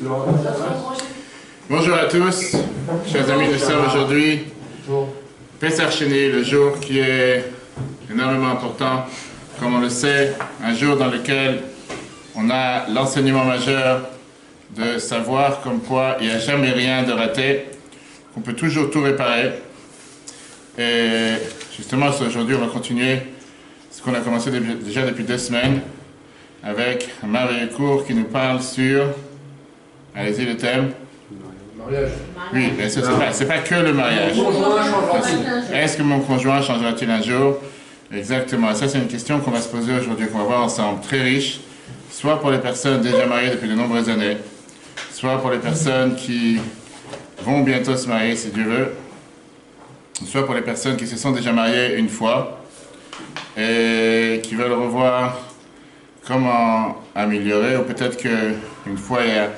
Bonjour à tous, chers amis, nous sommes aujourd'hui Pessah Sheni, le jour qui est énormément important, comme on le sait, un jour dans lequel on a l'enseignement majeur de savoir comme quoi il n'y a jamais rien de raté, qu'on peut toujours tout réparer. Et justement, aujourd'hui, on va continuer ce qu'on a commencé déjà depuis 2 semaines avec un merveilleux cours qui nous parle sur, allez-y le thème. Mariage. Oui, mais c'est pas que le mariage. Est-ce que mon conjoint changera-t-il un jour? Exactement, ça c'est une question qu'on va se poser aujourd'hui, qu'on va voir ensemble, très riche, soit pour les personnes déjà mariées depuis de nombreuses années, soit pour les personnes qui vont bientôt se marier si Dieu veut, soit pour les personnes qui se sont déjà mariées une fois et qui veulent revoir comment améliorer, ou peut-être qu'une fois il y a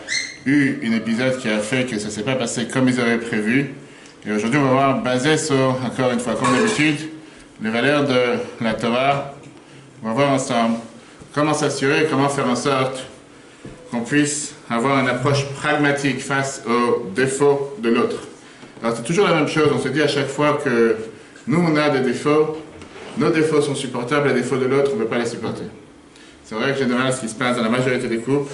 eu un épisode qui a fait que ça ne s'est pas passé comme ils auraient prévu. Et aujourd'hui on va voir, basé sur, encore une fois, comme d'habitude, les valeurs de la Torah. On va voir ensemble comment s'assurer, comment faire en sorte qu'on puisse avoir une approche pragmatique face aux défauts de l'autre. Alors c'est toujours la même chose, on se dit à chaque fois que nous on a des défauts, nos défauts sont supportables, les défauts de l'autre on ne peut pas les supporter. C'est vrai que généralement ce qui se passe dans la majorité des couples.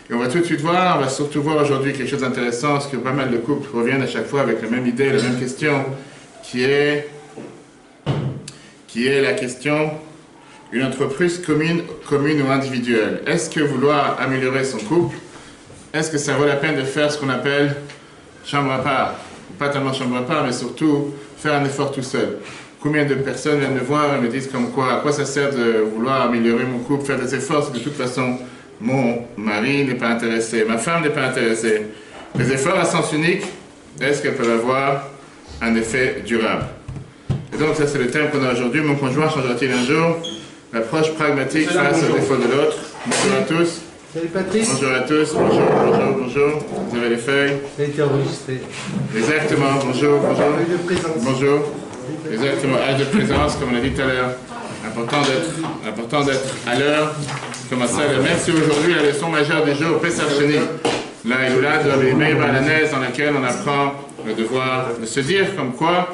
Et on va tout de suite voir, on va surtout voir aujourd'hui quelque chose d'intéressant, parce que pas mal de couples reviennent à chaque fois avec la même idée, la même question, qui est la question, une entreprise commune ou individuelle. Est-ce que vouloir améliorer son couple, est-ce que ça vaut la peine de faire ce qu'on appelle chambre à part? Pas tellement chambre à part, mais surtout faire un effort tout seul. Combien de personnes viennent me voir et me disent comme quoi, à quoi ça sert de vouloir améliorer mon couple, faire des efforts, si de toute façon mon mari n'est pas intéressé, ma femme n'est pas intéressée. Les efforts à sens unique, est-ce qu'elles peuvent avoir un effet durable? Et donc ça c'est le thème qu'on a aujourd'hui. Mon conjoint changera-t-il un jour? L'approche pragmatique face aux défauts de l'autre. Bonjour à tous. Salut Patrick. Bonjour à tous. Bonjour. Vous avez les feuilles? Ça a été enregistré. Exactement. Bonjour. Âge de présence. Bonjour. Exactement. Âge de présence, comme on a dit tout à l'heure. Important d'être à l'heure. Comment ça? Même si aujourd'hui la leçon majeure du jour, Pessah Sheni, la Eloula de Rabbi Meir Balanès, dans laquelle on apprend le devoir de se dire comme quoi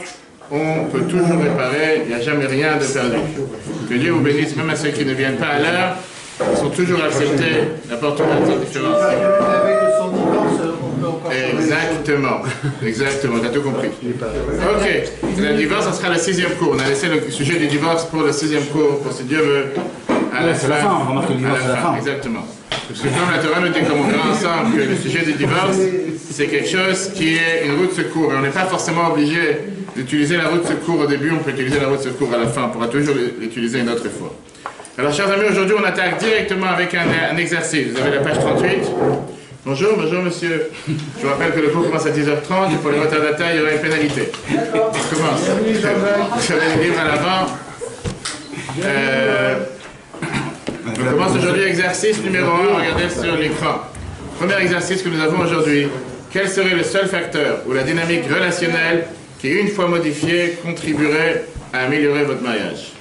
on peut toujours réparer, il n'y a jamais rien de perdu. Que Dieu vous bénisse, même à ceux qui ne viennent pas à l'heure, ils sont toujours acceptés, n'importe où dans différence. La veille de son divorce, on peut encore... Exactement, tu as tout compris. Ok, le divorce, ça sera le 6e cours. On a laissé le sujet du divorce pour le 6e cours, pour si Dieu veut, à la fin. C'est la fin, on remarque le divorce à la fin. Exactement. Parce que comme la Torah nous dit, comme on verra ensemble, que le sujet du divorce, c'est quelque chose qui est une route de secours. Et on n'est pas forcément obligé d'utiliser la route de secours au début, on peut utiliser la route de secours à la fin, on pourra toujours l'utiliser une autre fois. Alors, chers amis, aujourd'hui, on attaque directement avec un exercice. Vous avez la page 38. Bonjour monsieur. Je vous rappelle que le cours commence à 10h30 et pour les retardataires, il y aura une pénalité. On commence. Vous avez les livres à l'avant. On commence aujourd'hui exercice numéro 1, regardez sur l'écran. Premier exercice que nous avons aujourd'hui. Quel serait le seul facteur ou la dynamique relationnelle qui, une fois modifiée, contribuerait à améliorer votre mariage?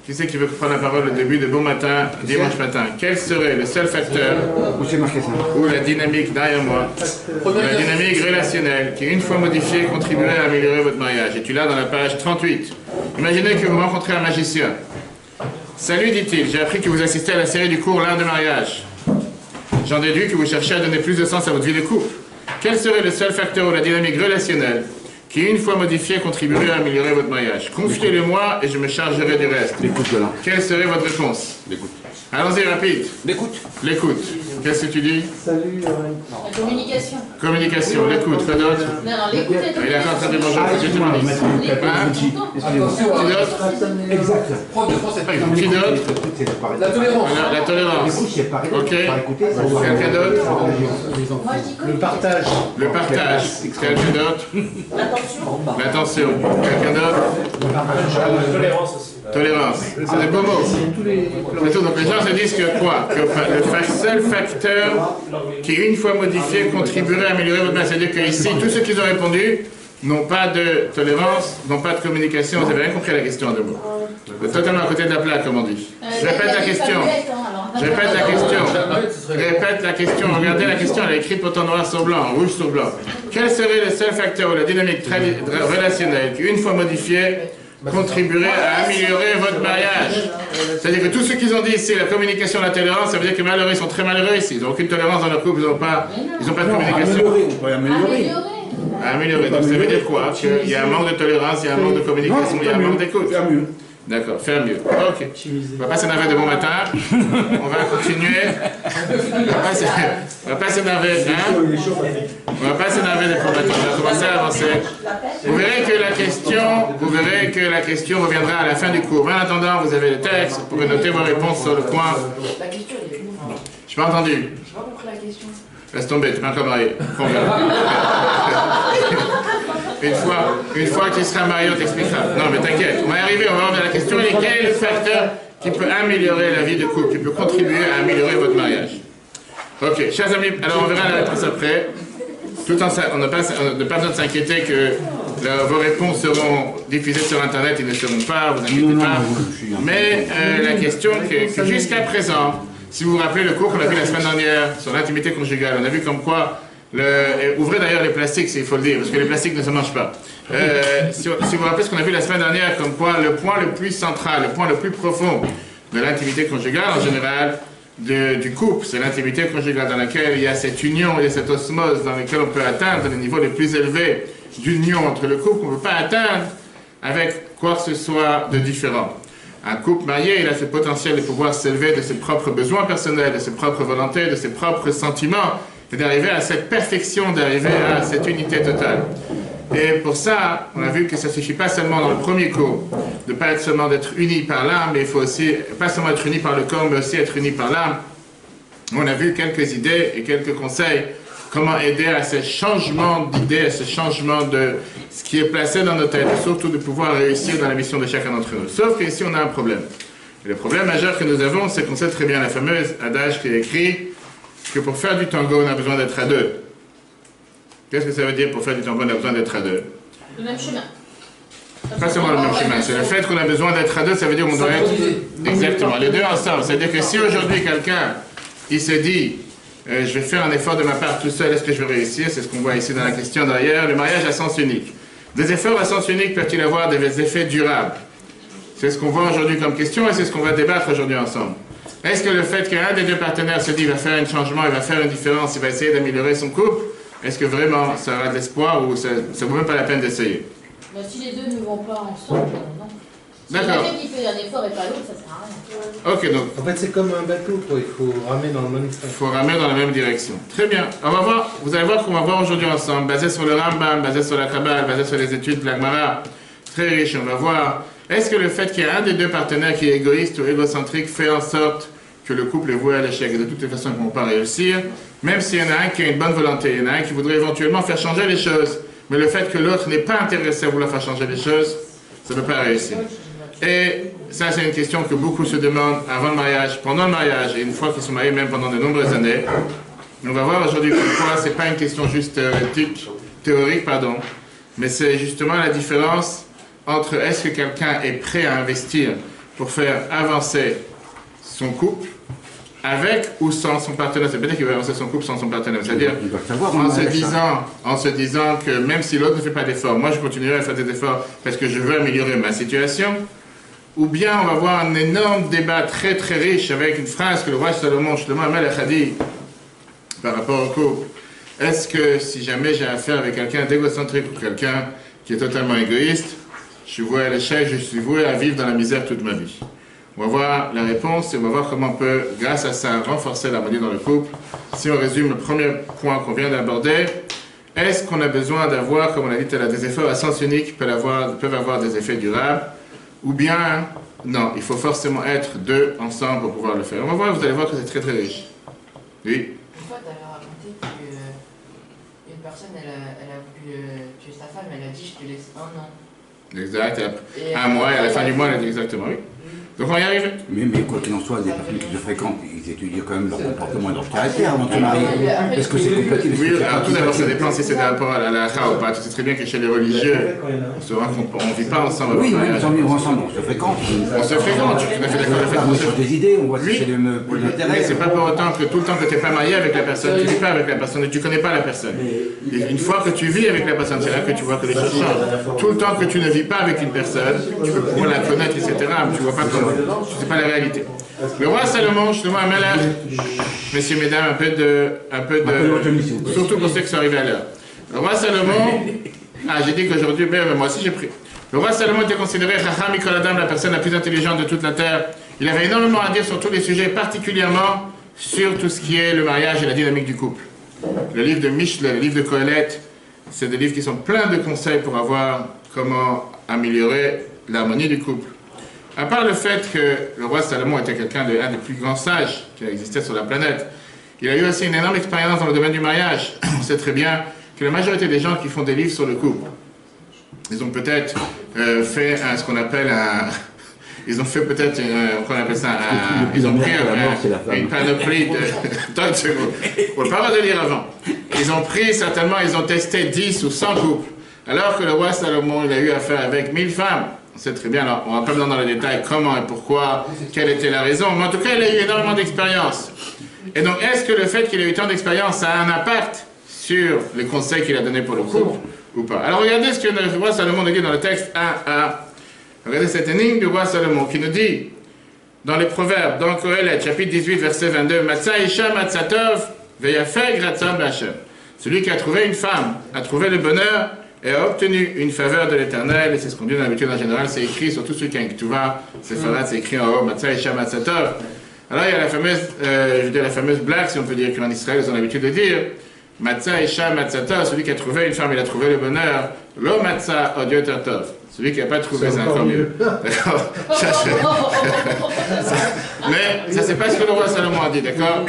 Qui c'est qui veut prendre la parole au début de bon matin, dimanche matin? Quel serait le seul facteur ou la dynamique, derrière moi, la dynamique relationnelle qui, une fois modifiée, contribuerait à améliorer votre mariage? Et tu l'as dans la page 38. Imaginez que vous rencontrez un magicien. Salut, dit-il, j'ai appris que vous assistez à la série du cours L'art de mariage. J'en déduis que vous cherchez à donner plus de sens à votre vie de couple. Quel serait le seul facteur ou la dynamique relationnelle qui, une fois modifié, contribuerait à améliorer votre mariage? Confiez-le-moi et je me chargerai du reste. L'écoute, voilà. Quelle serait votre réponse? L'écoute. Allons-y, rapide. L'écoute. L'écoute. Qu'est-ce que tu dis? Salut La communication. Communication, l'écoute. Quoi d'autre? Non, l'écoute est Il est encore en train de dire bonjour. Qu'est-ce que tu me dis? Qui d'autre? Exact. Prof de français. Qui d'autre? La tolérance. La tolérance. Ok. Quelqu'un d'autre? Moi, je dis Le partage. Le partage. Quelqu'un d'autre? l'attention. L'attention. Quelqu'un d'autre? Tolérance aussi. Tolérance. C'est des beaux mots. C'est tout. Donc les gens se disent que quoi? Que le seul facteur qui, une fois modifié, contribuerait à améliorer votre mariage. C'est-à-dire qu'ici, tous ceux qui ont répondu n'ont pas de tolérance, n'ont pas de communication. Vous n'avez rien compris à la question de mots. Totalement à côté de la plaque, comme on dit. Je répète la question. Je répète la question. Je répète la question. Regardez la question, elle est écrite pourtant noir sur blanc, rouge sur blanc. Quel serait le seul facteur ou la dynamique relationnelle qui, une fois modifiée, contribuerait à améliorer votre mariage? C'est-à-dire que tout ce qu'ils ont dit ici, la communication, la tolérance, ça veut dire que malheureux, ils sont très malheureux ici. Ils n'ont aucune tolérance dans leur couple, ils n'ont pas de communication. Améliorer. Donc ça veut dire quoi? Qu'il y a un manque de tolérance, il y a un manque de communication, il y a un manque d'écoute. Faire mieux. D'accord, faire mieux. Ok. On va pas s'énerver de bon matin. On va continuer. On va pas s'énerver, hein? On va pas s'énerver de bon matin. On va commencer à avancer. Vous verrez que la question reviendra à la fin du cours. Mais en attendant, vous avez le texte. Vous pouvez noter vos réponses sur le coin. La question, elle est où? Je n'ai pas entendu. Je n'ai pas compris la question. Laisse tomber, tu m'as encore marié. Une fois que tu seras marié, on t'expliquera. Non, mais t'inquiète, on va y arriver, on va voir la question. Quel est le facteur qui peut améliorer la vie de couple, qui peut contribuer à améliorer votre mariage? Ok, chers amis, alors on verra la réponse après. Tout en on n'a pas besoin de s'inquiéter que vos réponses seront diffusées sur Internet, ils ne seront pas, vous inquiétez pas. Mais la question que jusqu'à présent, si vous vous rappelez le cours qu'on a vu la semaine dernière sur l'intimité conjugale, on a vu comme quoi, ouvrez d'ailleurs les plastiques, il faut le dire, parce que les plastiques ne se mangent pas. Si vous vous rappelez ce qu'on a vu la semaine dernière, comme quoi le point le plus central, le point le plus profond de l'intimité conjugale en général, du couple, c'est l'intimité conjugale dans laquelle il y a cette union, il y a cette osmose dans laquelle on peut atteindre les niveaux les plus élevés d'union entre le couple qu'on ne peut pas atteindre avec quoi que ce soit de différent. Un couple marié, il a ce potentiel de pouvoir s'élever de ses propres besoins personnels, de ses propres volontés, de ses propres sentiments, et d'arriver à cette perfection, d'arriver à cette unité totale. Et pour ça, on a vu que ça ne suffit pas seulement dans le premier cours, de pas être seulement d'être unis par l'âme, mais il faut aussi, pas seulement être unis par le corps, mais aussi être unis par l'âme. On a vu quelques idées et quelques conseils, comment aider à ce changement d'idées, à ce changement de ce qui est placé dans nos têtes, et surtout de pouvoir réussir dans la mission de chacun d'entre nous. Sauf qu'ici, on a un problème. Et le problème majeur que nous avons, c'est qu'on sait très bien la fameuse adage qui est écrit que pour faire du tango, on a besoin d'être à deux. Qu'est-ce que ça veut dire pour faire du tango, on a besoin d'être à deux? Le même chemin. Pas seulement le même chemin, c'est le fait qu'on a besoin d'être à deux, ça veut dire qu'on doit être exactement les deux ensemble. C'est-à-dire que si aujourd'hui quelqu'un, il se dit, je vais faire un effort de ma part tout seul, est-ce que je vais réussir? C'est ce qu'on voit ici dans la question derrière, le mariage à sens unique. Des efforts à sens unique peuvent-ils avoir des effets durables? C'est ce qu'on voit aujourd'hui comme question et c'est ce qu'on va débattre aujourd'hui ensemble. Est-ce que le fait qu'un des deux partenaires se dit, il va faire un changement, il va faire une différence, il va essayer d'améliorer son couple, est-ce que vraiment ça aura de l'espoir ou ça ne vaut même pas la peine d'essayer? Bah, si les deux ne vont pas ensemble, non. Si D'accord. quelqu'un qui fait un effort et pas l'autre, ça sert à rien. Ok, donc En fait, c'est comme un bateau, quoi. Il faut ramer dans le même sens. il faut ramer dans la même direction. Très bien. On va voir, vous allez voir qu'on va voir aujourd'hui ensemble, basé sur le Rambam, basé sur la Kabbale, basé sur les études de la Gemara, très riche. On va voir, est-ce que le fait qu'il y a un des deux partenaires qui est égoïste ou égocentrique fait en sorte que le couple est voué à l'échec et de toutes les façons qu'on ne va pas réussir, même s'il y en a un qui a une bonne volonté, il y en a un qui voudrait éventuellement faire changer les choses, mais le fait que l'autre n'est pas intéressé à vouloir faire changer les choses, ça ne peut pas réussir. Et ça, c'est une question que beaucoup se demandent avant le mariage, pendant le mariage, et une fois qu'ils sont mariés, même pendant de nombreuses années. On va voir aujourd'hui pourquoi ce n'est pas une question juste théorique, mais c'est justement la différence entre est-ce que quelqu'un est prêt à investir pour faire avancer son couple, avec ou sans son partenaire. C'est peut-être qu'il va avancer son couple sans son partenaire. C'est-à-dire en se disant que même si l'autre ne fait pas d'efforts, moi je continuerai à faire des efforts parce que je veux améliorer ma situation. Ou bien on va voir un énorme débat très très riche avec une phrase que le roi Salomon, Shlomo HaMelech, a dit par rapport au couple. Est-ce que si jamais j'ai affaire avec quelqu'un d'égocentrique ou quelqu'un qui est totalement égoïste, je suis voué à l'échec, je suis voué à vivre dans la misère toute ma vie? On va voir la réponse et on va voir comment on peut, grâce à ça, renforcer l'harmonie dans le couple. Si on résume le premier point qu'on vient d'aborder, est-ce qu'on a besoin d'avoir, comme on a dit tout à l'heure, des efforts à sens unique qui peuvent avoir des effets durables? Ou bien, non, il faut forcément être deux ensemble pour pouvoir le faire. On va voir, vous allez voir que c'est très très riche. Oui? Une fois, tu avais raconté qu'une personne, elle a voulu tuer sa femme, elle a dit, je te laisse 1 an. Exact. Un mois, et à la fin du mois, elle a dit exactement, oui. Donc on y arrive. Mais quoi qu'il en soit, des personnes qui se fréquentent, ils étudient quand même leur comportement et leur caractère avant de se marier. Est-ce que c'est compatible? Oui, alors tout d'abord, ça dépend si c'est par rapport à la halakha ou pas. Tu sais très bien que chez les religieux, on se rencontre, on ne vit pas ensemble. Oui, même sans vivre ensemble, on se fréquente. On se fréquente, je suis tout à fait d'accord. On sur des idées, on voit si Oui, c'est l'intérêt. mais c'est pas pour autant que tout le temps que tu n'es pas marié avec la personne, tu ne vis pas avec la personne et tu ne connais pas la personne. Et une fois que tu vis avec la personne, c'est là que tu vois que les choses changent. Tout le temps que tu ne vis pas avec une personne, tu peux pouvoir la connaître, etc. Mais tu ne vois pas comment. C'est pas la réalité. Le roi Salomon, justement, à Malach, messieurs, mesdames, un peu de, surtout pour ceux qui sont arrivés à l'heure. Le roi Salomon, j'ai dit qu'aujourd'hui, mais moi aussi j'ai pris. Le roi Salomon était considéré Chacham Mikol Adam, la personne la plus intelligente de toute la terre. Il avait énormément à dire sur tous les sujets, particulièrement sur tout ce qui est le mariage et la dynamique du couple. Le livre de Mishle, le livre de Kohelet, c'est des livres qui sont pleins de conseils pour avoir comment améliorer l'harmonie du couple. À part le fait que le roi Salomon était quelqu'un un des plus grands sages qui a existé sur la planète, il a eu aussi une énorme expérience dans le domaine du mariage. On sait très bien que la majorité des gens qui font des livres sur le couple, ils ont peut-être fait ce qu'on appelle un... Ils ont fait peut-être, qu'on appelle ça, ils ont pris une panoplie de... Attends une seconde, on ne peut pas de lire avant. Ils ont pris, certainement, ils ont testé 10 ou 100 couples, alors que le roi Salomon, il a eu affaire avec 1000 femmes. On sait très bien, alors on ne va pas dans les détails comment et pourquoi, quelle était la raison, mais en tout cas, il a eu énormément d'expérience. Et donc, est-ce que le fait qu'il ait eu tant d'expérience, ça a un impact sur les conseils qu'il a donnés pour le couple ou pas? Alors, regardez ce que le roi Salomon nous dit dans le texte 1a. Regardez cette énigme du roi Salomon qui nous dit, dans les Proverbes, dans Kohelet, chapitre 18, verset 22, Matza Isha Matzatov, Veyafe Gratzam B'Hashem. Celui qui a trouvé une femme a trouvé le bonheur et a obtenu une faveur de l'Éternel, et c'est ce qu'on dit dans l'habitude en général, c'est écrit sur tout ce qui est Ketuvah, c'est écrit en haut, Matza Isha Matzatov. Alors il y a la fameuse blague, si on peut dire qu'en Israël, ils ont l'habitude de dire, Matza Isha Matzatov, celui qui a trouvé une femme, il a trouvé le bonheur, Lo Matza Odiot Tov. Celui qui n'a pas trouvé, c'est encore mieux. D'accord. Mais ça, c'est pas ce que le roi Salomon a dit, d'accord?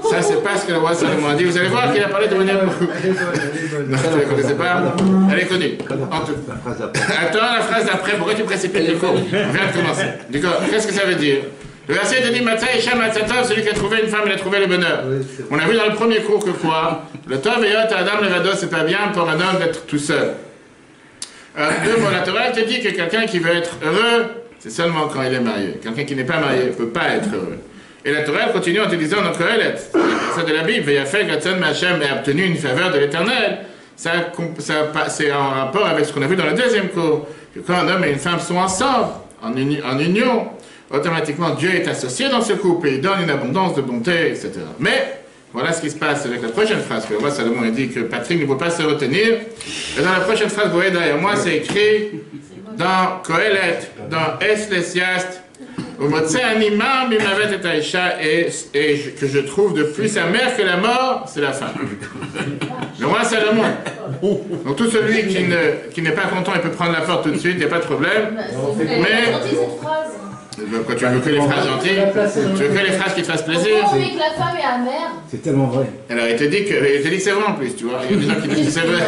Ça, c'est pas ce que le roi Salomon a dit. Vous allez voir qu'il a parlé de manière beaucoup. Non, vous ne la connaissez pas? Elle est connue. En tout. Attends, la phrase d'après, pourquoi tu précipites le cours? On vient de commencer. D'accord. Qu'est-ce que ça veut dire? Le verset te dit Matza Isha Matzatov, celui qui a trouvé une femme, il a trouvé le bonheur. On a vu dans le premier cours que quoi? Le Tov et Yot Adam Levado, c'est pas bien pour un homme d'être tout seul. La Torah te dit que quelqu'un qui veut être heureux, c'est seulement quand il est marié. Quelqu'un qui n'est pas marié ne peut pas être heureux. Et la Torah continue en te disant dans Kohelet, c'est de la Bible, Veyafe Gratzam B'Hashem, et a obtenu une faveur de l'Éternel. C'est en rapport avec ce qu'on a vu dans le deuxième cours, que quand un homme et une femme sont ensemble, en union, automatiquement Dieu est associé dans ce couple et il donne une abondance de bonté, etc. Mais voilà ce qui se passe avec la prochaine phrase, que le roi Salomon a dit que Patrick ne peut pas se retenir. Et dans la prochaine phrase, vous voyez derrière moi, c'est écrit dans Kohelet, dans Ecclésiaste, et que je trouve de plus amère que la mort, c'est la femme. Le roi Salomon. Donc tout celui qui n'est pas content, il peut prendre la porte tout de suite, il n'y a pas de problème. Mais... Quoi, tu veux que les phrases gentilles? Tu veux que les phrases qui te fassent plaisir? Oui, que la femme est amère. C'est tellement vrai. Alors, il te dit que c'est vrai en plus, tu vois. Il y a des gens qui disent que c'est vrai.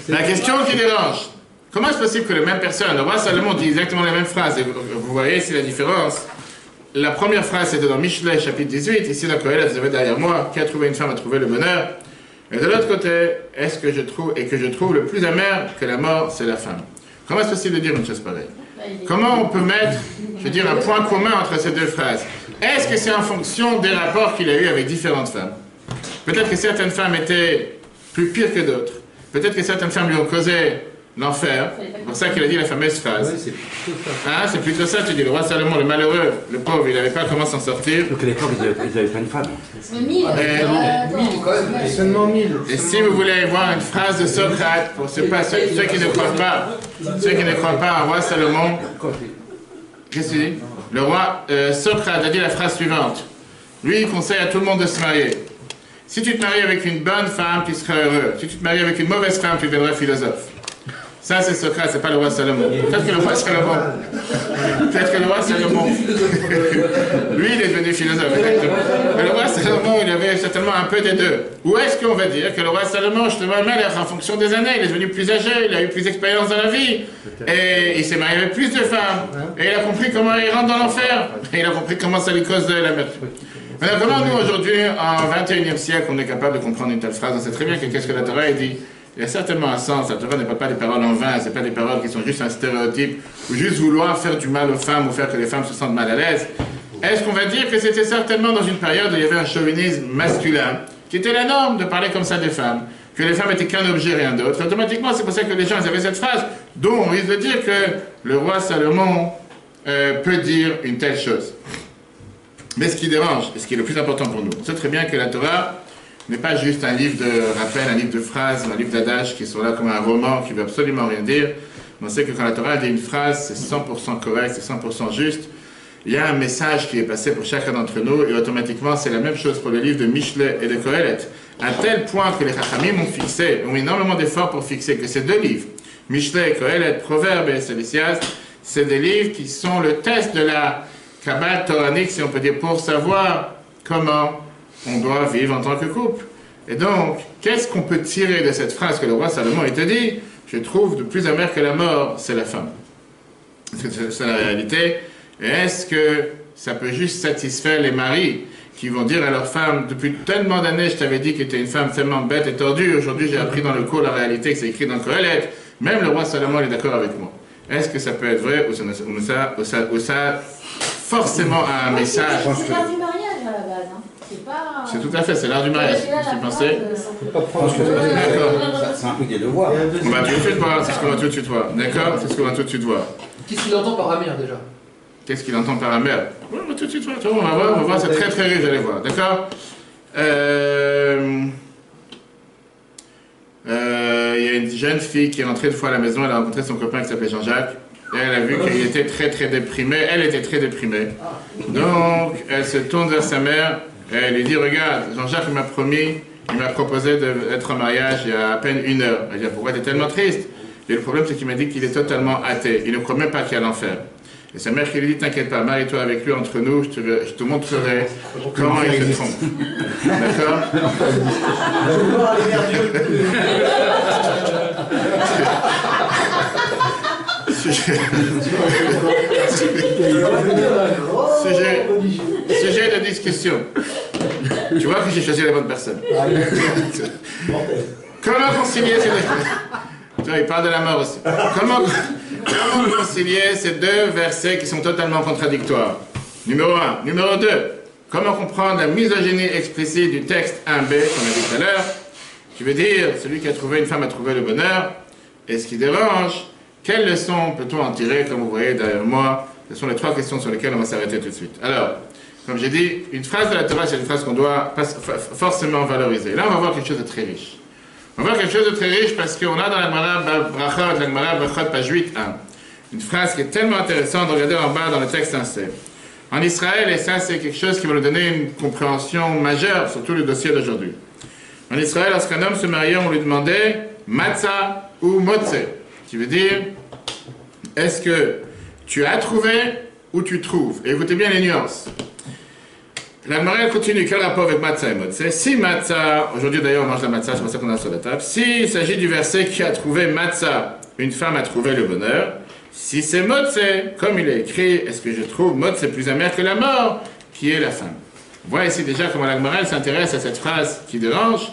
La question qui dérange. Comment est-ce possible que les mêmes personnes, le roi Salomon dit exactement les mêmes phrases, et vous voyez c'est la différence. La première phrase c'était dans Mishle, chapitre 18, ici dans Kohelet, vous avez derrière moi, qui a trouvé une femme a trouvé le bonheur. Et de l'autre côté, est-ce que je trouve le plus amer que la mort, c'est la femme. Comment est-ce possible de dire une chose pareille? Comment on peut mettre, je veux dire, un point commun entre ces deux phrases? Est-ce que c'est en fonction des rapports qu'il a eu avec différentes femmes? Peut-être que certaines femmes étaient plus pires que d'autres. Peut-être que certaines femmes lui ont causé l'enfer. C'est pour ça qu'il a dit la fameuse phrase. Oui, c'est plutôt ça. Ah, c'est plutôt ça, tu dis. Le roi Salomon, le malheureux, le pauvre, il n'avait pas comment s'en sortir. Donc à l'époque, ils avaient plein de femmes. Mais 1000. Seulement 1000. Et si vous voulez voir une phrase de Socrate, pour ceux qui ne croient pas en roi Salomon, qu'est-ce que tu dis? Le roi Socrate a dit la phrase suivante. Lui, il conseille à tout le monde de se marier. Si tu te maries avec une bonne femme, tu seras heureux. Si tu te maries avec une mauvaise femme, tu deviendras philosophe. Ça, c'est Socrate, c'est pas le roi Salomon. Peut-être que le roi Salomon. Peut-être que le roi Salomon. Lui, il est devenu philosophe, exactement. Mais le roi Salomon, il avait certainement un peu des deux. Ou est-ce qu'on va dire que le roi Salomon, justement, en fonction des années, il est devenu plus âgé, il a eu plus d'expérience dans la vie, et il s'est marié avec plus de femmes, et il a compris comment il rentre dans l'enfer, et il a compris comment ça lui cause de la merde. Maintenant, comment nous, aujourd'hui, en 21e siècle, on est capable de comprendre une telle phrase? On sait très bien que qu'est-ce que la Torah dit. Il y a certainement un sens. La Torah n'est pas des paroles en vain, ce pas des paroles qui sont juste un stéréotype, ou juste vouloir faire du mal aux femmes, ou faire que les femmes se sentent mal à l'aise. Est-ce qu'on va dire que c'était certainement dans une période où il y avait un chauvinisme masculin, qui était la norme de parler comme ça des femmes, que les femmes étaient qu'un objet, rien d'autre? Automatiquement, c'est pour ça que les gens avaient cette phrase, dont on risque de dire que le roi Salomon peut dire une telle chose. Mais ce qui dérange, et ce qui est le plus important pour nous, on sait très bien que la Torah n'est pas juste un livre de rappel, un livre de phrases, un livre d'adages qui sont là comme un roman qui ne veut absolument rien dire. Mais on sait que quand la Torah dit une phrase, c'est 100% correct, c'est 100% juste. Il y a un message qui est passé pour chacun d'entre nous, et automatiquement, c'est la même chose pour les livres de Michelet et de Kohelet. À tel point que les Chachamim ont mis énormément d'efforts pour fixer que ces deux livres, Michelet et Kohelet, Proverbes et Ecclésiaste, c'est des livres qui sont le test de la Kabbale toranique, si on peut dire, pour savoir comment on doit vivre en tant que couple. Et donc, qu'est-ce qu'on peut tirer de cette phrase que le roi Salomon il te dit? Je trouve de plus amer que la mort, c'est la femme. C'est la réalité. Et est-ce que ça peut juste satisfaire les maris qui vont dire à leur femme, depuis tellement d'années, je t'avais dit que tu étais une femme tellement bête et tordue, aujourd'hui j'ai appris dans le cours la réalité que c'est écrit dans Kohelet, même le roi Salomon est d'accord avec moi. Est-ce que ça peut être vrai ou ça forcément a un message? C'est l'art du mariage à la base, hein. C'est pas... C'est tout à fait, c'est l'art du mariage. Qu'est-ce que tu pensais? D'accord. C'est un coup des devoirs. On va tout de suite voir, c'est ce qu'on va tout de suite voir. D'accord? C'est ce qu'on va tout de suite voir. Qu'est-ce qu'il entend par amère déjà? Qu'est-ce qu'il entend par amère? On va tout de suite voir, on va voir, c'est très très riche, vous allez voir. D'accord? Il y a une jeune fille qui est rentrée une fois à la maison, elle a rencontré son copain qui s'appelait Jean-Jacques. Et elle a vu qu'il était très très déprimé, elle était très déprimée. Donc elle se tourne vers sa mère et elle lui dit, regarde, Jean-Jacques m'a promis, il m'a proposé d'être en mariage il y a à peine 1 heure. Elle dit, pourquoi tu es tellement triste? Et le problème c'est qu'il m'a dit qu'il est totalement athée, il ne croit même pas qu'il y a l'enfer. Et sa mère qui lui dit, t'inquiète pas, marie-toi avec lui entre nous, je te montrerai comment il se trompe. D'accord? Sujet de discussion. Tu vois que j'ai choisi la bonne personne. Comment concilier ces deux... Tu vois, il parle de la mort aussi. Comment concilier ces deux versets qui sont totalement contradictoires? Numéro 1. Numéro 2. Comment comprendre la misogynie explicite du texte 1b qu'on a dit tout à l'heure? Tu veux dire, celui qui a trouvé une femme a trouvé le bonheur. Et ce qui dérange, quelles leçons peut-on en tirer, comme vous voyez derrière moi? Ce sont les 3 questions sur lesquelles on va s'arrêter tout de suite. Alors, comme j'ai dit, une phrase de la Torah, c'est une phrase qu'on doit forcément valoriser. Là, on va voir quelque chose de très riche. On va voir quelque chose de très riche parce qu'on a dans la Gemara Brachot, la Gemara Brachot, page 8.1, une phrase qui est tellement intéressante, regardez en bas dans le texte 1c. En Israël, et ça c'est quelque chose qui va nous donner une compréhension majeure, surtout le dossier d'aujourd'hui. En Israël, lorsqu'un homme se mariait, on lui demandait matzah ou motze, qui veut dire, est-ce que tu as trouvé ou tu trouves? Et écoutez bien les nuances. La Gemara continue, quel rapport avec matzah et motze? Si matzah, aujourd'hui d'ailleurs on mange la matzah, c'est pour ça qu'on a sur la table, s'il s'agit du verset qui a trouvé matzah, une femme a trouvé le bonheur, si c'est motze, comme il est écrit, est-ce que je trouve motze plus amer que la mort, qui est la femme? On voit ici déjà comment la Gemara s'intéresse à cette phrase qui dérange.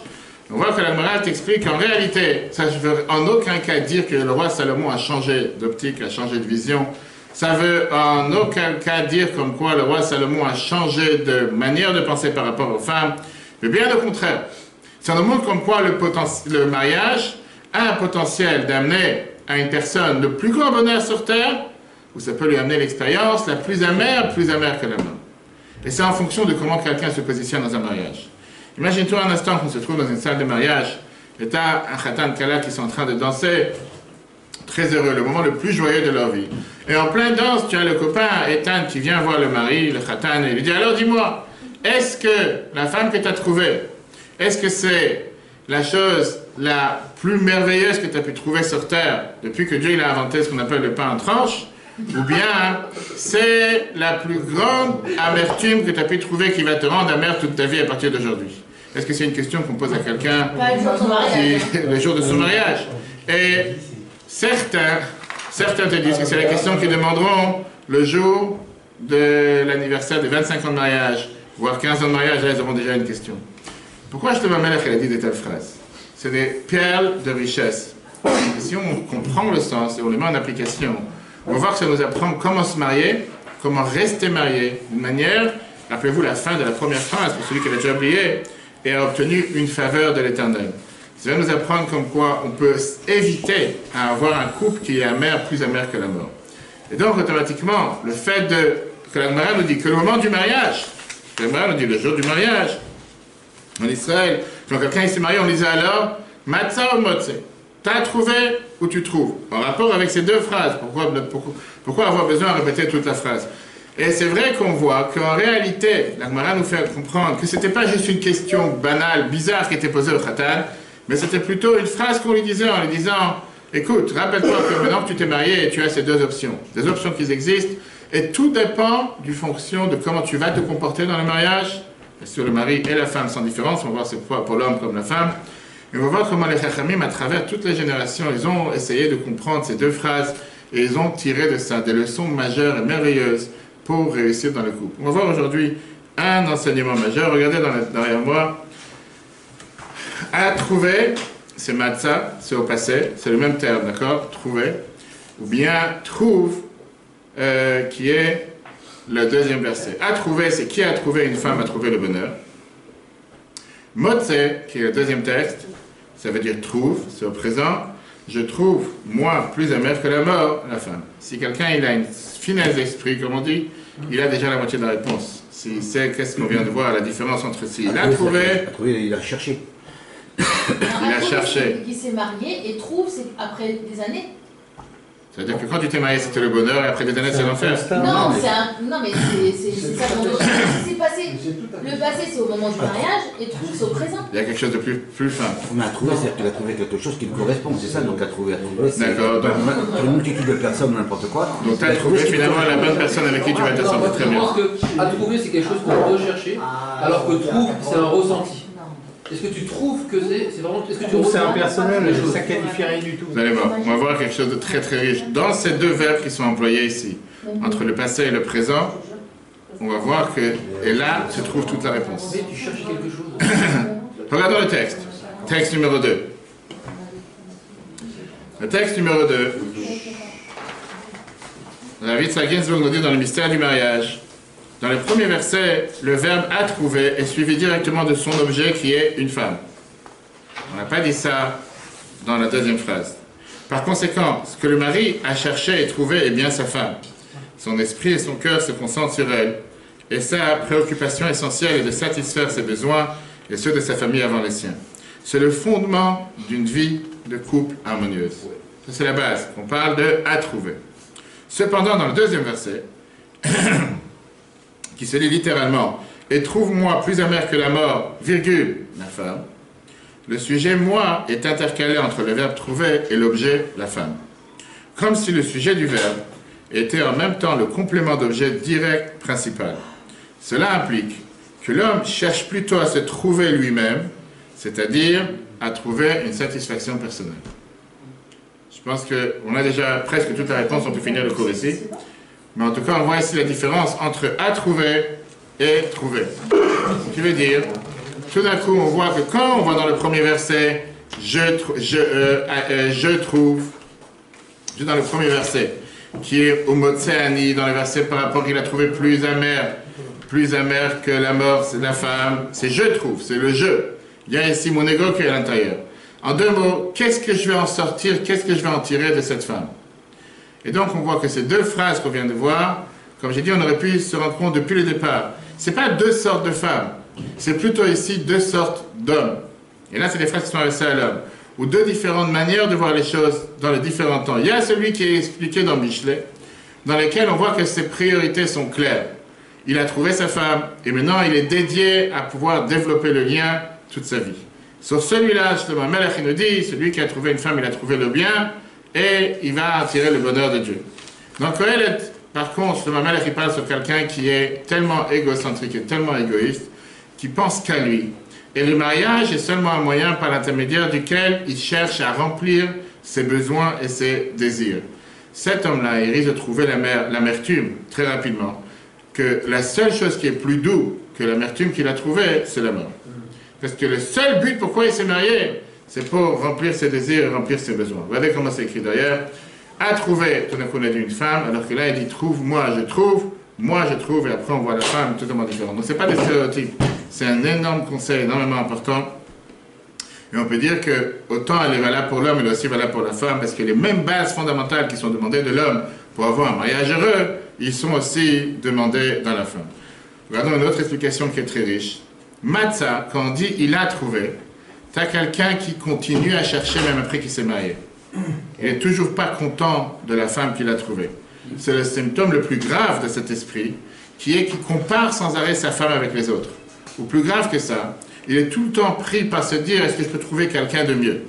On voit que la Gemara t'explique qu'en réalité, ça ne veut en aucun cas dire que le roi Salomon a changé d'optique, a changé de vision. Ça veut en aucun cas dire comme quoi le roi Salomon a changé de manière de penser par rapport aux femmes. Mais bien au contraire. Ça nous montre comme quoi le mariage a un potentiel d'amener à une personne le plus grand bonheur sur terre, ou ça peut lui amener l'expérience la plus amère que la mort. Et c'est en fonction de comment quelqu'un se positionne dans un mariage. Imagine-toi un instant qu'on se trouve dans une salle de mariage, et tu as un khatan kala qui sont en train de danser, très heureux, le moment le plus joyeux de leur vie. Et en pleine danse, tu as le copain Ethan qui vient voir le mari, le khatan, et lui dit, alors dis-moi, est-ce que la femme que tu as trouvée, est-ce que c'est la chose la plus merveilleuse que tu as pu trouver sur Terre depuis que Dieu il a inventé ce qu'on appelle le pain en tranches, ou bien c'est la plus grande amertume que tu as pu trouver qui va te rendre amer toute ta vie à partir d'aujourd'hui? Est-ce que c'est une question qu'on pose à quelqu'un le jour de son mariage? Et certains te disent que c'est la question qu'ils demanderont le jour de l'anniversaire des 25 ans de mariage, voire 15 ans de mariage, là ils auront déjà une question. Pourquoi je te m'amène qu'elle a dit de telles phrases? C'est des perles de richesse. Et si on comprend le sens et on les met en application, on va voir que ça nous apprend comment se marier, comment rester marié, d'une manière, rappelez-vous la fin de la première phrase, pour celui qui l'a déjà oublié, et a obtenu une faveur de l'Éternel. Ça va nous apprendre comme quoi on peut éviter à avoir un couple qui est amer, plus amer que la mort. Et donc, automatiquement, le fait que la Gemara nous dit que le moment du mariage, la Gemara nous dit le jour du mariage, en Israël, quand quelqu'un s'est marié, on disait alors, Matzah ou Motze, t'as trouvé ou tu trouves. En rapport avec ces deux phrases, pourquoi avoir besoin de répéter toute la phrase? Et c'est vrai qu'on voit qu'en réalité, la Gemara nous fait comprendre que ce n'était pas juste une question banale, bizarre qui était posée au Khatan, mais c'était plutôt une phrase qu'on lui disait en lui disant, écoute, rappelle-toi que maintenant que tu t'es marié, tu as ces deux options. Des options qui existent, et tout dépend du fonction de comment tu vas te comporter dans le mariage. Bien sûr, le mari et la femme sans différence, on va voir c'est pour l'homme comme la femme. Et on va voir comment les Chachamim, à travers toutes les générations, ils ont essayé de comprendre ces deux phrases, et ils ont tiré de ça des leçons majeures et merveilleuses pour réussir dans le couple. On va voir aujourd'hui un enseignement majeur. Regardez derrière moi. À trouver, c'est matzah, c'est au passé, c'est le même terme, d'accord? Trouver. Ou bien trouve, qui est le deuxième verset. À trouver, c'est qui a trouvé une femme a trouvé le bonheur. Motze, qui est le deuxième texte, ça veut dire trouve, c'est au présent. Je trouve, moi, plus amer que la mort, la femme. Si quelqu'un il a une finesse d'esprit, comme on dit, il a déjà la moitié de la réponse. S'il sait qu'est-ce qu'on vient de voir, la différence entre s'il a trouvé... Il a cherché. Il a cherché. Qui s'est marié et trouve, c'est après des années. C'est-à-dire que quand tu t'es marié, c'était le bonheur, et après des années, c'est l'enfer. Non, mais c'est ça qu'on doit... C'est passé. Le passé, c'est au moment du mariage, et trouve, c'est au présent. Il y a quelque chose de plus fin. Mais à trouver, c'est-à-dire qu'il a trouvé quelque chose qui lui correspond, c'est ça, donc à trouver. D'accord, donc... Pour une multitude de personnes, n'importe quoi. Donc tu as trouvé finalement la bonne personne avec qui tu vas te sentir très bien. Je pense que à trouver, c'est quelque chose qu'on peut rechercher, alors que trouve, c'est un ressenti. Est-ce que tu trouves que c'est vraiment... Est-ce que tu c'est impersonnel, ça qualifie rien du tout. Vous allez voir, on va voir quelque chose de très très riche. Dans ces deux verbes qui sont employés ici, entre le passé et le présent, on va voir que, et là, se trouve toute la réponse. Mais tu cherches quelque chose. Regardons le texte. Texte numéro 2. Le texte numéro 2. David Ginsburg nous dit dans le mystère du mariage, dans le premier verset, le verbe « a trouvé » est suivi directement de son objet qui est une femme. On n'a pas dit ça dans la deuxième phrase. Par conséquent, ce que le mari a cherché et trouvé est bien sa femme. Son esprit et son cœur se concentrent sur elle, et sa préoccupation essentielle est de satisfaire ses besoins et ceux de sa famille avant les siens. C'est le fondement d'une vie de couple harmonieuse. Ça, c'est la base. On parle de « a trouvé ». Cependant, dans le deuxième verset, qui se lit littéralement « Et trouve-moi plus amer que la mort, virgule, la femme », le sujet « moi » est intercalé entre le verbe « trouver » et l'objet « la femme ». Comme si le sujet du verbe était en même temps le complément d'objet direct principal. Cela implique que l'homme cherche plutôt à se trouver lui-même, c'est-à-dire à trouver une satisfaction personnelle. Je pense qu'on a déjà presque toute la réponse, on peut finir le cours ici. Mais en tout cas, on voit ici la différence entre « à trouver » et « trouver ». Ce qui veut dire, tout d'un coup, on voit que quand on voit dans le premier verset « je trouve », dans le premier verset, qui est au Motséani, dans le verset par rapport qu'il a trouvé plus amer que la mort, c'est la femme, c'est « je trouve », c'est le « je ». Il y a ici mon ego qui est à l'intérieur. En deux mots, qu'est-ce que je vais en sortir, qu'est-ce que je vais en tirer de cette femme? Et donc on voit que ces deux phrases qu'on vient de voir, comme j'ai dit, on aurait pu se rendre compte depuis le départ. Ce n'est pas deux sortes de femmes, c'est plutôt ici deux sortes d'hommes. Et là, c'est des phrases qui sont adressées à l'homme. Ou deux différentes manières de voir les choses dans les différents temps. Il y a celui qui est expliqué dans Michelet, dans lequel on voit que ses priorités sont claires. Il a trouvé sa femme, et maintenant il est dédié à pouvoir développer le lien toute sa vie. Sur celui-là, justement, Melech, il nous dit, celui qui a trouvé une femme, il a trouvé le bien, et il va attirer le bonheur de Dieu. Donc, Kohelet, par contre, justement, Melech, il parle sur quelqu'un qui est tellement égocentrique et tellement égoïste, qui pense qu'à lui. Et le mariage est seulement un moyen par l'intermédiaire duquel il cherche à remplir ses besoins et ses désirs. Cet homme-là, il risque de trouver l'amertume très rapidement, que la seule chose qui est plus douce que l'amertume qu'il a trouvée, c'est la mort. Parce que le seul but pourquoi il s'est marié, c'est pour remplir ses désirs et remplir ses besoins. Vous voyez comment c'est écrit d'ailleurs. A trouvé, tout d'un coup on a dit une femme, alors que là il dit trouve, moi je trouve, et après on voit la femme totalement différente. Donc ce n'est pas des stéréotypes, c'est un énorme conseil, énormément important. Et on peut dire que autant elle est valable pour l'homme, elle est aussi valable pour la femme, parce que les mêmes bases fondamentales qui sont demandées de l'homme pour avoir un mariage heureux, ils sont aussi demandés dans la femme. Regardons une autre explication qui est très riche. Matzah, quand on dit il a trouvé, tu as quelqu'un qui continue à chercher même après qu'il s'est marié. Il n'est toujours pas content de la femme qu'il a trouvée. C'est le symptôme le plus grave de cet esprit, qui est qu'il compare sans arrêt sa femme avec les autres. Ou plus grave que ça, il est tout le temps pris par se dire est-ce que je peux trouver quelqu'un de mieux.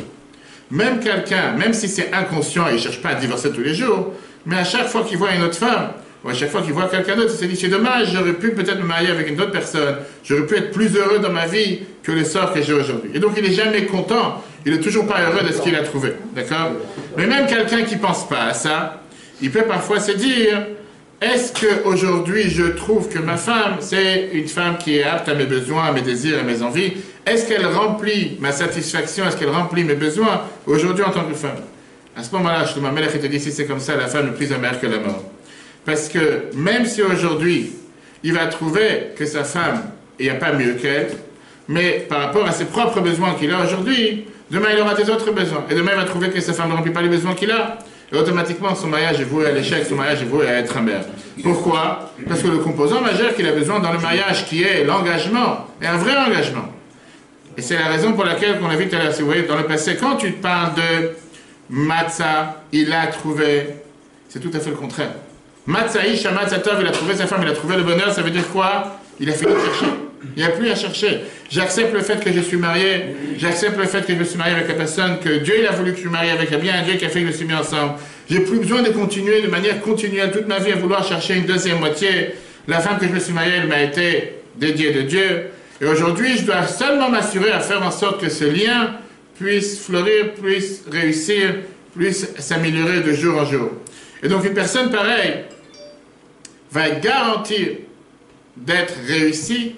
Même quelqu'un, même si c'est inconscient, il ne cherche pas à divorcer tous les jours, mais à chaque fois qu'il voit une autre femme, ou à chaque fois qu'il voit quelqu'un d'autre, il se dit c'est dommage, j'aurais pu peut-être me marier avec une autre personne, j'aurais pu être plus heureux dans ma vie que le sort que j'ai aujourd'hui. Et donc il n'est jamais content, il n'est toujours pas heureux de ce qu'il a trouvé. D'accord? Mais même quelqu'un qui ne pense pas à ça, il peut parfois se dire est-ce qu'aujourd'hui je trouve que ma femme, c'est une femme qui est apte à mes besoins, à mes désirs, à mes envies? Est-ce qu'elle remplit ma satisfaction? Est-ce qu'elle remplit mes besoins aujourd'hui en tant que femme? À ce moment-là, je te m'amène et te dis si c'est comme ça, la femme est plus amère que la mort. Parce que même si aujourd'hui, il va trouver que sa femme, il n'y a pas mieux qu'elle, mais par rapport à ses propres besoins qu'il a aujourd'hui, demain il aura des autres besoins. Et demain il va trouver que sa femme ne remplit pas les besoins qu'il a. Et automatiquement, son mariage est voué à l'échec, son mariage est voué à être amer. Pourquoi? Parce que le composant majeur qu'il a besoin dans le mariage, qui est l'engagement, est un vrai engagement. Et c'est la raison pour laquelle, qu'on a vu tout à l'heure, si vous voyez, dans le passé, quand tu parles de Matzah, il a trouvé, c'est tout à fait le contraire. Matzah Isha Matzatov, il a trouvé sa femme, il a trouvé le bonheur, ça veut dire quoi? Il a fini de chercher. Il n'y a plus à chercher. J'accepte le fait que je suis marié, j'accepte le fait que je me suis marié avec la personne que Dieu il a voulu que je me marie avec, il y a bien un Dieu qui a fait que je me suis mis ensemble. J'ai plus besoin de continuer de manière continuelle toute ma vie à vouloir chercher une deuxième moitié. La femme que je me suis mariée, elle m'a été dédiée de Dieu. Et aujourd'hui, je dois seulement m'assurer à faire en sorte que ce lien puisse fleurir, puisse réussir, puisse s'améliorer de jour en jour. Et donc une personne pareille va garantir d'être réussie,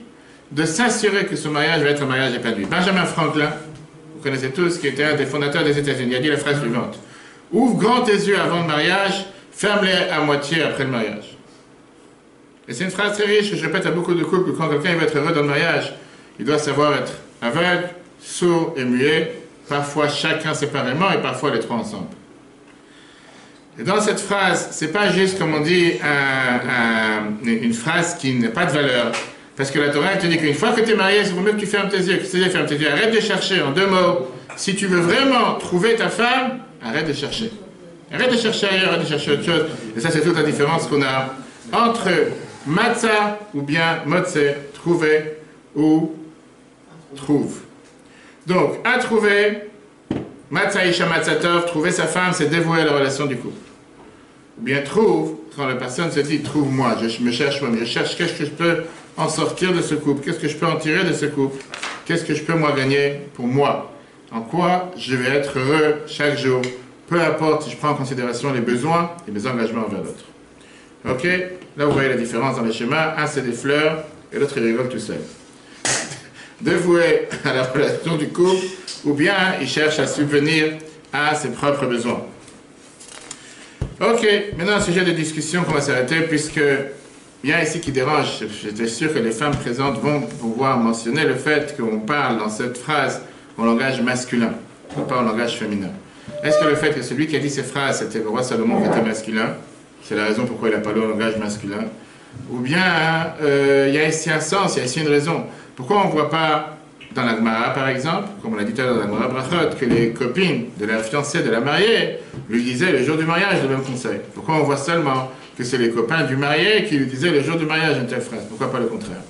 de s'assurer que ce mariage va être un mariage épanoui. Benjamin Franklin, vous connaissez tous, qui était un des fondateurs des États-Unis, a dit la phrase suivante. Ouvre grand tes yeux avant le mariage, ferme-les à moitié après le mariage. Et c'est une phrase très riche que je répète à beaucoup de couples, que quand quelqu'un veut être heureux dans le mariage, il doit savoir être aveugle, sourd et muet, parfois chacun séparément et parfois les trois ensemble. Et dans cette phrase, c'est pas juste, comme on dit, une phrase qui n'a pas de valeur. Parce que la Torah, elle te dit qu'une fois que tu es marié, c'est mieux que tu fermes tes yeux. Ferme tes yeux. Arrête de chercher, en deux mots. Si tu veux vraiment trouver ta femme, arrête de chercher. Arrête de chercher ailleurs, arrête de chercher autre chose. Et ça, c'est toute la différence qu'on a entre matzah ou bien motze, trouver ou trouve. Donc, à trouver, matzah isha matzatov, trouver sa femme, c'est dévouer à la relation du couple. Ou bien trouve, quand la personne se dit trouve-moi, je me cherche moi, je cherche qu'est-ce que je peux en sortir de ce couple, qu'est-ce que je peux en tirer de ce couple, qu'est-ce que je peux moi gagner pour moi, en quoi je vais être heureux chaque jour, peu importe si je prends en considération les besoins et mes engagements envers l'autre. Ok? Là vous voyez la différence dans les schémas, un c'est des fleurs et l'autre il rigole tout seul. Dévoué à la relation du couple, ou bien il cherche à subvenir à ses propres besoins. Ok, maintenant un sujet de discussion qu'on va s'arrêter, puisque il y a ici qui dérange. J'étais sûr que les femmes présentes vont pouvoir mentionner le fait qu'on parle dans cette phrase en langage masculin, pas en langage féminin. Est-ce que le fait que celui qui a dit ces phrases, c'était le roi Salomon qui était masculin, c'est la raison pourquoi il a parlé en langage masculin, ou bien il y a ici un sens, il y a ici une raison. Pourquoi on ne voit pas dans la Gemara, par exemple, comme on l'a dit tout à l'heure dans la Gemara Brachot, que les copines de la fiancée, de la mariée, lui disaient le jour du mariage le même conseil? Pourquoi on voit seulement que c'est les copains du marié qui lui disaient le jour du mariage une telle phrase? Pourquoi pas le contraire?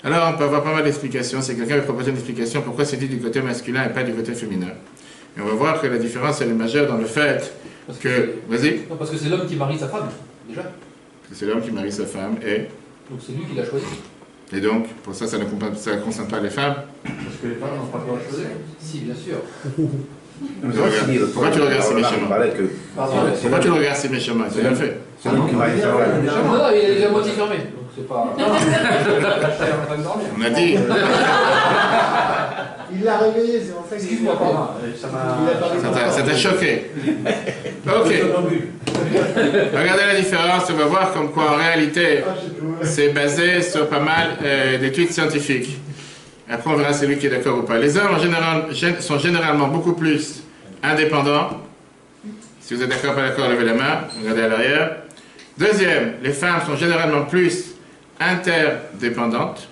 Alors, on peut avoir pas mal d'explications. Si quelqu'un veut proposer une explication, pourquoi c'est dit du côté masculin et pas du côté féminin. Et on va voir que la différence, elle est majeure dans le fait que... Vas-y. Non, parce que c'est l'homme qui marie sa femme, déjà. Parce que c'est l'homme qui marie sa femme et... Donc c'est lui qui l'a choisi. Et donc, pour ça, ça ne concerne pas les femmes. Parce que les femmes n'ont pas le droit de choisir. Si, bien sûr. Pourquoi tu regardes si méchamment? Pourquoi tu regardes si méchamment? C'est bien fait. C'est lui qui m'a dit ça. Non, non, il a déjà moitié fermé. Donc c'est pas... On a dit... Il l'a réveillé, c'est pour ça qu'il... Excuse-moi, pardon. Ça t'a choqué. Ok. Regardez la différence, on va voir comme quoi en réalité c'est basé sur pas mal d'études scientifiques. Après on verra celui qui est d'accord ou pas. Les hommes en général, sont généralement beaucoup plus indépendants. Si vous êtes d'accord ou pas d'accord, levez la main, regardez à l'arrière. Deuxième, les femmes sont généralement plus interdépendantes.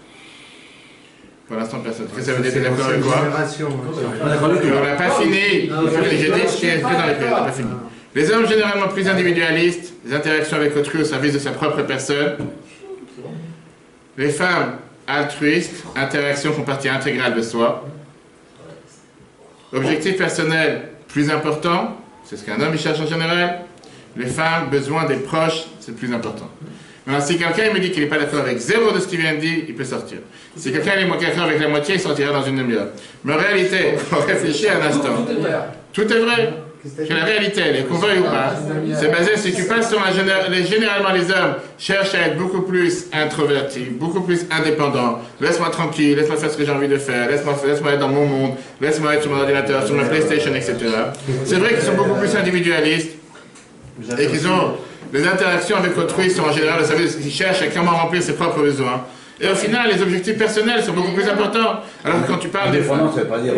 Pour l'instant, personne. Qu'est-ce que ça veut dire? T'es d'accord avec quoi? On n'a pas fini. J'ai dit ce qui est dans les pays, on n'a pas fini. Les hommes généralement plus individualistes, les interactions avec autrui au service de sa propre personne. Les femmes altruistes, interactions font partie intégrale de soi. Objectif personnel plus important, c'est ce qu'un homme il cherche en général. Les femmes, besoin des proches, c'est le plus important. Maintenant, si quelqu'un me dit qu'il n'est pas d'accord avec zéro de ce qu'il vient de dire, il peut sortir. Si quelqu'un est d'accord avec la moitié, il sortira dans une demi-heure. Mais en réalité, il faut réfléchir un instant. Tout est vrai. Que la réalité, elle est qu'on veuille ou pas, c'est basé si tu passes sur généralement les hommes cherchent à être beaucoup plus introvertis, beaucoup plus indépendants. Laisse-moi tranquille, laisse-moi faire ce que j'ai envie de faire, laisse-moi être dans mon monde, laisse-moi être sur mon ordinateur, sur ma PlayStation, etc. C'est vrai qu'ils sont beaucoup plus individualistes et qu'ils ont des interactions avec autrui sont en général, vous savez, qu'ils cherchent à comment remplir ses propres besoins. Et au final, les objectifs personnels sont beaucoup plus importants. Alors que quand tu parles des femmes... Ça veut pas dire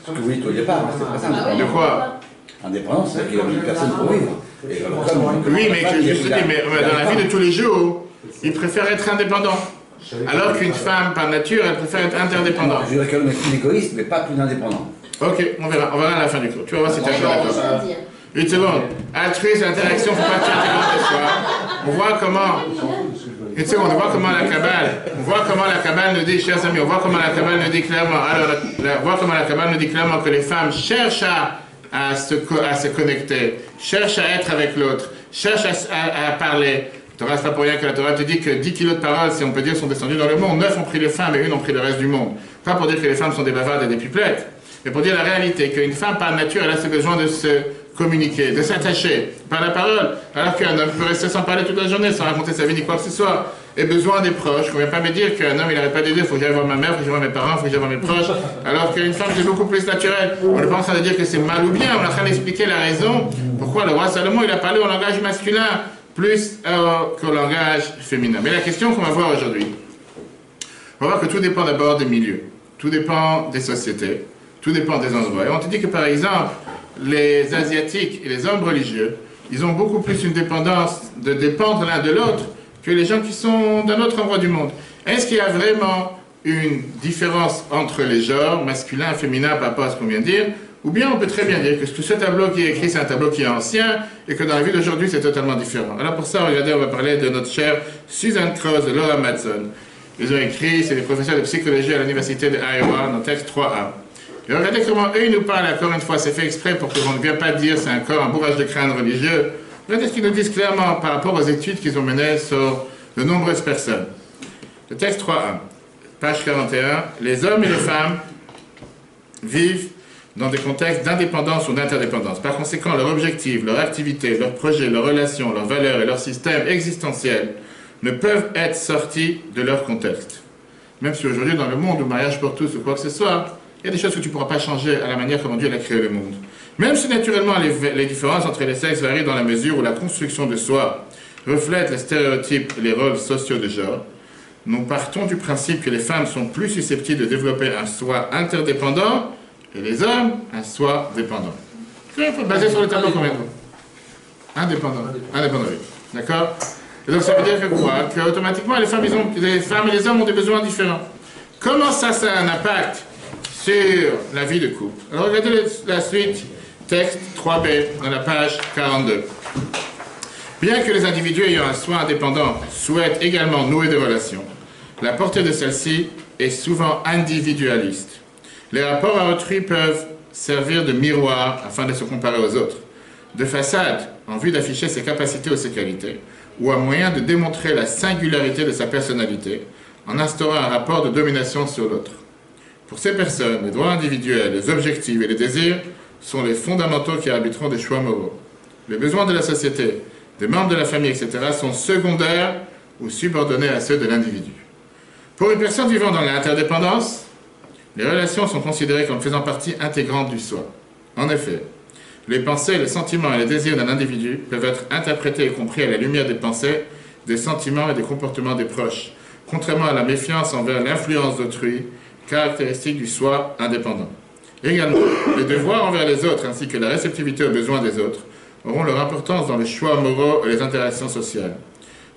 ce que vous dites au départ, c'est pas ça. De quoi? Indépendance, c'est qu'il y a une personne pour vivre. Oui, mais je te dis, mais dans la vie de tous les jours, ils préfèrent être indépendants. Alors qu'une femme, par nature, elle préfère être interdépendante. Je dirais qu'elle est plus égoïste, mais pas plus indépendant. Ok, on verra à la fin du cours. Tu vas voir si tu es d'accord. Une seconde. Altruisme, interaction, faut pas tuer intégrante de soi. On voit comment... Une seconde, on voit comment la Kabbale nous dit, chers amis, on voit comment la Kabbale nous dit clairement, que les femmes cherchent à se connecter, cherchent à être avec l'autre, cherchent à parler. Torah, c'est pas pour rien que la Torah te dit que 10 kilos de paroles, si on peut dire, sont descendus dans le monde. 9 ont pris les femmes et 1 ont pris le reste du monde. Pas pour dire que les femmes sont des bavardes et des pipelettes, mais pour dire la réalité, qu'une femme par nature, elle a ce besoin de se communiquer, de s'attacher par la parole, alors qu'un homme peut rester sans parler toute la journée, sans raconter sa vie ni quoi que ce soit, et besoin des proches. On ne vient pas me dire qu'un homme il n'arrête pas de dire il faut que j'aille voir ma mère, il faut que j'aille voir mes parents, il faut que j'aille voir mes proches, alors qu'une femme c'est beaucoup plus naturel. On n'est pas en train de dire que c'est mal ou bien, on est en train d'expliquer la raison pourquoi le roi Salomon il a parlé au langage masculin plus qu'au langage féminin. Mais la question qu'on va voir aujourd'hui, on va voir que tout dépend d'abord des milieux, tout dépend des sociétés, tout dépend des endroits. Et on te dit que par exemple, les Asiatiques et les hommes religieux, ils ont beaucoup plus une dépendance de dépendre l'un de l'autre que les gens qui sont d'un autre endroit du monde. Est-ce qu'il y a vraiment une différence entre les genres, masculin, féminin, par rapport à ce qu'on vient de dire? Ou bien on peut très bien dire que ce tableau qui est écrit, c'est un tableau qui est ancien et que dans la vie d'aujourd'hui, c'est totalement différent. Alors pour ça, regardez, on va parler de notre chère Susan Cross de Laura Madsen. Ils ont écrit, c'est des professeurs de psychologie à l'université de Iowa, dans le texte 3a. Et regardez comment eux, ils nous parlent, encore une fois, c'est fait exprès pour qu'on ne vienne pas dire c'est encore un bourrage de crâne religieux. Regardez ce qu'ils nous disent clairement par rapport aux études qu'ils ont menées sur de nombreuses personnes. Le texte 3a, page 41, les hommes et les femmes vivent dans des contextes d'indépendance ou d'interdépendance. Par conséquent, leur objectif, leur activité, leurs projets, leurs relations, leurs valeurs et leur système existentiel ne peuvent être sortis de leur contexte. Même si aujourd'hui, dans le monde où mariage pour tous ou quoi que ce soit, il y a des choses que tu ne pourras pas changer à la manière comment Dieu a créé le monde. Même si naturellement les différences entre les sexes varient dans la mesure où la construction de soi reflète les stéréotypes et les rôles sociaux de genre, nous partons du principe que les femmes sont plus susceptibles de développer un soi interdépendant et les hommes un soi dépendant. C'est basé sur le tableau qu'on vient de voir. Indépendant. Indépendant, oui. D'accord? Et donc ça veut dire que quoi? Que automatiquement les femmes et les hommes ont des besoins différents. Comment ça a un impact sur la vie de couple? Alors regardez la suite, texte 3b, dans la page 42. Bien que les individus ayant un soi indépendant souhaitent également nouer des relations, La portée de celle-ci est souvent individualiste. Les rapports à autrui peuvent servir de miroir afin de se comparer aux autres, de façade en vue d'afficher ses capacités ou ses qualités, ou à moyen de démontrer la singularité de sa personnalité en instaurant un rapport de domination sur l'autre. Pour ces personnes, les droits individuels, les objectifs et les désirs sont les fondamentaux qui arbitreront des choix moraux. Les besoins de la société, des membres de la famille, etc. sont secondaires ou subordonnés à ceux de l'individu. Pour une personne vivant dans l'interdépendance, les relations sont considérées comme faisant partie intégrante du soi. En effet, les pensées, les sentiments et les désirs d'un individu peuvent être interprétés et compris à la lumière des pensées, des sentiments et des comportements des proches, contrairement à la méfiance envers l'influence d'autrui, caractéristique du soi indépendant. Également, les devoirs envers les autres ainsi que la réceptivité aux besoins des autres auront leur importance dans les choix moraux et les interactions sociales.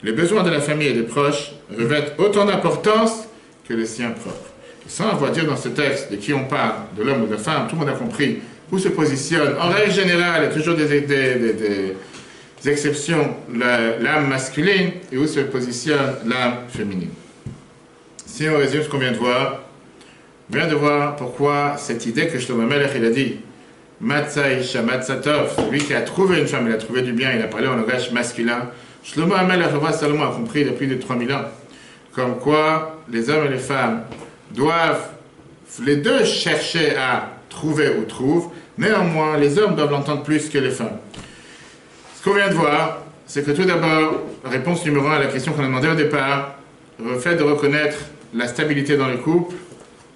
Les besoins de la famille et des proches revêtent autant d'importance que les siens propres. Sans avoir à dire dans ce texte de qui on parle, de l'homme ou de la femme, tout le monde a compris où se positionne, en règle générale, il y a toujours des exceptions, l'âme masculine et où se positionne l'âme féminine. Si on résume ce qu'on vient de voir, on vient de voir pourquoi cette idée que Shlomo Melech il a dit Matzah Isha Matzatov, celui qui a trouvé une femme, il a trouvé du bien, il a parlé en langage masculin. Shlomo Melech, le roi Salomon, a compris depuis plus de 3000 ans, comme quoi les hommes et les femmes doivent les deux chercher à trouver ou trouvent, néanmoins les hommes doivent l'entendre plus que les femmes. Ce qu'on vient de voir, c'est que tout d'abord, réponse numéro 1 à la question qu'on a demandé au départ, le fait de reconnaître la stabilité dans le couple,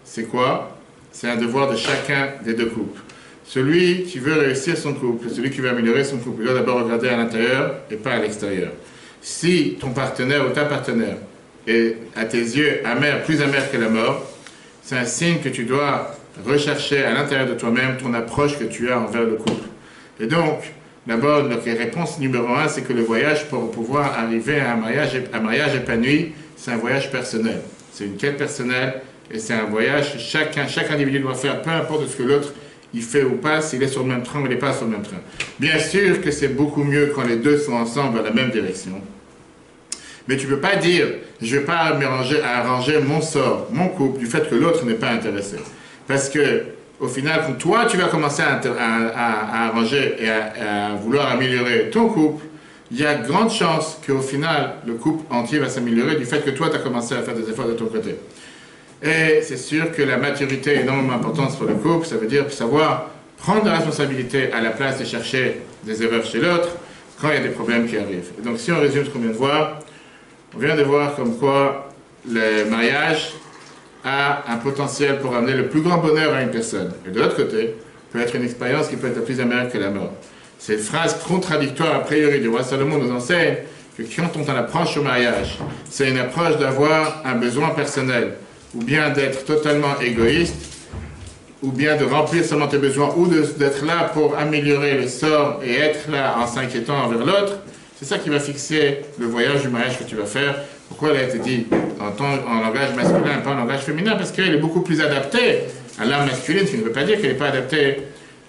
c'est quoi? C'est un devoir de chacun des deux couples. Celui qui veut réussir son couple, celui qui veut améliorer son couple, il doit d'abord regarder à l'intérieur et pas à l'extérieur. Si ton partenaire ou ta partenaire est à tes yeux amer, plus amer que la mort, c'est un signe que tu dois rechercher à l'intérieur de toi-même ton approche que tu as envers le couple. Et donc, d'abord, la réponse numéro 1, c'est que le voyage pour pouvoir arriver à un mariage épanoui, c'est un voyage personnel. C'est une quête personnelle et c'est un voyage que chaque individu doit faire, peu importe ce que l'autre il fait ou pas, s'il est sur le même train ou il n'est pas sur le même train. Bien sûr que c'est beaucoup mieux quand les deux sont ensemble dans la même direction. Mais tu ne peux pas dire, je ne vais pas arranger mon sort, mon couple, du fait que l'autre n'est pas intéressé. Parce que, au final, quand toi, tu vas commencer à arranger et à vouloir améliorer ton couple, il y a de grandes chances qu'au final, le couple entier va s'améliorer du fait que toi, tu as commencé à faire des efforts de ton côté. Et c'est sûr que la maturité est énormément importante pour le couple, ça veut dire savoir prendre la responsabilité à la place de chercher des erreurs chez l'autre quand il y a des problèmes qui arrivent. Et donc si on résume ce qu'on vient de voir, on vient de voir comme quoi le mariage a un potentiel pour amener le plus grand bonheur à une personne. Et de l'autre côté, peut être une expérience qui peut être plus amère que la mort. Cette phrase contradictoire a priori du roi Salomon nous enseigne que quand on approche au mariage, c'est une approche d'avoir un besoin personnel, ou bien d'être totalement égoïste, ou bien de remplir seulement tes besoins, ou d'être là pour améliorer le sort et être là en s'inquiétant envers l'autre. C'est ça qui va fixer le voyage du mariage que tu vas faire. Pourquoi elle a été dit en langage masculin et pas en langage féminin? Parce qu'elle est beaucoup plus adaptée à l'âme masculine, ce qui ne veut pas dire qu'elle n'est pas adaptée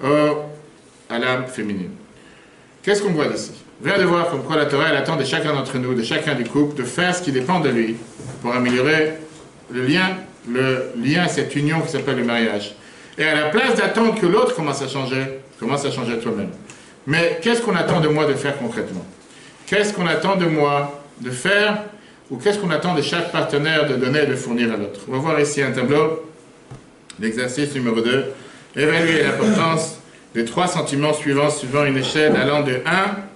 à l'âme féminine. Qu'est-ce qu'on voit d'ici? On vient de voir comme quoi la Torah elle attend de chacun d'entre nous, de chacun du couple, de faire ce qui dépend de lui pour améliorer le lien, cette union qui s'appelle le mariage. Et à la place d'attendre que l'autre commence à changer toi-même. Mais qu'est-ce qu'on attend de moi de faire concrètement? Qu'est-ce qu'on attend de moi de faire, ou qu'est-ce qu'on attend de chaque partenaire de donner et de fournir à l'autre? On va voir ici un tableau, l'exercice numéro 2, évaluer l'importance des 3 sentiments suivant une échelle allant de 1,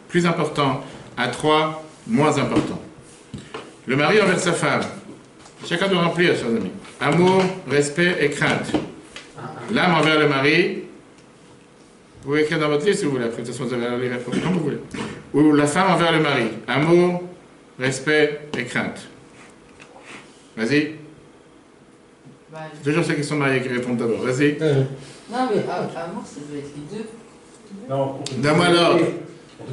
plus important, à 3, moins important. Le mari envers sa femme. Chacun doit remplir, chers amis. Amour, respect et crainte. L'âme envers le mari. Vous pouvez écrire dans votre liste si vous voulez. Après, de toute façon, vous avez la lire comme vous voulez. Ou la femme envers le mari. Amour, respect et crainte. Vas-y. C'est toujours ceux qui sont mariés qui répondent d'abord. Vas-y. Non, mais amour, ça doit être les deux. Non. Donne-moi l'ordre.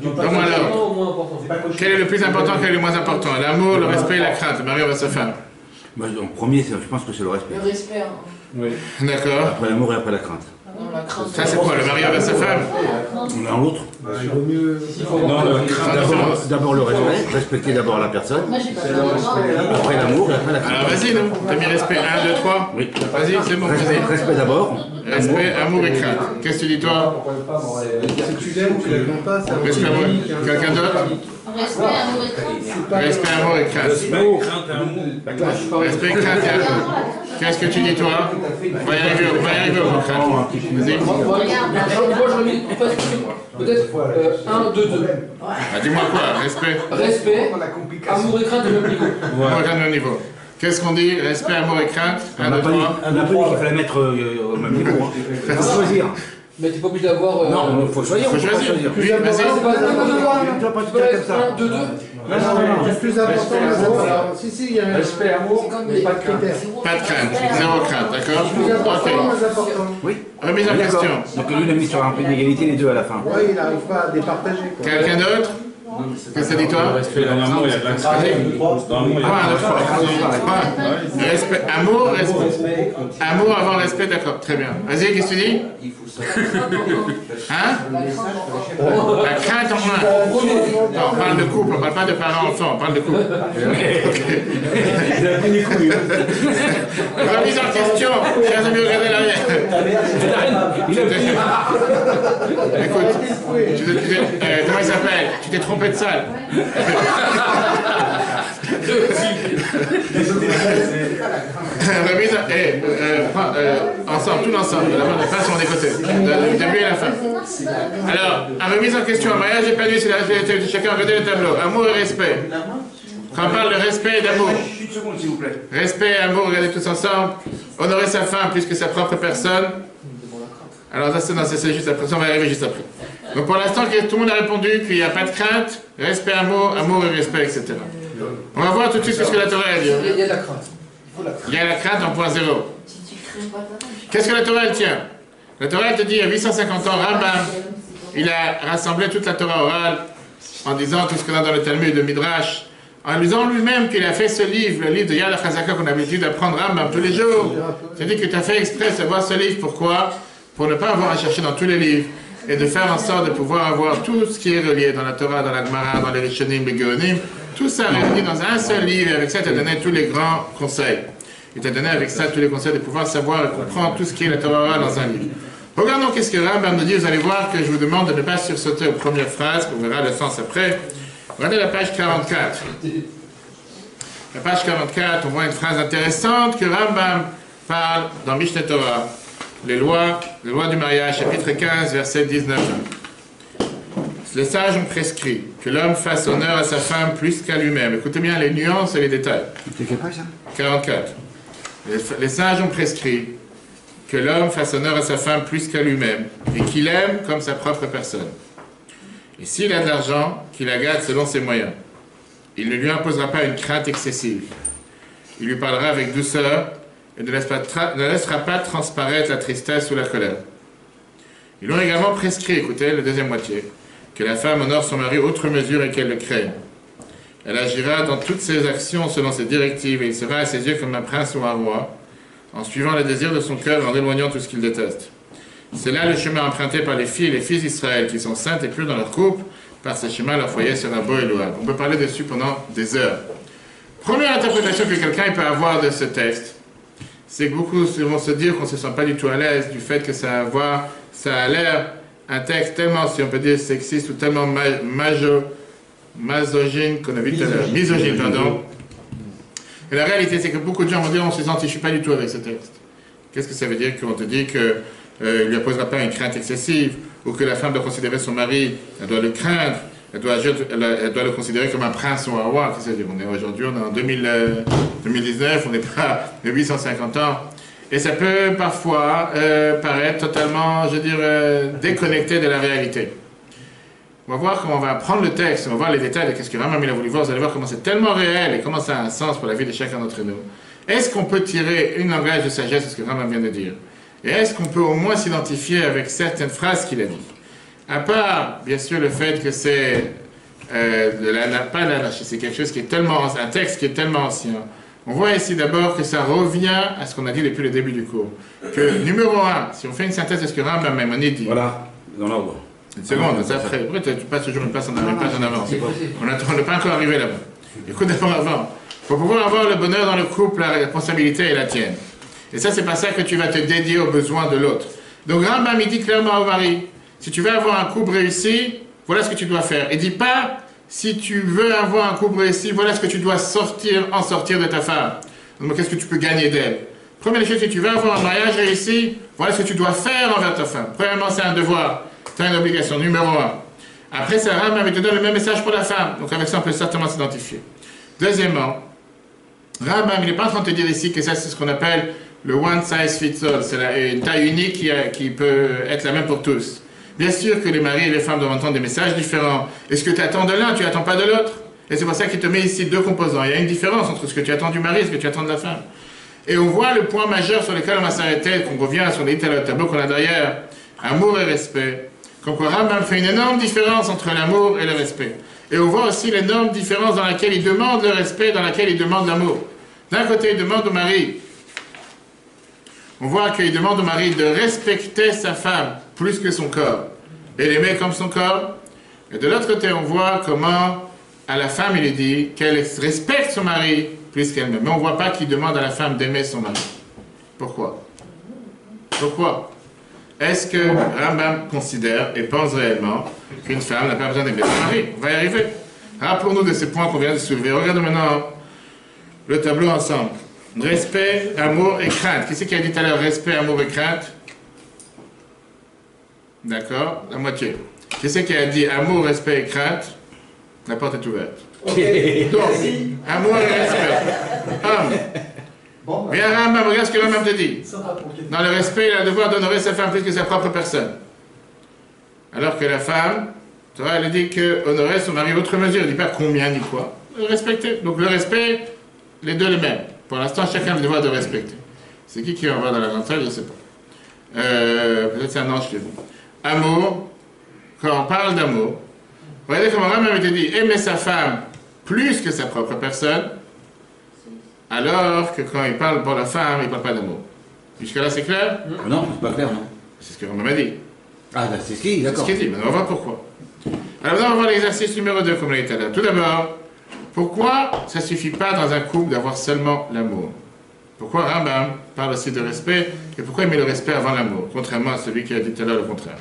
Donne-moi l'ordre. Quel est le plus important, quel est le moins important? L'amour, le respect et la crainte. Le mari envers sa femme. Moi, en premier, je pense que c'est le respect. Le respect. Oui. D'accord. Après l'amour et après la crainte. Ça, c'est quoi? Le mari envers sa femme? L'un ou l'autre. D'abord le respect, respecter d'abord la personne. Moi, j'ai pas fait un Après l'amour, et après la Alors vas-y, non? T'as mis respect 1, 2, 3? Oui. Vas-y, c'est bon, vas-y. Respect d'abord. Respect, amour et crainte. Qu'est-ce que tu dis, toi? Si tu l'aimes ou tu l'aimes pas, ça Respect, amour. Quelqu'un d'autre? Respect, amour et crainte. Respect, amour et crainte. Respect, crainte et amour. Qu'est-ce que tu dis, toi? On va y arriver au crainte. Vas-y. Moi, j'aurais mis, en fait, peut-être 1, 2, 2. Ah, dis-moi quoi? Respect. Respect, amour et crainte au même niveau. Amour et crainte au même niveau. Qu'est-ce qu'on dit? Respect, amour et crainte. 1, 2, 3. On n'a pas dit qu'il fallait mettre au même niveau. Il faut choisir. Mais t'es pas obligé d'avoir. Non, il faut choisir. Faut choisir. Oui, vas-y. C'est pas Tu dois pas tout faire comme ça. 1, 2, 2. Le plus important, si, il y a un respect, amour, mais pas de critères. Pas de crainte. Zéro crainte, d'accord? Le plus important, Ok. mais important. Oui. Remise en question. Donc lui, il a mis sur un peu d'égalité les deux à la fin. Ouais, il n'arrive pas à départager, quoi. Quelqu'un d'autre? Qu'est-ce que ça dit, toi? Respect, l'amour, il y a de la crainte. Dans l'amour, il y a de la crainte. Respect, amour, respect. Amour avant respect, d'accord, très bien. Vas-y, qu'est-ce que tu dis? Hein? La crainte en un. Non, on parle de couple, on parle pas de parents-enfants, on parle de couple. Il a pris des couilles. Remise en question, chers amis, regardez l'arrière. Il a pris. Écoute, comment il s'appelle? Tu t'es trompé de salle. Remise ensemble, tout l'ensemble, de la main de face sur des côtés, du début et la fin. Alors, à remise en question, un mariage épanoui, c'est la responsabilité de chacun. Regardez le tableau. Amour et respect. Quand on parle de respect et d'amour. Une seconde, s'il vous plaît. Respect et amour, regardez tous ensemble. Honorer sa femme plus que sa propre personne. Alors, ça, c'est juste après. Ça, on va y arriver juste après. Donc, pour l'instant, tout le monde a répondu qu'il n'y a pas de crainte, respect, amour et respect, etc. On va voir tout de suite ce que la Torah dit. Il y a de la crainte. Il y a la crainte en point zéro. Qu'est-ce que la Torah tient? La Torah te dit, il y a 850 ans, Rambam, il a rassemblé toute la Torah orale en disant tout ce qu'on a dans le Talmud de Midrash, en disant lui-même qu'il a fait ce livre, le livre de Yad HaChazaka qu'on a l'habitude d'apprendre Rambam tous les jours. C'est-à-dire que tu as fait exprès de savoir ce livre, pourquoi? Pour ne pas avoir à chercher dans tous les livres et de faire en sorte de pouvoir avoir tout ce qui est relié dans la Torah, dans la Gemara, dans les Rishonim, les Geonim, tout ça réuni dans un seul livre, et avec ça, il t'a donné tous les grands conseils. Il t'a donné avec ça tous les conseils de pouvoir savoir et comprendre tout ce qui est la Torah dans un livre. Regardons qu'est-ce que Rambam nous dit. Vous allez voir que je vous demande de ne pas sursauter aux premières phrases, on verra le sens après. Regardez la page 44. La page 44, on voit une phrase intéressante que Rambam parle dans Mishneh Torah. Les lois du mariage, chapitre 15, verset 19. Les sages ont prescrit que l'homme fasse honneur à sa femme plus qu'à lui-même. Écoutez bien les nuances et les détails. C'est quelle page, ça? 44. Les sages ont prescrit que l'homme fasse honneur à sa femme plus qu'à lui-même et qu'il aime comme sa propre personne. Et s'il a de l'argent, qu'il la garde selon ses moyens. Il ne lui imposera pas une crainte excessive. Il lui parlera avec douceur et ne laissera pas transparaître la tristesse ou la colère. Ils ont également prescrit, écoutez, la deuxième moitié, que la femme honore son mari outre mesure et qu'elle le craigne. Elle agira dans toutes ses actions selon ses directives et il sera à ses yeux comme un prince ou un roi, en suivant les désirs de son cœur et en éloignant tout ce qu'il déteste. C'est là le chemin emprunté par les filles et les fils d'Israël qui sont saintes et pures dans leur couple. Par ce chemin, leur foyer sera beau et louable. On peut parler dessus pendant des heures. Première interprétation que quelqu'un peut avoir de ce texte, c'est que beaucoup vont se dire qu'on ne se sent pas du tout à l'aise du fait que ça a l'air un texte tellement, si on peut dire, sexiste ou tellement misogyne qu'on a vu tout à l'heure. Misogyne, pardon. Et la réalité, c'est que beaucoup de gens vont dire on se s'identifie suis pas du tout avec ce texte. Qu'est-ce que ça veut dire qu'on te dit qu'il ne lui imposera pas une crainte excessive, ou que la femme doit considérer son mari, elle doit le craindre, elle doit le considérer comme un prince ou un roi. Qu'est-ce que ça veut dire? Aujourd'hui, on est en 2019, on n'est pas de 850 ans. Et ça peut parfois paraître totalement, je veux dire, déconnecté de la réalité. On va voir comment on va prendre le texte, on va voir les détails de ce que Rambam a voulu voir, vous allez voir comment c'est tellement réel et comment ça a un sens pour la vie de chacun d'entre nous. Est-ce qu'on peut tirer une langage de sagesse de ce que Rambam vient de dire? Et est-ce qu'on peut au moins s'identifier avec certaines phrases qu'il a dit? À part, bien sûr, le fait que c'est pas l'anarchie, c'est quelque chose qui est tellement, un texte qui est tellement ancien, On voit ici d'abord que ça revient à ce qu'on a dit depuis le début du cours. Que numéro 1, si on fait une synthèse de ce que Rambam Maïmonide dit. Voilà, dans l'ordre. Une seconde, ça après. Pourquoi tu passes toujours une place en arrière, une place en avant? On n'est pas encore arrivé là-bas. Écoute d'abord avant. Pour pouvoir avoir le bonheur dans le couple, la responsabilité est la tienne. Et ça, c'est pas ça que tu vas te dédier aux besoins de l'autre. Donc Rambam, il dit clairement au mari, si tu veux avoir un couple réussi, voilà ce que tu dois faire. Il dit pas, si tu veux avoir un couple réussi, voilà ce que tu dois en sortir de ta femme. Donc qu'est-ce que tu peux gagner d'elle? Première chose, si tu veux avoir un mariage réussi, voilà ce que tu dois faire envers ta femme. Premièrement, c'est un devoir, c'est une obligation, numéro 1. Après, ça Rambam, il te donne le même message pour la femme. Donc avec ça, on peut certainement s'identifier. Deuxièmement, Rambam, il n'est pas en train de te dire ici que ça, c'est ce qu'on appelle le one size fits all. C'est une taille unique qui peut être la même pour tous. Bien sûr que les maris et les femmes doivent entendre des messages différents. Et ce que tu attends de l'un, tu n'attends pas de l'autre. Et c'est pour ça qu'il te met ici deux composants. Il y a une différence entre ce que tu attends du mari et ce que tu attends de la femme. Et on voit le point majeur sur lequel on va s'arrêter, qu'on revient sur les tableaux qu'on a derrière, amour et respect. Comme quoi Rambam fait une énorme différence entre l'amour et le respect. Et on voit aussi l'énorme différence dans laquelle il demande le respect, dans laquelle il demande l'amour. D'un côté, il demande au mari, on voit qu'il demande au mari de respecter sa femme plus que son corps, et l'aimer comme son corps. Et de l'autre côté, on voit comment à la femme, il est dit qu'elle respecte son mari plus qu'elle m'aime. Mais on ne voit pas qu'il demande à la femme d'aimer son mari. Pourquoi? Pourquoi? Est-ce que Rambam considère et pense réellement qu'une femme n'a pas besoin d'aimer son mari? On va y arriver. Rappelons-nous de ces points qu'on vient de soulever. Regardons maintenant le tableau ensemble. Respect, amour et crainte. Qui c'est qui a dit tout à l'heure respect, amour et crainte? D'accord? La moitié. Qui c'est qui a dit amour, respect et crainte? La porte est ouverte. Donc, amour et respect. Homme. Viens Rambam, regarde ce que Rambam te dit. Dans le respect, il a le devoir d'honorer sa femme plus que sa propre personne. Alors que la femme, tu vois, elle dit que honorer son mari autre mesure. Elle ne dit pas combien ni quoi. Respecter. Donc le respect, les deux les mêmes. Pour l'instant, chacun a le devoir de respecter. C'est qui va voir dans la grande salle, je ne sais pas. Peut-être c'est un ange chez vous. Amour, quand on parle d'amour, regardez comment Rambam te dit aimer sa femme plus que sa propre personne, alors que quand il parle pour la femme, il ne parle pas d'amour. Jusque-là, c'est clair? Non, c'est pas clair, non. C'est ce que Rambam a dit. Ah, là, c'est ce qu'il dit, d'accord. C'est ce qu'il dit, mais on va voir pourquoi. Alors maintenant, on va voir l'exercice numéro 2, comme on l'a dit tout à l'heure. Tout d'abord, pourquoi ça ne suffit pas dans un couple d'avoir seulement l'amour? Pourquoi Rambam parle aussi de respect, et pourquoi il met le respect avant l'amour, contrairement à celui qui a dit tout à l'heure le contraire?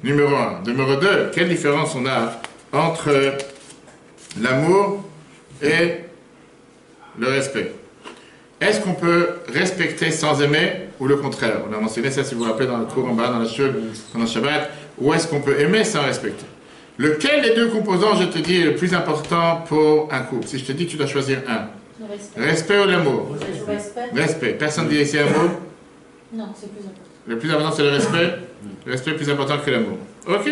Numéro 1. Numéro 2, quelle différence on a entre l'amour et le respect? Est-ce qu'on peut respecter sans aimer, ou le contraire? On a mentionné ça, si vous vous rappelez, dans le cours en bas, dans la chute, pendant le Shabbat. Ou est-ce qu'on peut aimer sans respecter? Lequel des deux composants, je te dis, est le plus important pour un couple? Si je te dis que tu dois choisir un. Respect ou l'amour? Respect. Personne dit ici amour? Non, c'est plus important. Le plus important, c'est le respect? Le respect est plus important que l'amour. Ok?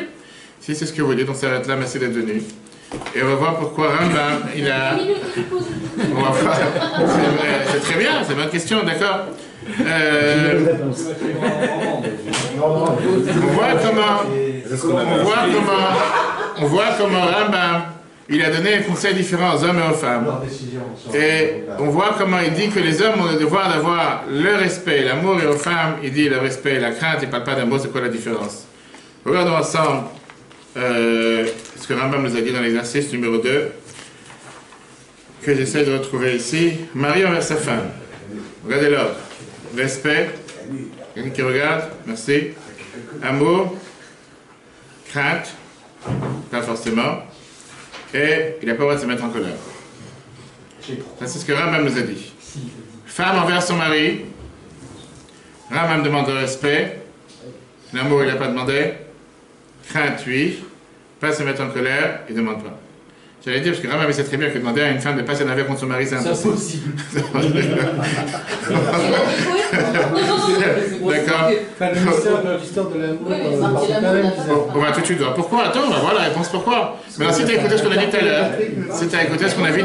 Si c'est ce que vous dites, on s'arrête là. Merci d'être venu. Et on va voir pourquoi Rambam, il a... On va voir. C'est très bien, c'est une bonne question, d'accord. On voit comment Rambam, il a donné un conseil différent aux hommes et aux femmes. Et on voit comment il dit que les hommes ont le devoir d'avoir le respect, l'amour, et aux femmes, il dit le respect, la crainte, il ne parle pas d'amour, c'est quoi la différence? Regardons ensemble ce que Rambam nous a dit dans l'exercice numéro 2, que j'essaie de retrouver ici. Mari envers sa femme. Regardez l'ordre. Respect. Quelqu'un qui regarde? Merci. Amour. Crainte. Pas forcément. Et il n'a pas le droit de se mettre en colère. Ça, c'est ce que Rambam nous a dit. Femme envers son mari. Rambam demande le respect. L'amour, il n'a pas demandé. Crainte, oui. Pas se mettre en colère, il ne demande pas. J'allais dire, parce que Rambam sait très bien que demander à une femme de ne pas s'énerver contre son mari, c'est impossible. D'accord. L'histoire de l'amour, on va tout de suite voir pourquoi. Attends, on va voir la réponse pourquoi. Maintenant, si tu as écouté ce qu'on a dit tout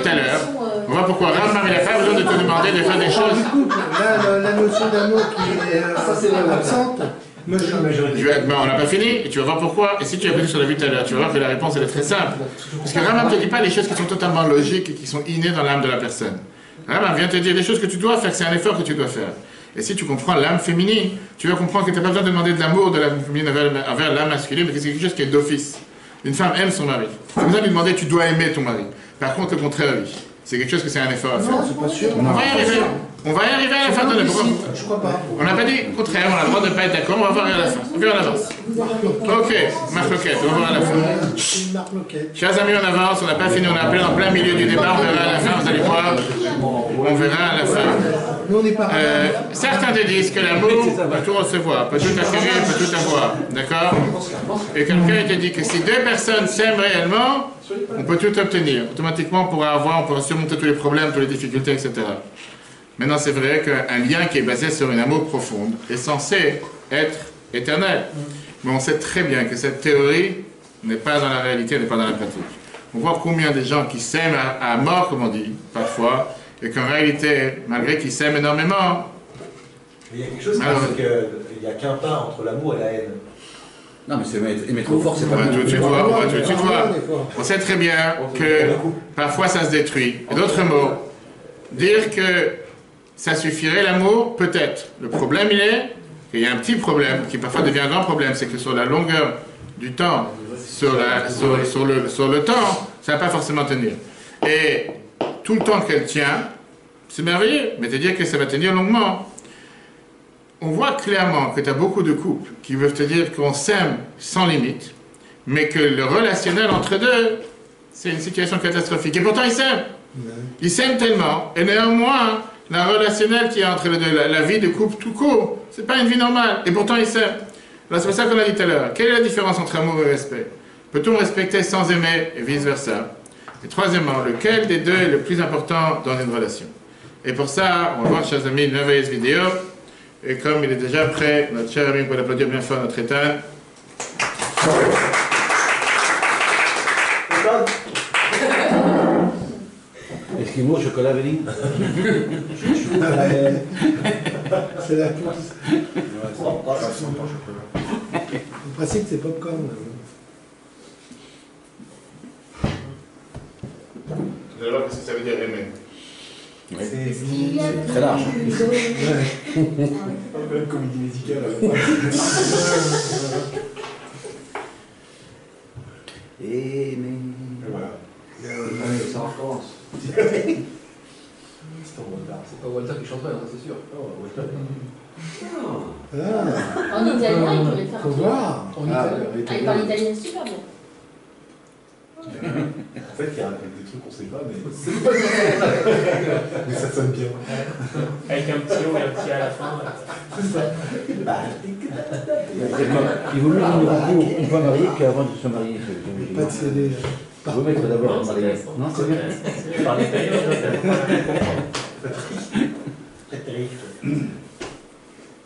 à l'heure, on va voir pourquoi Rambam, il n'a pas besoin de te demander de faire des choses. Là, la notion d'amour qui est absente. On n'a pas fini, et tu vas voir pourquoi. Et si tu as écouté ce qu'on a vu tout à l'heure, tu vas voir que la réponse elle est très simple. Parce que Rambam ne te dit pas les choses qui sont totalement logiques et qui sont innées dans l'âme de la personne. Rambam vient te dire des choses que tu dois faire, que c'est un effort que tu dois faire. Et si tu comprends l'âme féminine, tu vas comprendre que tu n'as pas besoin de demander de l'amour de l'âme féminine envers l'âme masculine, parce que c'est quelque chose qui est d'office. Une femme aime son mari. Tu n'as pas besoin de lui demander, tu dois aimer ton mari. Par contre, le contraire, oui. C'est quelque chose que c'est un effort à faire. Non, c'est pas sûr. On va y arriver. On va y arriver à la fin de la Je crois pas. On n'a pas dit le contraire, on a le droit de ne pas être d'accord, on va voir à la fin. On verra en avance. Ok, Marc Loquette, on va voir à la fin. C'est Marc Loquette. Chers amis, on avance, on n'a pas fini, on est en plein milieu du débat, on verra à la fin, vous allez voir. On verra à la fin. Nous, on n'est pas. Certains te disent que l'amour peut tout recevoir, peut tout acquérir, peut tout avoir. D'accord? Et quelqu'un te dit que si deux personnes s'aiment réellement, on peut tout obtenir. Automatiquement, on pourra surmonter tous les problèmes, toutes les difficultés, etc. Maintenant, c'est vrai qu'un lien qui est basé sur un amour profond est censé être éternel. Mais on sait très bien que cette théorie n'est pas dans la réalité, n'est pas dans la pratique. On voit combien de gens qui s'aiment à mort, comme on dit, parfois, et qu'en réalité, malgré qu'ils s'aiment énormément... Il y a quelque chose, c'est qu'il n'y a qu'un pas entre l'amour et la haine. Non, mais c'est aimer trop fort, c'est pas On va bon. tout de suite voir, on sait très bien que parfois ça se détruit. Et d'autres mots, dire que ça suffirait l'amour, peut-être. Le problème, il est qu'il y a un petit problème, qui parfois devient un grand problème, c'est que sur la longueur du temps, sur le temps, ça ne va pas forcément tenir. Et tout le temps qu'elle tient, c'est merveilleux, mais te dire que ça va tenir longuement. On voit clairement que tu as beaucoup de couples qui veulent te dire qu'on s'aime sans limite, mais que le relationnel entre deux, c'est une situation catastrophique. Et pourtant, ils s'aiment. Ils s'aiment tellement, et néanmoins, la relationnelle qui est entre les deux, la vie de couple tout court, c'est pas une vie normale, et pourtant ils s'aiment. Alors c'est pour ça qu'on a dit tout à l'heure, quelle est la différence entre amour et respect? Peut-on respecter sans aimer, et vice-versa? Et troisièmement, lequel des deux est le plus important dans une relation? Et pour ça, on va voir, chers amis, une merveilleuse vidéo, et comme il est déjà prêt, notre cher ami, on peut l'applaudir bien fort, notre Ethan. Esquimau, chocolat, vanille. C'est la course. Le principe, c'est popcorn. Vous allez voir ce que ça veut dire aimer. C'est très large. Une comédie musicale. Aimer. Voilà. Ça recommence. C'est en retard. C'est pas Walter qui chanterait, hein, ça c'est sûr. Ah, En italien, il pourrait faire faut un truc. voir. En italien. Il parle italien super bien. En fait, il y a des trucs qu'on sait pas, mais ça sonne bien. Avec un petit O et un petit A à la fin. Il vaut mieux une fois marié qu'avant de se marier. Pas de CD. Il faut mettre d'abord marié. Non, c'est bien. Je parle italien,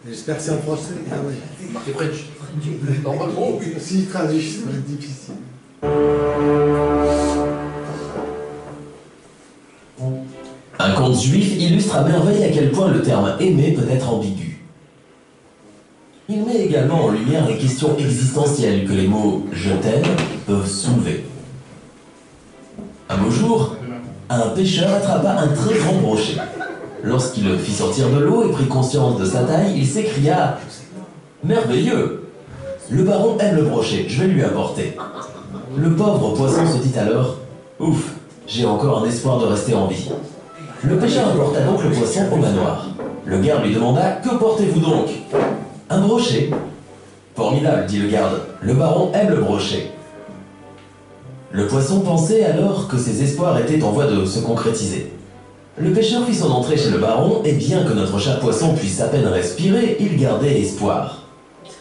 J'espère que c'est en français. Ah oui. C'est French. Normalement. S'il traduit, ça va être difficile. Un conte juif illustre à merveille à quel point le terme aimer peut être ambigu. Il met également en lumière les questions existentielles que les mots « je t'aime » peuvent soulever. Un beau jour, un pêcheur attrapa un très grand brochet. Lorsqu'il le fit sortir de l'eau et prit conscience de sa taille, il s'écria « Merveilleux! Le baron aime le brochet, je vais lui apporter. » Le pauvre poisson se dit alors « Ouf, j'ai encore un espoir de rester en vie. » Le pêcheur apporta donc le poisson au manoir. Le garde lui demanda « Que portez-vous donc ?»« Un brochet. »« Formidable, dit le garde, le baron aime le brochet. » Le poisson pensait alors que ses espoirs étaient en voie de se concrétiser. Le pêcheur fit son entrée chez le baron, et bien que notre cher poisson puisse à peine respirer, il gardait espoir.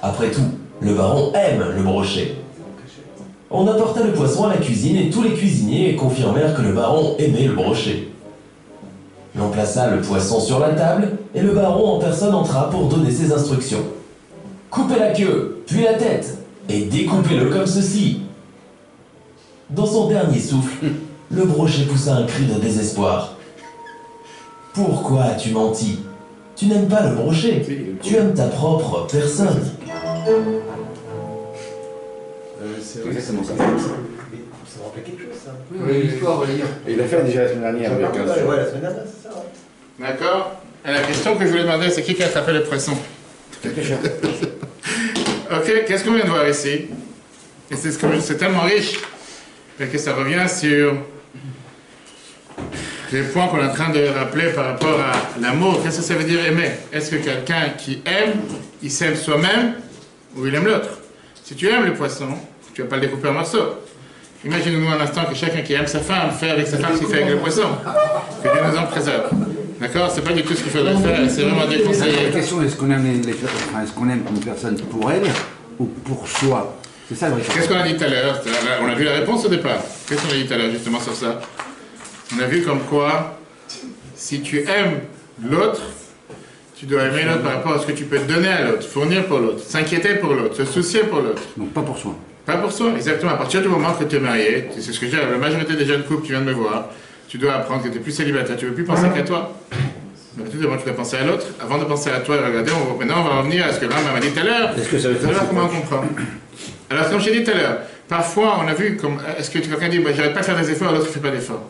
Après tout, le baron aime le brochet. On apporta le poisson à la cuisine et tous les cuisiniers confirmèrent que le baron aimait le brochet. L'on plaça le poisson sur la table et le baron en personne entra pour donner ses instructions. Coupez la queue, puis la tête, et découpez-le comme ceci. Dans son dernier souffle, le brochet poussa un cri de désespoir. Pourquoi as-tu menti? Tu n'aimes pas le brochet, tu aimes ta propre personne. C'est exactement ça. me rappelle quelque chose, ça. Oui, on a une histoire, on va lire. Il l'a fait déjà la semaine dernière. Ouais, avec, la semaine dernière, c'est ça, ouais. D'accord. Et la question que je voulais demander, c'est qui a attrapé le poisson? Ok, qu'est-ce qu'on vient de voir ici? Et c'est tellement riche que ça revient sur les points qu'on est en train de rappeler par rapport à l'amour. Qu'est-ce que ça veut dire aimer? Est-ce que quelqu'un qui aime, il s'aime soi-même ou il aime l'autre? Si tu aimes le poisson, tu ne vas pas le découper en morceaux. Imaginez-nous un instant que chacun qui aime sa femme fait avec sa femme ce qu'il fait avec le poisson. Que Dieu nous en préserve. D'accord? C'est pas du tout ce qu'il faudrait faire, c'est vraiment déconseillé. La question, est-ce qu'on aime est-ce qu'on aime une personne pour elle ou pour soi? C'est ça le vrai. Qu'est-ce qu'on a dit tout à l'heure? On a vu la réponse au départ. Qu'est-ce qu'on a dit tout à l'heure justement sur ça? On a vu comme quoi, si tu aimes l'autre, tu dois aimer l'autre par rapport à ce que tu peux donner à l'autre, fournir pour l'autre, s'inquiéter pour l'autre, se soucier pour l'autre. Donc pas pour soi. Pas pour soi, exactement. À partir du moment que tu es marié, c'est ce que je dis à la majorité des jeunes couples qui viennent me voir, tu dois apprendre que tu n'es plus célibataire, tu ne veux plus penser qu'à toi. Mais tout d'abord, tu dois penser à l'autre. Avant de penser à toi et regarder, maintenant on va revenir à ce que l'homme m'a dit tout à l'heure. Est-ce que ça veut dire comment on comprend? Alors, comme j'ai dit tout à l'heure, parfois on a vu, est-ce que quelqu'un dit, bah, j'arrête pas de faire des efforts, l'autre ne fait pas d'efforts?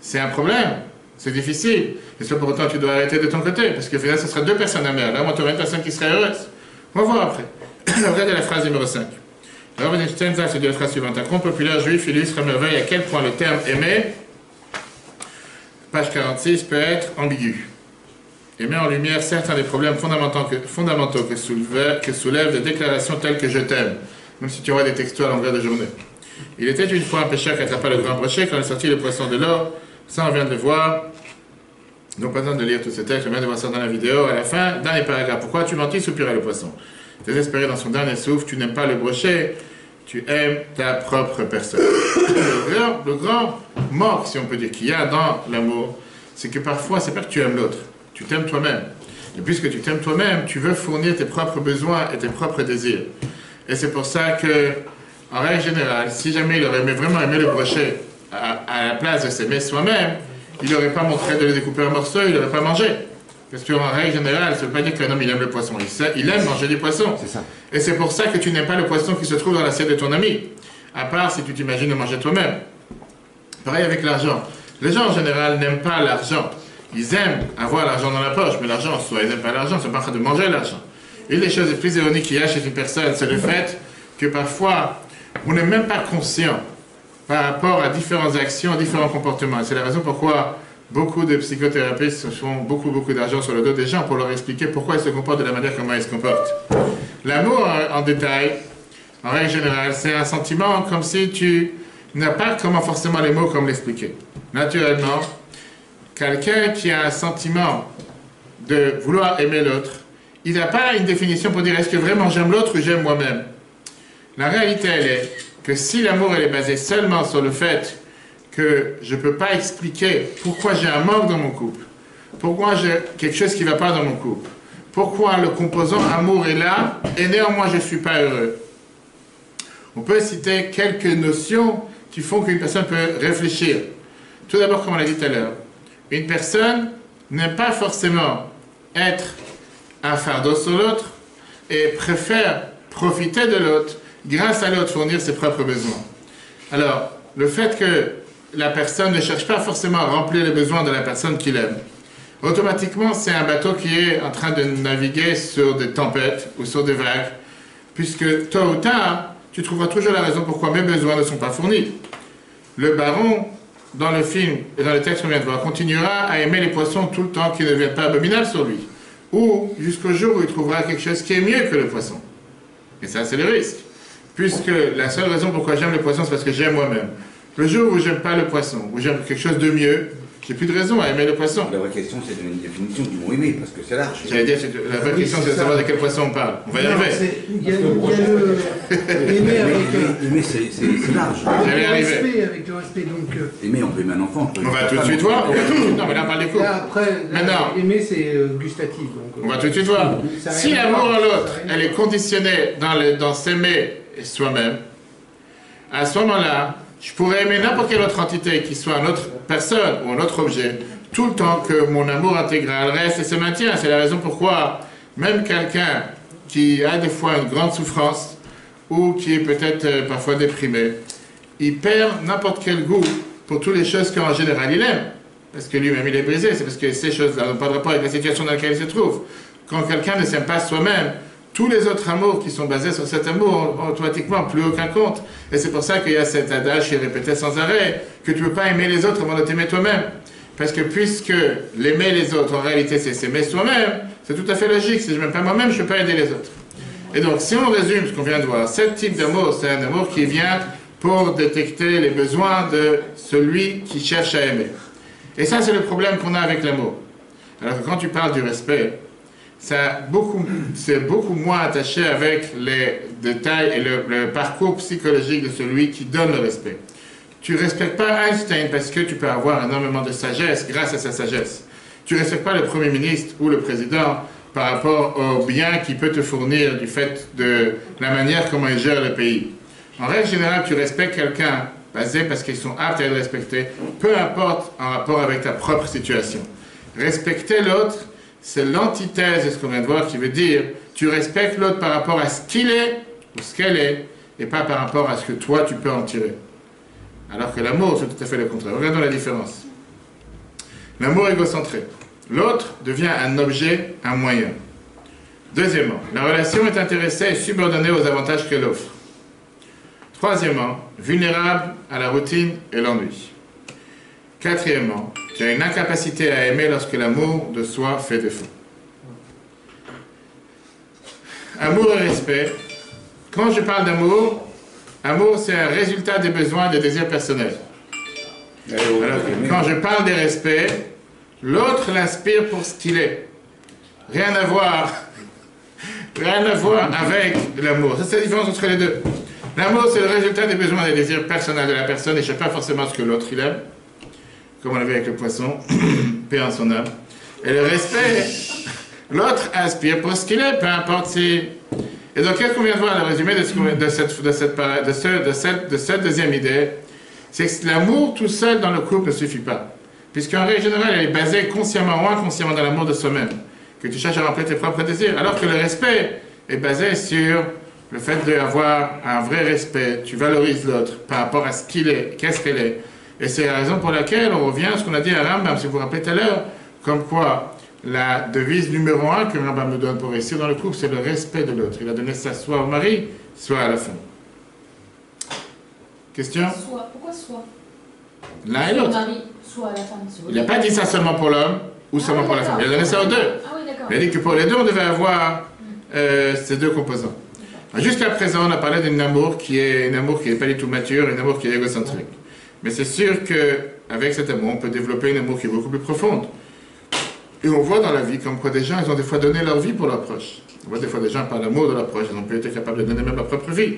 C'est un problème, c'est difficile. Et ça pour autant, tu dois arrêter de ton côté, parce que finalement, ce sera deux personnes amères. Là, moi, tu auras une personne qui serait heureuse. On va voir après. Regardez la phrase numéro 5. Alors, Stenza se dit la phrase suivante. Un conte populaire juif illustre à merveille à quel point le terme aimer, page 46, peut être ambigu. Et met en lumière certains des problèmes fondamentaux que soulèvent des déclarations telles que je t'aime, même si tu vois des textos à longueur de journée. Il était une fois un pêcheur qui attrapa le grand brochet quand il sortit le poisson de l'eau. Ça, on vient de le voir. Donc, pas besoin de lire tout ce texte, on vient de voir ça dans la vidéo. À la fin, dans les paragraphes. Pourquoi tu mentis, soupirait le poisson. Désespéré dans son dernier souffle, tu n'aimes pas le brochet, tu aimes ta propre personne. Le grand manque, si on peut dire, qu'il y a dans l'amour, c'est que parfois, c'est pas que tu aimes l'autre, tu t'aimes toi-même. Et puisque tu t'aimes toi-même, tu veux fournir tes propres besoins et tes propres désirs. Et c'est pour ça que, en règle générale, si jamais il aurait vraiment aimé le brochet à la place de s'aimer soi-même, il n'aurait pas montré de le découper en morceaux, il n'aurait pas mangé. Parce qu'en règle générale, ça ne veut pas dire qu'un homme il aime le poisson, il aime manger du poisson. C'est ça. Et c'est pour ça que tu n'aimes pas le poisson qui se trouve dans l'assiette de ton ami, à part si tu t'imagines de manger toi-même. Pareil avec l'argent. Les gens en général n'aiment pas l'argent. Ils aiment avoir l'argent dans la poche, mais l'argent, soit ils n'aiment pas l'argent, c'est pas en train de manger l'argent. Une des choses les plus ironiques qu'il y a chez une personne, c'est le fait que parfois, on n'est même pas conscient par rapport à différentes actions, différents comportements. C'est la raison pourquoi beaucoup de psychothérapeutes se font beaucoup d'argent sur le dos des gens pour leur expliquer pourquoi ils se comportent de la manière comment ils se comportent. L'amour, en détail, en règle générale, c'est un sentiment comme si tu n'as pas comment forcément les mots comme l'expliquer. Naturellement, quelqu'un qui a un sentiment de vouloir aimer l'autre, il n'a pas une définition pour dire est-ce que vraiment j'aime l'autre ou j'aime moi-même. La réalité, elle est que si l'amour elle est basé seulement sur le fait que je ne peux pas expliquer pourquoi j'ai un manque dans mon couple, pourquoi j'ai quelque chose qui ne va pas dans mon couple, pourquoi le composant amour est là et néanmoins je ne suis pas heureux. On peut citer quelques notions qui font qu'une personne peut réfléchir. Tout d'abord, comme on l'a dit tout à l'heure, une personne n'aime pas forcément être un fardeau sur l'autre et préfère profiter de l'autre, grâce à l'autre fournir ses propres besoins. Alors, le fait que la personne ne cherche pas forcément à remplir les besoins de la personne qu'il aime, automatiquement, c'est un bateau qui est en train de naviguer sur des tempêtes ou sur des vagues, puisque tôt ou tard, tu trouveras toujours la raison pourquoi mes besoins ne sont pas fournis. Le baron, dans le film et dans le texte qu'on vient de voir, continuera à aimer les poissons tout le temps qui ne deviennent pas abominables sur lui, ou jusqu'au jour où il trouvera quelque chose qui est mieux que le poisson. Et ça, c'est le risque. Puisque la seule raison pourquoi j'aime le poisson, c'est parce que j'aime moi-même. Le jour où j'aime pas le poisson, où j'aime quelque chose de mieux, j'ai plus de raison à aimer le poisson. La vraie question, c'est une définition du mot aimer, parce que c'est large. J'allais dire, la vraie question, c'est de savoir de quel poisson on parle. On va y arriver. Il y a le aimer avec... Aimer, c'est large. Avec le respect, donc... Aimer, on peut aimer un enfant. On va tout de suite voir. Non, mais là, on parle des coups. Après, aimer, c'est gustatif. Donc, on va tout de suite voir. Si l'amour à l'autre, elle est conditionnée dans s'aimer soi-même, à ce moment-là, je pourrais aimer n'importe quelle autre entité, qui soit une autre personne ou un autre objet, tout le temps que mon amour intégral reste et se maintient. C'est la raison pourquoi même quelqu'un qui a des fois une grande souffrance ou qui est peut-être parfois déprimé, il perd n'importe quel goût pour toutes les choses qu'en général il aime. Parce que lui-même il est brisé, c'est parce que ces choses-là n'ont pas de rapport avec la situation dans laquelle il se trouve. Quand quelqu'un ne s'aime pas soi-même, tous les autres amours qui sont basés sur cet amour ont automatiquement plus aucun compte. Et c'est pour ça qu'il y a cet adage qui est répété sans arrêt, que tu ne peux pas aimer les autres avant de t'aimer toi-même. Parce que puisque l'aimer les autres, en réalité, c'est s'aimer soi-même, c'est tout à fait logique. Si je ne m'aime pas moi-même, je ne peux pas aider les autres. Et donc, si on résume ce qu'on vient de voir, ce type d'amour, c'est un amour qui vient pour détecter les besoins de celui qui cherche à aimer. Et ça, c'est le problème qu'on a avec l'amour. Alors que quand tu parles du respect, c'est beaucoup moins attaché avec les détails et le parcours psychologique de celui qui donne le respect. Tu ne respectes pas Einstein parce que tu peux avoir énormément de sagesse grâce à sa sagesse. Tu ne respectes pas le Premier ministre ou le Président par rapport au bien qu'il peut te fournir du fait de la manière comment il gère le pays. En règle générale, tu respectes quelqu'un basé parce qu'ils sont aptes à le respecter, peu importe en rapport avec ta propre situation. Respecter l'autre, c'est l'antithèse de ce qu'on vient de voir, qui veut dire tu respectes l'autre par rapport à ce qu'il est ou ce qu'elle est, et pas par rapport à ce que toi tu peux en tirer. Alors que l'amour, c'est tout à fait le contraire. Regardons la différence. L'amour égocentré. L'autre devient un objet, un moyen. Deuxièmement, la relation est intéressée et subordonnée aux avantages qu'elle offre. Troisièmement, vulnérable à la routine et l'ennui. Quatrièmement, tu as une incapacité à aimer lorsque l'amour de soi fait défaut. Amour et respect. Quand je parle d'amour, amour c'est un résultat des besoins et des désirs personnels. Alors, quand je parle des respects, l'autre l'inspire pour ce qu'il est. Rien à voir avec l'amour. Ça, c'est la différence entre les deux. L'amour, c'est le résultat des besoins et des désirs personnels de la personne et je ne sais pas forcément ce que l'autre il aime, comme on l'a vu avec le poisson, paix en son âme. Et le respect, l'autre inspire pour ce qu'il est, peu importe si... Et donc, qu'est-ce qu'on vient de voir, le résumé de cette deuxième idée, c'est que l'amour tout seul dans le couple ne suffit pas. Puisqu'en règle générale, elle est basée consciemment ou inconsciemment dans l'amour de soi-même, que tu cherches à remplir tes propres désirs, alors que le respect est basé sur le fait d'avoir un vrai respect, tu valorises l'autre par rapport à ce qu'il est, qu'est-ce qu'elle est. Et c'est la raison pour laquelle on revient à ce qu'on a dit à Rambam, si vous vous rappelez tout à l'heure, comme quoi la devise numéro 1 que Rambam me donne pour réussir dans le couple, c'est le respect de l'autre. Il a donné ça soit au mari, soit à la femme. Question? Soit. Pourquoi soit? L'un et l'autre. Soit au mari, soit à la femme. Il n'a pas dit ça seulement pour l'homme ou seulement pour la femme. Il a donné ça aux deux. Ah oui, d'accord. Il a dit que pour les deux, on devait avoir ces deux composants. Jusqu'à présent, on a parlé d'un amour qui n'est pas du tout mature, un amour qui est égocentrique. Mais c'est sûr qu'avec cet amour, on peut développer un amour qui est beaucoup plus profonde. Et on voit dans la vie comme quoi des gens, ils ont des fois donné leur vie pour leurs proches. On voit des fois des gens, par l'amour de leurs proches, ils ont pu être capables de donner même leur propre vie.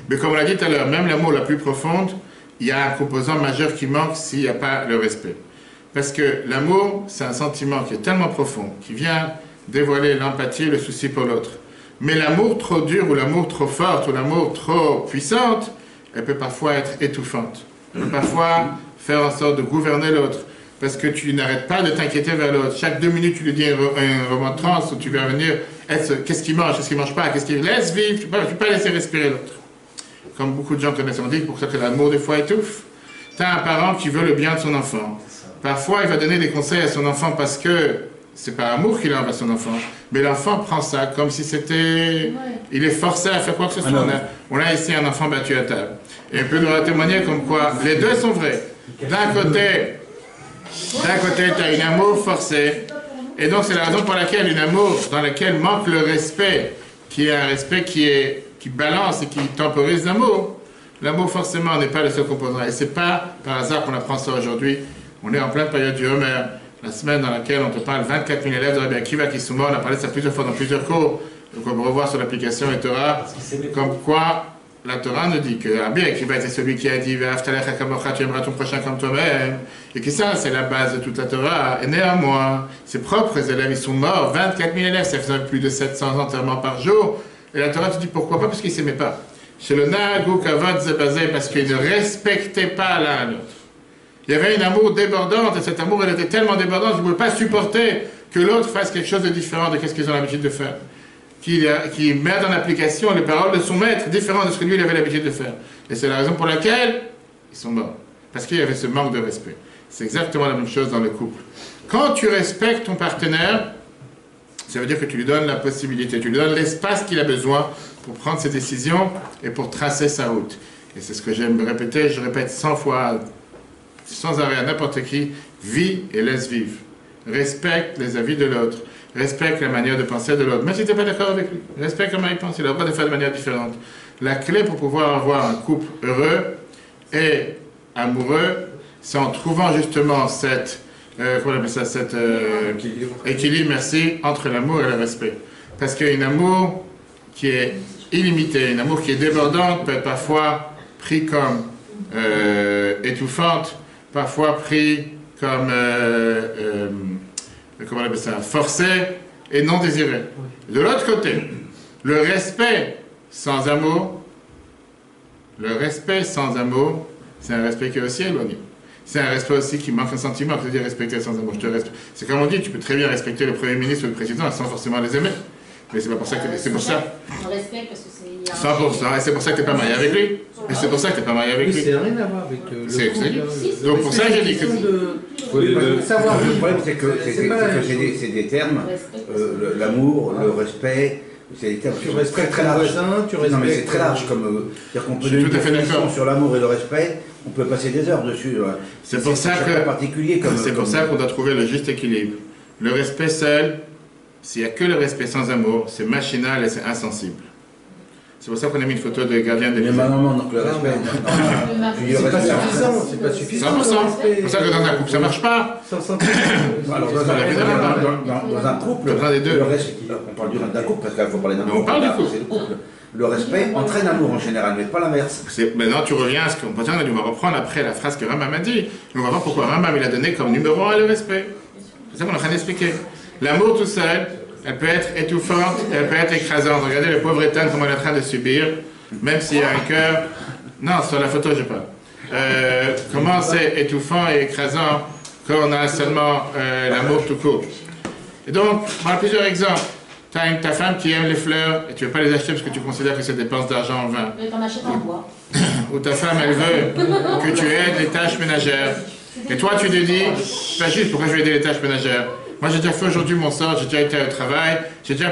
Mais comme on l'a dit tout à l'heure, même l'amour la plus profonde, il y a un composant majeur qui manque s'il n'y a pas le respect. Parce que l'amour, c'est un sentiment qui est tellement profond, qui vient dévoiler l'empathie et le souci pour l'autre. Mais l'amour trop dur, ou l'amour trop fort, ou l'amour trop puissante, elle peut parfois être étouffante. Elle peut parfois faire en sorte de gouverner l'autre. Parce que tu n'arrêtes pas de t'inquiéter vers l'autre. Chaque 2 minutes, tu lui dis un remontrance, où tu vas venir, qu'est-ce qu'il mange, qu'est-ce qu'il ne mange pas, qu'est-ce qu'il laisse vivre, tu ne peux pas laisser respirer l'autre. Comme beaucoup de gens connaissent, on dit pour ça que l'amour des fois étouffe. Tu as un parent qui veut le bien de son enfant. Parfois, il va donner des conseils à son enfant parce que c'est pas amour qu'il a envers son enfant, mais l'enfant prend ça comme si c'était... Il est forcé à faire quoi que ce soit. On a ici un enfant battu à table. Et on peut nous témoigner comme quoi les deux sont vrais. D'un côté, tu as un amour forcé, et donc c'est la raison pour laquelle un amour dans lequel manque le respect, qui est un respect qui balance et qui temporise l'amour. L'amour forcément n'est pas le seul composant. Et c'est pas par hasard qu'on apprend ça aujourd'hui. On est en pleine période du Homer. La semaine dans laquelle on te parle 24 000 élèves de Rabbi Akiva qui sont morts, on a parlé de ça plusieurs fois dans plusieurs cours, donc on peut revoir sur l'application et Torah, comme quoi la Torah nous dit que Rabbi Akiva était celui qui a dit tu aimeras ton prochain comme toi-même, et que ça c'est la base de toute la Torah, et néanmoins, ses propres élèves ils sont morts, 24 000 élèves, ça faisait plus de 700 enterrements par jour, et la Torah te dit pourquoi pas, parce qu'ils ne s'aimaient pas. Chez le Nahag ou Kavod Zebazé, parce qu'ils ne respectaient pas l'un l'autre. Il y avait un amour débordant, et cet amour, elle était tellement débordante qu'ils ne pouvaient pas supporter que l'autre fasse quelque chose de différent de ce qu'ils ont l'habitude de faire. qui met en application les paroles de son maître, différentes de ce que lui il avait l'habitude de faire. Et c'est la raison pour laquelle ils sont morts. Parce qu'il y avait ce manque de respect. C'est exactement la même chose dans le couple. Quand tu respectes ton partenaire, ça veut dire que tu lui donnes la possibilité, tu lui donnes l'espace qu'il a besoin pour prendre ses décisions et pour tracer sa route. Et c'est ce que j'aime répéter, je répète 100 fois, sans arrêt à n'importe qui, vis et laisse vivre. Respecte les avis de l'autre, respecte la manière de penser de l'autre, même si tu n'es pas d'accord avec lui. Respecte comment il pense, il a le droit de faire de manière différente. La clé pour pouvoir avoir un couple heureux et amoureux, c'est en trouvant justement cet équilibre, merci, entre l'amour et le respect. Parce qu'un amour qui est illimité, un amour qui est débordant peut être parfois pris comme étouffante, parfois pris comme comment on appelle ça, forcé et non désiré. De l'autre côté, le respect sans amour, c'est un respect qui est aussi éloigné. C'est un respect aussi qui manque un sentiment, c'est-à-dire respecter sans amour. Je te respecte. C'est comme on dit, tu peux très bien respecter le Premier ministre ou le Président sans forcément les aimer. Mais c'est pas pour ça que c'est pour ça. On respecte parce que c'est... 100%, et c'est pour ça que tu n'es pas marié avec lui. Et c'est pour ça que tu n'es pas marié avec lui. Oui, c'est rien à voir avec le couple. Donc pour ça, j'ai dit que... savoir le problème, c'est que c'est des termes, l'amour, le respect, c'est des termes qui sont très larges. Non, mais c'est très large, comme dire qu'on peut donner une définition sur l'amour et le respect, on peut passer des heures dessus. C'est pour ça qu'on doit trouver le juste équilibre. Le respect seul, s'il n'y a que le respect sans amour, c'est machinal et c'est insensible. C'est pour ça qu'on a mis une photo de gardien de l'Élysée. Mais non, donc le respect. C'est pas suffisant, c'est pas suffisant. 100%. C'est pour ça que dans un couple, ça ne marche pas. Alors, dans un couple, on parle d'un couple, parce qu'il faut parler d'un couple. On parle du couple. C'est le couple. Le respect entraîne l'amour en général, mais pas l'inverse. Maintenant, tu reviens à ce qu'on va reprendre après la phrase que Rambam a dit. On va voir pourquoi Rambam il a donné comme numéro 1 le respect. C'est ça qu'on est en train d'expliquer. L'amour tout seul, elle peut être étouffante, elle peut être écrasante. Regardez le pauvre Ethan, comment il est en train de subir, même s'il a un cœur... Non, sur la photo, je parle. Comment c'est étouffant et écrasant quand on a seulement l'amour tout court. Et donc, on a plusieurs exemples. Tu as ta femme qui aime les fleurs et tu ne veux pas les acheter parce que tu considères que c'est dépense d'argent en vain. Mais t'en achètes en bois. Ou ta femme, elle veut que tu aides les tâches ménagères. Et toi, tu te dis, pas juste, pourquoi je vais aider les tâches ménagères? Moi, j'ai déjà fait aujourd'hui mon sort, j'ai déjà été au travail, j'ai déjà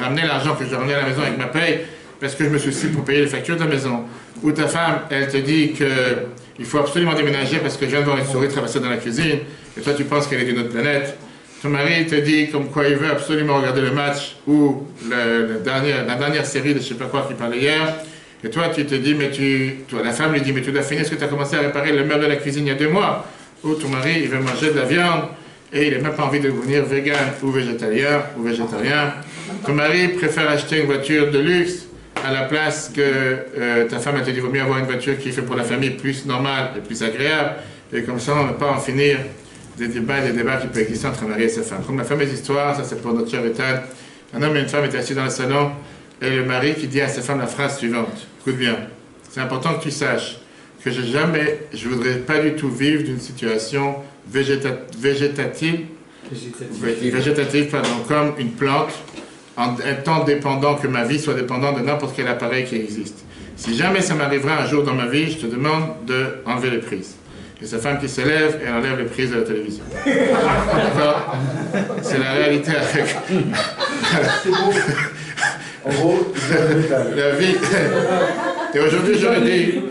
ramené l'argent que je dois ramener à la maison avec ma paye, parce que je me soucie pour payer les factures de la maison. Ou ta femme, elle te dit qu'il faut absolument déménager parce que je viens de voir une souris traverser dans la cuisine, et toi, tu penses qu'elle est d'une autre planète. Ton mari te dit comme quoi il veut absolument regarder le match ou la dernière série de je sais pas quoi qui parlait hier. Et toi, tu te dis, mais la femme lui dit, mais tu dois finir ce que tu as commencé à réparer le meuble de la cuisine il y a 2 mois. Ou ton mari, il veut manger de la viande et il n'a même pas envie de devenir vegan ou végétalien ou végétarien. Ton mari préfère acheter une voiture de luxe à la place que ta femme a te dit, il vaut mieux avoir une voiture qui est faite pour la famille plus normale et plus agréable. Et comme ça, on ne va pas en finir des débats qui peuvent exister entre un mari et sa femme. Comme la fameuse histoire, ça c'est pour notre cher Ethan. Un homme et une femme étaient assis dans le salon et le mari qui dit à sa femme la phrase suivante. Écoute bien, c'est important que tu saches que je ne voudrais pas du tout vivre d'une situation végétative, comme une plante, en étant dépendant que ma vie soit dépendante de n'importe quel appareil qui existe. Si jamais ça m'arrivera un jour dans ma vie, je te demande d'enlever les prises. Et sa femme qui se lève et enlève les prises de la télévision. D'accord? C'est la réalité avec... En gros, la vie... Et aujourd'hui, j'aurais dit,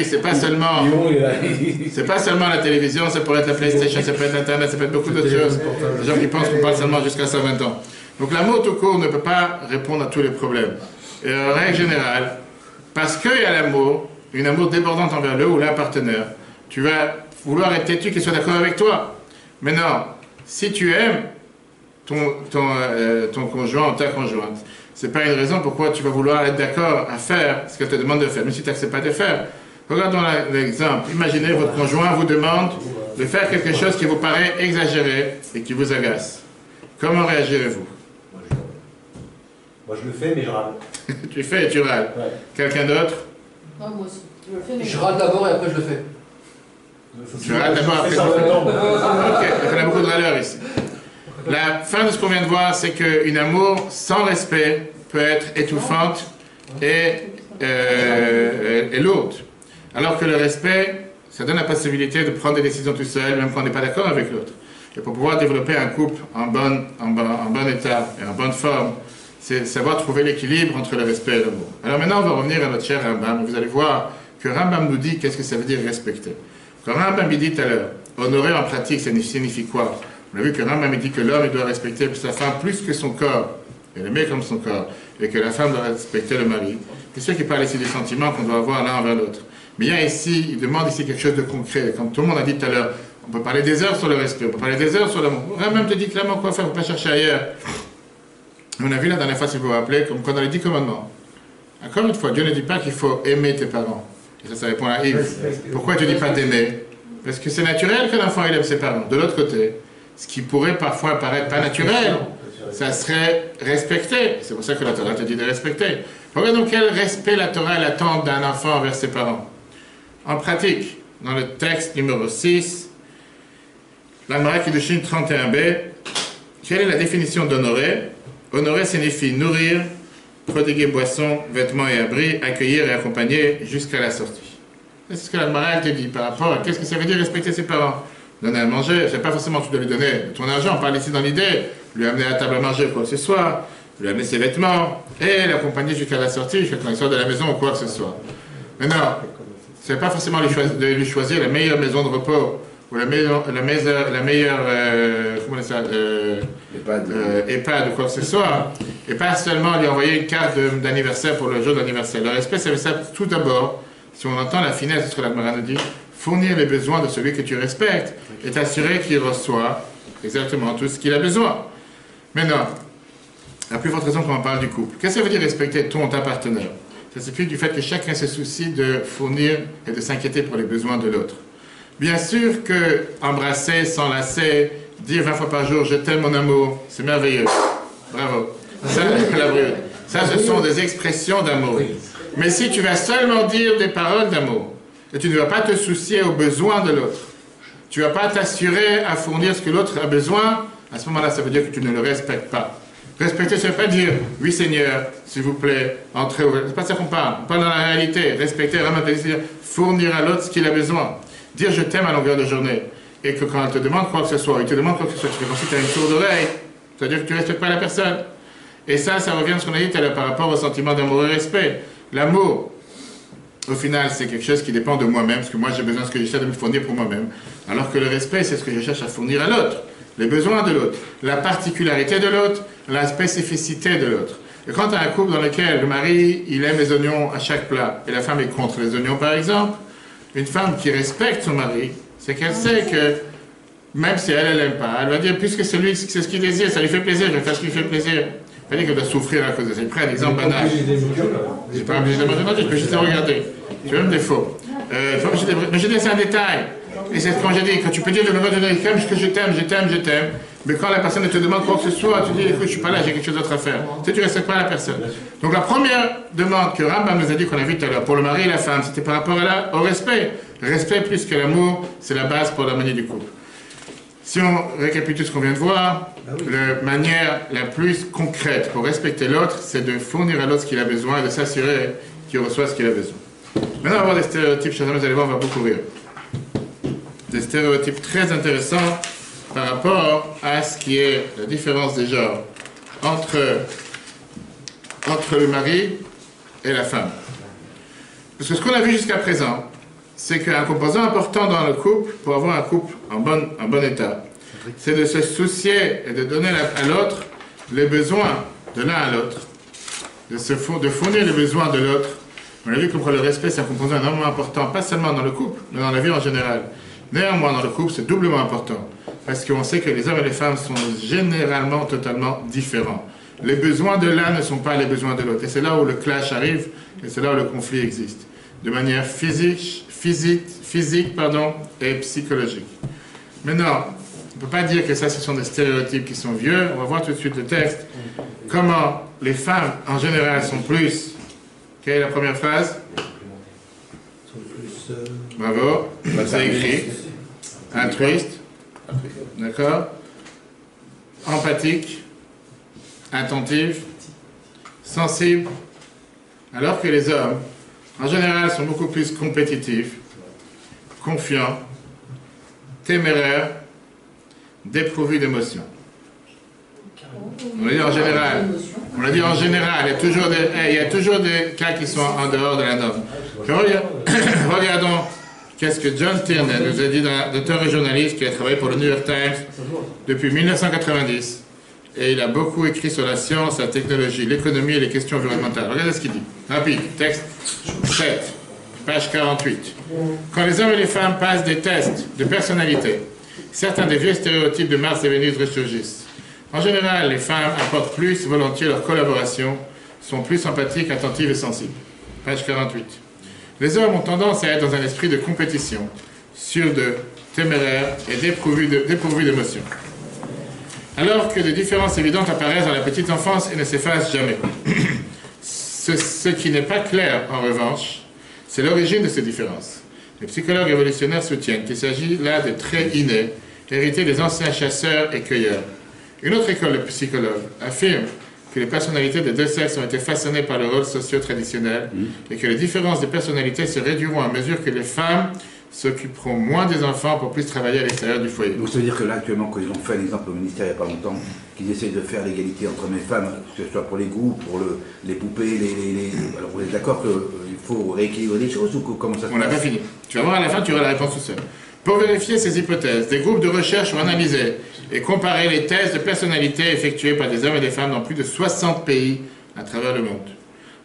c'est pas seulement la télévision, ça pourrait être la PlayStation, ça peut être Internet, ça peut être beaucoup d'autres choses. Les gens qui pensent qu'on parle seulement jusqu'à 120 ans. Donc l'amour tout court ne peut pas répondre à tous les problèmes. Et en règle générale, parce qu'il y a l'amour, une amour débordante envers le ou la partenaire, tu vas vouloir être têtu qu'il soit d'accord avec toi. Mais non, si tu aimes ton conjoint ou ta conjointe, c'est pas une raison pourquoi tu vas vouloir être d'accord à faire ce qu'elle te demande de faire, même si tu n'acceptes pas de faire. Regardons l'exemple. Imaginez votre conjoint vous demande de faire quelque chose qui vous paraît exagéré et qui vous agace. Comment réagirez-vous? Moi je le fais, mais je râle. Tu fais et tu râles. Ouais. Quelqu'un d'autre? Non, moi aussi. Je le fais, mais je râle d'abord et après je le fais. Tu râles d'abord après je le fais. Ok, il y a beaucoup de râleurs ici. La fin de ce qu'on vient de voir, c'est qu'une amour sans respect peut être étouffante et lourde. Alors que le respect, ça donne la possibilité de prendre des décisions tout seul, même quand on n'est pas d'accord avec l'autre. Et pour pouvoir développer un couple en bon état et en bonne forme, c'est savoir trouver l'équilibre entre le respect et l'amour. Alors maintenant, on va revenir à notre cher Rambam. Vous allez voir que Rambam nous dit qu'est-ce que ça veut dire respecter. Quand Rambam dit tout à l'heure, honorer en pratique, ça signifie quoi? On a vu que Rambam dit que l'homme doit respecter sa femme plus que son corps, et l'aimer comme son corps, et que la femme doit respecter le mari. C'est sûr qu'il parle ici des sentiments qu'on doit avoir l'un envers l'autre. Mais il demande ici quelque chose de concret. Comme tout le monde a dit tout à l'heure, on peut parler des heures sur le respect, on peut parler des heures sur l'amour. Rambam te dit clairement quoi faire, on ne peut pas chercher ailleurs. On a vu la dernière fois, si vous vous rappelez, comme quand on a les 10 commandements. Encore une fois, Dieu ne dit pas qu'il faut aimer tes parents. Et ça répond à Yves. Pourquoi tu ne dis pas d'aimer? Parce que c'est naturel qu'un enfant aime ses parents. De l'autre côté, ce qui pourrait parfois paraître pas naturel, ça serait respecter. C'est pour ça que la Torah te dit de respecter. Regarde donc quel respect la Torah attend d'un enfant envers ses parents. En pratique, dans le texte numéro 6, la Gemara Kiddushin 31b, quelle est la définition d'honorer? Honorer signifie nourrir, prodiguer boissons, vêtements et abris, accueillir et accompagner jusqu'à la sortie. C'est ce que la Gemara te dit par rapport à qu'est-ce que ça veut dire respecter ses parents. Donner à manger, c'est pas forcément que tu dois lui donner ton argent, on parle ici dans l'idée, lui amener à la table à manger quoi que ce soit, lui amener ses vêtements, et l'accompagner jusqu'à la sortie, jusqu'à quand il sort de la maison ou quoi que ce soit. Maintenant, c'est pas forcément de lui choisir la meilleure maison de repos, ou la meilleure EHPAD ou quoi que ce soit, et pas seulement lui envoyer une carte d'anniversaire pour le jour d'anniversaire. Le respect, ça veut dire tout d'abord, si on entend la finesse de ce que la Gemara nous dit, fournir les besoins de celui que tu respectes et t'assurer qu'il reçoit exactement tout ce qu'il a besoin. Maintenant, la plus forte raison qu'on en parle du couple. Qu'est-ce que ça veut dire respecter ta partenaire? Ça s'explique du fait que chacun se soucie de fournir et de s'inquiéter pour les besoins de l'autre. Bien sûr que embrasser, s'enlacer, dire 20 fois par jour « je t'aime mon amour », c'est merveilleux. Bravo. Ça, ce sont des expressions d'amour. Mais si tu vas seulement dire des paroles d'amour, et tu ne vas pas te soucier aux besoins de l'autre, tu ne vas pas t'assurer à fournir ce que l'autre a besoin, à ce moment-là, ça veut dire que tu ne le respectes pas. Respecter, ça ne veut pas dire « oui Seigneur, s'il vous plaît, entrez au... » C'est pas ça qu'on parle. On parle dans la réalité. Respecter, vraiment, c'est-à-dire fournir à l'autre ce qu'il a besoin. Dire « je t'aime » à longueur de journée. Et que quand elle te demande quoi que ce soit, il te demande quoi que ce soit, tu fais comme si tu as une sourde oreille. C'est-à-dire que tu ne respectes pas la personne. Et ça revient à ce qu'on a dit tout à l'heure par rapport au sentiment d'amour et respect. L'amour, au final, c'est quelque chose qui dépend de moi-même, parce que moi j'ai besoin de ce que j'essaie de me fournir pour moi-même. Alors que le respect, c'est ce que je cherche à fournir à l'autre. Les besoins de l'autre, la particularité de l'autre, la spécificité de l'autre. Et quand tu as un couple dans lequel le mari, il aime les oignons à chaque plat, et la femme est contre les oignons par exemple, une femme qui respecte son mari, c'est qu'elle sait que, même si elle n'aime pas, elle va dire, puisque c'est lui, c'est ce qu'il désire, ça lui fait plaisir, je vais faire ce qui lui fait plaisir. Ça veut dire qu'elle doit souffrir à cause de ça. Je prends un exemple banal. Je n'ai pas obligé de manger, non, je peux juste regarder. Tu veux même des faux. Mais je dis, c'est un détail. Et c'est ce que j'ai dit, quand tu peux dire de nouveau, que je t'aime, mais quand la personne te demande quoi que ce soit, tu dis, écoute, je ne suis pas là, j'ai quelque chose d'autre à faire. Tu ne respectes pas la personne. Donc la première demande que Rambam nous a dit qu'on a vu tout à l'heure, pour le mari et la femme, c'était par rapport au respect. Respect plus que l'amour, c'est la base pour l'harmonie du couple. Si on récapitule ce qu'on vient de voir, la manière la plus concrète pour respecter l'autre, c'est de fournir à l'autre ce qu'il a besoin et de s'assurer qu'il reçoit ce qu'il a besoin. Maintenant, on va voir des stéréotypes, chers amis, vous allez voir, on va beaucoup rire. Des stéréotypes très intéressants par rapport à ce qui est la différence des genres entre le mari et la femme. Parce que ce qu'on a vu jusqu'à présent, c'est qu'un composant important dans le couple, pour avoir un couple en bon état, c'est de se soucier et de donner à l'autre les besoins de l'un à l'autre, de fournir les besoins de l'autre. On a vu que le respect, c'est un composant énormément important, pas seulement dans le couple, mais dans la vie en général. Néanmoins, dans le couple, c'est doublement important, parce qu'on sait que les hommes et les femmes sont généralement totalement différents. Les besoins de l'un ne sont pas les besoins de l'autre, et c'est là où le clash arrive, et c'est là où le conflit existe, de manière physique et psychologique. Maintenant, on ne peut pas dire que ça, ce sont des stéréotypes qui sont vieux. On va voir tout de suite le texte. Comment les femmes, en général, sont plus... Quelle est la première phrase? Bravo. C'est écrit. Altruiste. D'accord. empathiques, attentives, sensibles, alors que les hommes, en général, sont beaucoup plus compétitifs, confiants, téméraires, dépourvus d'émotions. On l'a dit en général. On l'a dit en général. Il y a toujours des cas qui sont en dehors de la norme. Regardons qu'est-ce que John Tierney nous a dit, docteur et journaliste qui a travaillé pour le New York Times depuis 1990. Et il a beaucoup écrit sur la science, la technologie, l'économie et les questions environnementales. Regardez ce qu'il dit. Rapide. Texte 7, page 48. Quand les hommes et les femmes passent des tests de personnalité, certains des vieux stéréotypes de Mars et Vénus ressurgissent. En général, les femmes apportent plus volontiers leur collaboration, sont plus empathiques, attentives et sensibles. Page 48. Les hommes ont tendance à être dans un esprit de compétition, sûrs d'eux, téméraires et dépourvus d'émotions. Alors que des différences évidentes apparaissent dans la petite enfance et ne s'effacent jamais. Ce qui n'est pas clair, en revanche, c'est l'origine de ces différences. Les psychologues évolutionnaires soutiennent qu'il s'agit là de traits innés, hérités des anciens chasseurs et cueilleurs. Une autre école de psychologues affirme que les personnalités des deux sexes ont été façonnées par le rôle socio-traditionnel et que les différences de personnalités se réduiront à mesure que les femmes s'occuperont moins des enfants pour plus travailler à l'extérieur du foyer. Donc ça veut dire que là, actuellement, quand ils ont fait l'exemple au ministère il n'y a pas longtemps, qu'ils essayent de faire l'égalité entre hommes et femmes, que ce soit pour les goûts, pour les poupées, Alors vous êtes d'accord qu'il faut rééquilibrer les choses ou comment ça se passe? On n'a pas fini. Tu vas voir à la fin, tu auras la réponse tout seul. Pour vérifier ces hypothèses, des groupes de recherche ont analysé et comparé les tests de personnalité effectués par des hommes et des femmes dans plus de 60 pays à travers le monde.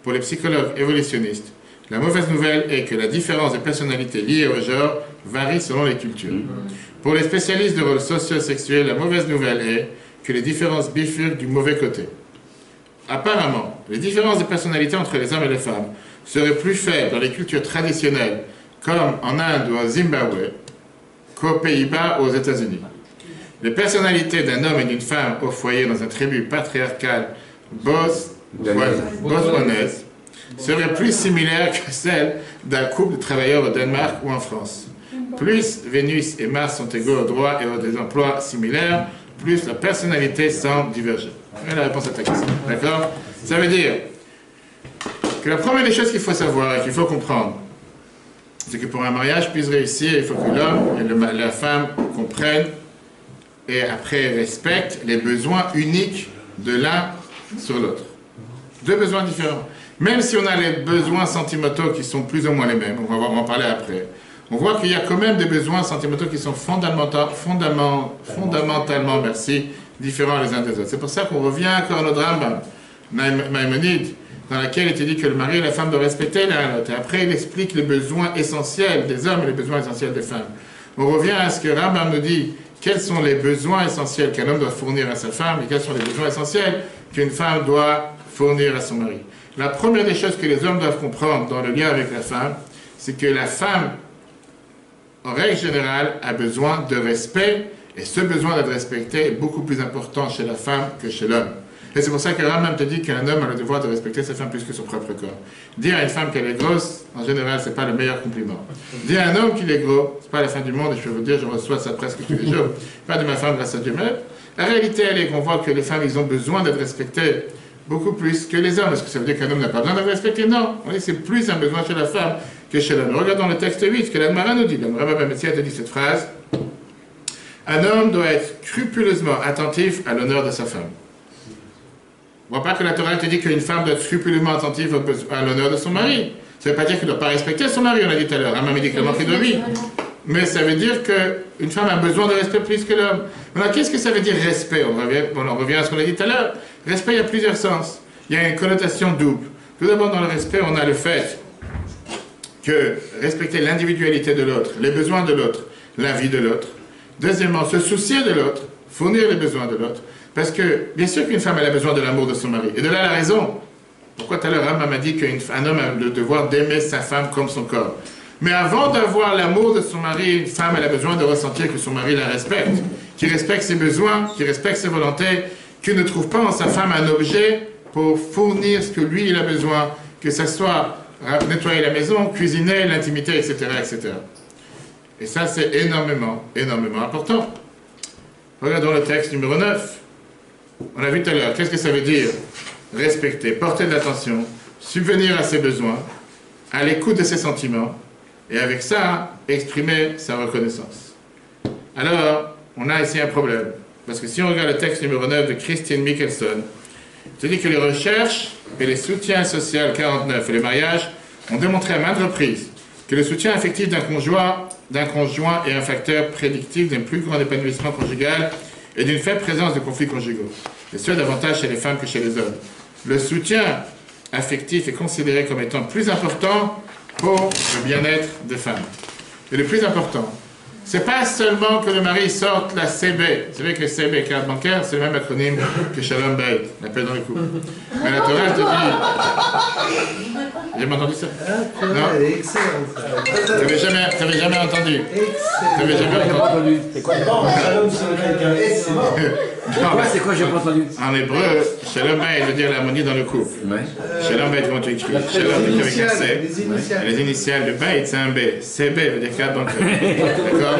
Pour les psychologues évolutionnistes, la mauvaise nouvelle est que la différence de personnalité liée au genre varie selon les cultures. Pour les spécialistes de rôles socio-sexuels, la mauvaise nouvelle est que les différences bifurquent du mauvais côté. Apparemment, les différences de personnalité entre les hommes et les femmes seraient plus faibles dans les cultures traditionnelles, comme en Inde ou au Zimbabwe, qu'aux Pays-Bas ou aux États-Unis. Les personnalités d'un homme et d'une femme au foyer dans un tribu patriarcal botswanaise seraient plus similaires que celles d'un couple de travailleurs au Danemark ou en France. Plus Vénus et Mars sont égaux aux droits et aux des emplois similaires, plus la personnalité semble diverger. Voilà la réponse à ta question. D'accord? Ça veut dire que la première des choses qu'il faut savoir et qu'il faut comprendre, c'est que pour un mariage puisse réussir, il faut que l'homme et la femme comprennent et après respectent les besoins uniques de l'un sur l'autre. Deux besoins différents. Même si on a les besoins sentimentaux qui sont plus ou moins les mêmes, on va en parler après, on voit qu'il y a quand même des besoins sentimentaux qui sont fondamentalement différents les uns des autres. C'est pour ça qu'on revient encore à notre Rambam, Maïmonide, dans laquelle il te dit que le mari et la femme doivent respecter l'un l'autre. Et après, il explique les besoins essentiels des hommes et les besoins essentiels des femmes. On revient à ce que Rambam nous dit, quels sont les besoins essentiels qu'un homme doit fournir à sa femme et quels sont les besoins essentiels qu'une femme doit fournir à son mari. La première des choses que les hommes doivent comprendre dans le lien avec la femme, c'est que la femme, en règle générale, a besoin de respect, et ce besoin d'être respecté est beaucoup plus important chez la femme que chez l'homme. Et c'est pour ça que Rambam te dit qu'un homme a le devoir de respecter sa femme plus que son propre corps. Dire à une femme qu'elle est grosse, en général, c'est pas le meilleur compliment. Dire à un homme qu'il est gros, c'est pas la fin du monde, et je peux vous dire, je reçois ça presque tous les jours. Pas de ma femme, grâce à Dieu, mais la réalité, elle est qu'on voit que les femmes, ils ont besoin d'être respectées beaucoup plus que les hommes. Est-ce que ça veut dire qu'un homme n'a pas besoin d'être respecté? Non. C'est plus un besoin chez la femme que chez l'homme. Regardons le texte 8, ce que l'Admara nous dit. L'Admara Bametia te dit cette phrase. Un homme doit être scrupuleusement attentif à l'honneur de sa femme. On ne voit pas que la Torah te dit qu'une femme doit être scrupuleusement attentive à l'honneur de son mari. Ça ne veut pas dire qu'elle ne doit pas respecter son mari, on l'a dit tout à l'heure. Rambam dit qu'elle manque de vie. Mais ça veut dire qu'une femme a besoin de respect plus que l'homme. Alors qu'est-ce que ça veut dire respect? On revient à ce qu'on a dit tout à l'heure. Respect, il y a plusieurs sens. Il y a une connotation double. Tout d'abord, dans le respect, on a le fait que respecter l'individualité de l'autre, les besoins de l'autre, la vie de l'autre. Deuxièmement, se soucier de l'autre, fournir les besoins de l'autre. Parce que, bien sûr qu'une femme, elle a besoin de l'amour de son mari. Et de là, la raison. Pourquoi tout à l'heure, Rambam m'a dit qu'un homme a le devoir d'aimer sa femme comme son corps. Mais avant d'avoir l'amour de son mari, une femme, elle a besoin de ressentir que son mari la respecte, qu'il respecte ses besoins, qu'il respecte ses volontés, qu'il ne trouve pas en sa femme un objet pour fournir ce que lui, il a besoin, que ce soit nettoyer la maison, cuisiner, l'intimité, etc., etc. Et ça, c'est énormément, énormément important. Regardons le texte numéro 9. On a vu tout à l'heure, qu'est-ce que ça veut dire? Respecter, porter de l'attention, subvenir à ses besoins, à l'écoute de ses sentiments, et avec ça, exprimer sa reconnaissance. Alors, on a ici un problème. Parce que si on regarde le texte numéro 9 de Christine Mickelson, il dit que les recherches et les soutiens sociaux 49 et les mariages ont démontré à maintes reprises que le soutien affectif d'un conjoint est un facteur prédictif d'un plus grand épanouissement conjugal et d'une faible présence de conflits conjugaux. Et ce, davantage chez les femmes que chez les hommes. Le soutien affectif est considéré comme étant plus important pour le bien-être des femmes. Et le plus important, c'est pas seulement que le mari sorte la CB. Vous savez que le CB, carte bancaire, c'est le même acronyme que Shalom Bayit, la paix dans le couple. Mais la Torah te dit... Vous avez entendu ça? Non? Excellent. T'avais jamais entendu? T'avais jamais entendu? C'est quoi? Shalom, c'est quoi? J'ai pas entendu. En hébreu, Shalom Bayit veut dire l'harmonie dans le couple. Shalom Bayit, comment tu écris? Shalom avec un C. Les initiales de Bayit, c'est un B. CB veut dire carte bancaire. D'accord?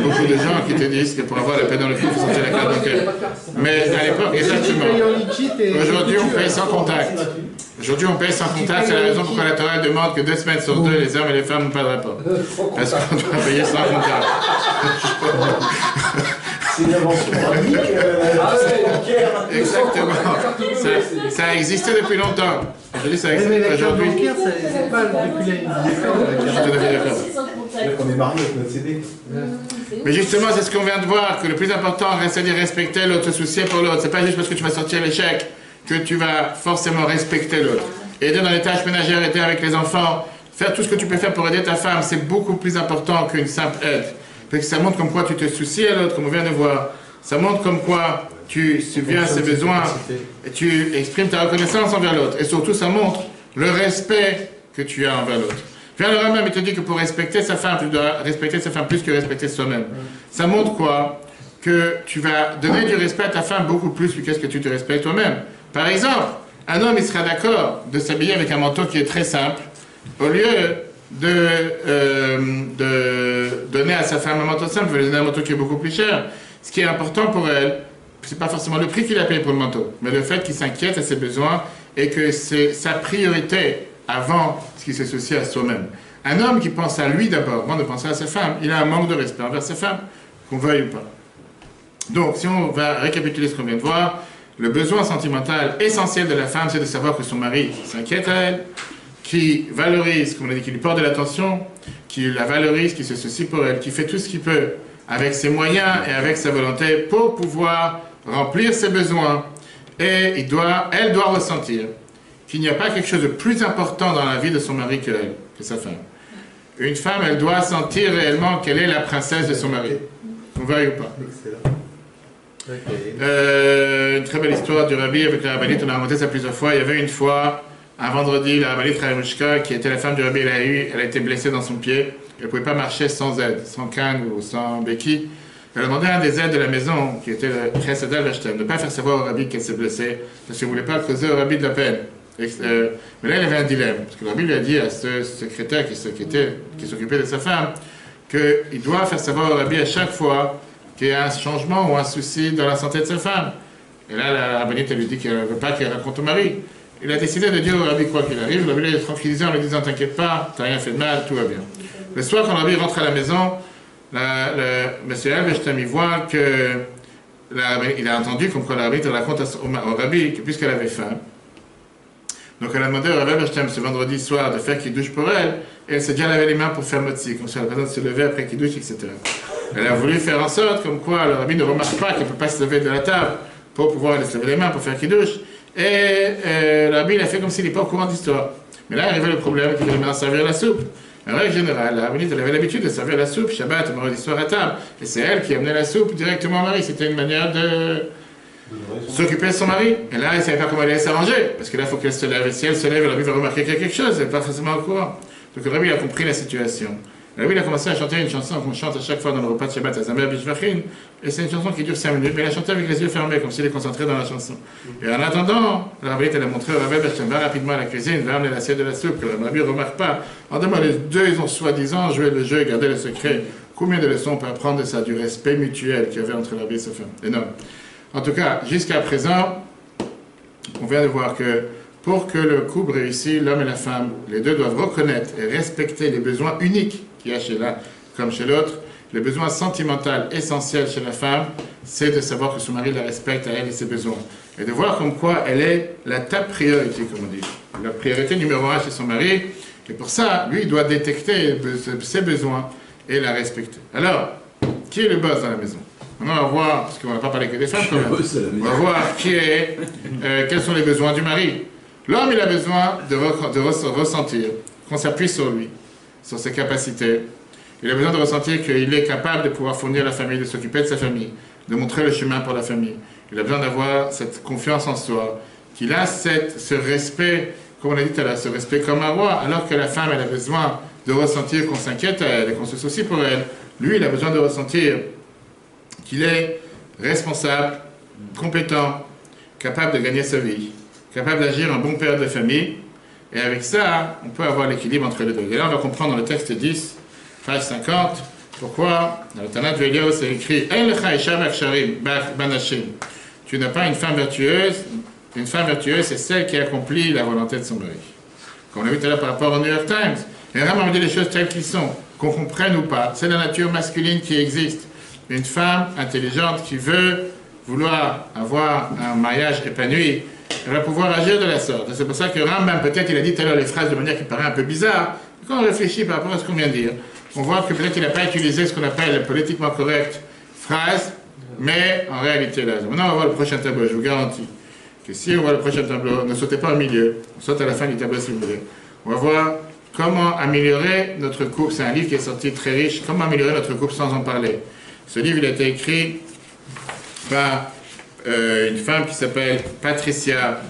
Beaucoup de gens qui te disent que pour avoir la paix dans le couple, il faut sortir la carte bancaire. Mais à l'époque, exactement. Aujourd'hui, on paye sans contact. Aujourd'hui, on paye sans contact. C'est la raison pourquoi la Torah demande que 2 semaines sur 2, les hommes et les femmes n'ont pas de rapport. Parce qu'on doit payer sans contact. C'est une invention exactement. Ça a existé depuis longtemps. Je dis ça existe aujourd'hui. C'est pas depuis la Je suis tout à fait d'accord. On est mariés avec notre CD. Mais justement, c'est ce qu'on vient de voir, que le plus important, c'est de respecter l'autre, se soucier pour l'autre. C'est pas juste parce que tu vas sortir l'échec que tu vas forcément respecter l'autre. Aider dans les tâches ménagères, aider avec les enfants, faire tout ce que tu peux faire pour aider ta femme, c'est beaucoup plus important qu'une simple aide. Parce que ça montre comme quoi tu te soucies à l'autre, comme on vient de voir. Ça montre comme quoi tu subviens à ses besoins et tu exprimes ta reconnaissance envers l'autre. Et surtout, ça montre le respect que tu as envers l'autre. Bien, le Rambam, il te dit que pour respecter sa femme, tu dois respecter sa femme plus que respecter soi-même. Ça montre quoi? Que tu vas donner du respect à ta femme beaucoup plus que ce que tu te respectes toi-même. Par exemple, un homme, il sera d'accord de s'habiller avec un manteau qui est très simple, au lieu de donner à sa femme un manteau simple, il va lui donner un manteau qui est beaucoup plus cher. Ce qui est important pour elle, c'est pas forcément le prix qu'il a payé pour le manteau, mais le fait qu'il s'inquiète à ses besoins et que c'est sa priorité avant ce qui se soucie à soi-même. Un homme qui pense à lui d'abord, avant de penser à sa femme, il a un manque de respect envers sa femme, qu'on veuille ou pas. Donc, si on va récapituler ce qu'on vient de voir, le besoin sentimental essentiel de la femme, c'est de savoir que son mari s'inquiète à elle, qui valorise, comme on a dit, qui lui porte de l'attention, qui la valorise, qui se soucie pour elle, qui fait tout ce qu'il peut avec ses moyens et avec sa volonté pour pouvoir remplir ses besoins. Et elle doit ressentir qu'il n'y a pas quelque chose de plus important dans la vie de son mari que sa femme. Une femme, elle doit sentir réellement qu'elle est la princesse de son mari. On veuille ou pas. Une très belle histoire du rabbi avec la rabbinite, on a raconté ça plusieurs fois. Il y avait une fois, un vendredi, la rabbinite Raïmouchka, qui était la femme du rabbi, elle a été blessée dans son pied. Elle ne pouvait pas marcher sans aide, sans canne ou sans béquille. Elle a demandé à un des aides de la maison, qui était le Chesed al-Vashtem, de ne pas faire savoir au rabbi qu'elle s'est blessée, parce qu'il ne voulait pas causer au rabbi de la peine. Mais là, il avait un dilemme, parce que le rabbi lui a dit à ce secrétaire qui s'occupait de sa femme, qu'il doit faire savoir au rabbi à chaque fois qu'il y a un changement ou un souci dans la santé de sa femme. Et là, la rabbinite lui dit qu'elle ne veut pas qu'elle raconte au mari. Il a décidé de dire au rabbi quoi qu'il arrive. Le rabbi l'a tranquillisé en lui disant « T'inquiète pas, t'as rien fait de mal, tout va bien ». Le soir, quand le rabbi rentre à la maison, M. Al-Vashtam voit que il a entendu comme quoi la rabbinite raconte au rabbi que puisqu'elle avait faim, donc elle a demandé au rabbi Al-Vashtam ce vendredi soir de faire qu'il douche pour elle, et elle s'est déjà lavé les mains pour faire motzi, comme ça elle a besoin de se lever après qu'il douche, etc. Elle a voulu faire en sorte comme quoi le rabbi ne remarque pas qu'elle ne peut pas se lever de la table pour pouvoir aller se lever les mains pour faire qu'il douche, et le rabbi il a fait comme s'il n'est pas au courant d'histoire. Mais là arrivait le problème qu'il devait maintenant servir la soupe. En règle générale, la rabbinite, elle avait l'habitude de servir la soupe, Shabbat, vendredi soir à table. Et c'est elle qui amenait la soupe directement au mari. C'était une manière de s'occuper de son mari. Et là, elle ne savait pas comment elle allait s'arranger. Parce que là, il faut qu'elle se lève. Et si elle se lève, le rabbi va remarquer qu'il y a quelque chose. Elle n'est pas forcément au courant. Donc le rabbi a compris la situation. Le rabbi a commencé à chanter une chanson qu'on chante à chaque fois dans le repas de Shabbat à Zamer Bishvachin. Et c'est une chanson qui dure 5 minutes. Mais elle a chanté avec les yeux fermés, comme s'il est concentré dans la chanson. Et en attendant, la rabbinite, elle a montré au rabbi Bashtam, va rapidement à la cuisine, va amener l'assiette de la soupe, que le rabbi ne remarque pas. En demandant, les deux, ils ont soi-disant joué le jeu et gardé le secret. Combien de leçons on peut apprendre de ça, du respect mutuel qu'il y avait entre le rabbi et sa femme? Énorme. En tout cas, jusqu'à présent, on vient de voir que pour que le couple réussisse, l'homme et la femme, les deux doivent reconnaître et respecter les besoins uniques qu'il y a chez l'un comme chez l'autre. Le besoin sentimental essentiel chez la femme, c'est de savoir que son mari la respecte à elle et ses besoins. Et de voir comme quoi elle est la top priorité, comme on dit. La priorité numéro 1 chez son mari. Et pour ça, lui, il doit détecter ses besoins et la respecter. Alors, qui est le boss dans la maison? Maintenant, on va voir, parce qu'on ne va pas parler que des femmes quand même. On va voir quels sont les besoins du mari. L'homme, il a besoin de ressentir qu'on s'appuie sur lui, sur ses capacités. Il a besoin de ressentir qu'il est capable de pouvoir fournir la famille, de s'occuper de sa famille, de montrer le chemin pour la famille. Il a besoin d'avoir cette confiance en soi, qu'il a ce respect, comme on a dit tout à l'heure, ce respect comme un roi, alors que la femme, elle a besoin de ressentir qu'on s'inquiète à elle et qu'on se soucie pour elle. Lui, il a besoin de ressentir qu'il est responsable, compétent, capable de gagner sa vie, capable d'agir en bon père de famille. Et avec ça, on peut avoir l'équilibre entre les deux. Et là, on va comprendre dans le texte 10, page 50, pourquoi dans le Tanakh de Eliyahu, c'est écrit « Tu n'as pas une femme vertueuse. Une femme vertueuse, c'est celle qui accomplit la volonté de son mari. » Comme on l'a vu tout à l'heure par rapport au New York Times. Et vraiment, on dit les choses telles qu'elles sont, qu'on comprenne ou pas. C'est la nature masculine qui existe. Une femme intelligente qui veut vouloir avoir un mariage épanoui, elle va pouvoir agir de la sorte. C'est pour ça que Rambam, peut-être, il a dit tout à l'heure les phrases de manière qui paraît un peu bizarre. Quand on réfléchit par rapport à ce qu'on vient de dire, on voit que peut-être qu'il n'a pas utilisé ce qu'on appelle politiquement correct phrase, mais en réalité, là. Maintenant, on va voir le prochain tableau, je vous garantis. Que si on voit le prochain tableau, ne sautez pas au milieu, on saute à la fin du tableau si vous voulez. On va voir comment améliorer notre couple. C'est un livre qui est sorti très riche. Comment améliorer notre couple sans en parler. Ce livre, il a été écrit par une femme qui s'appelle Patricia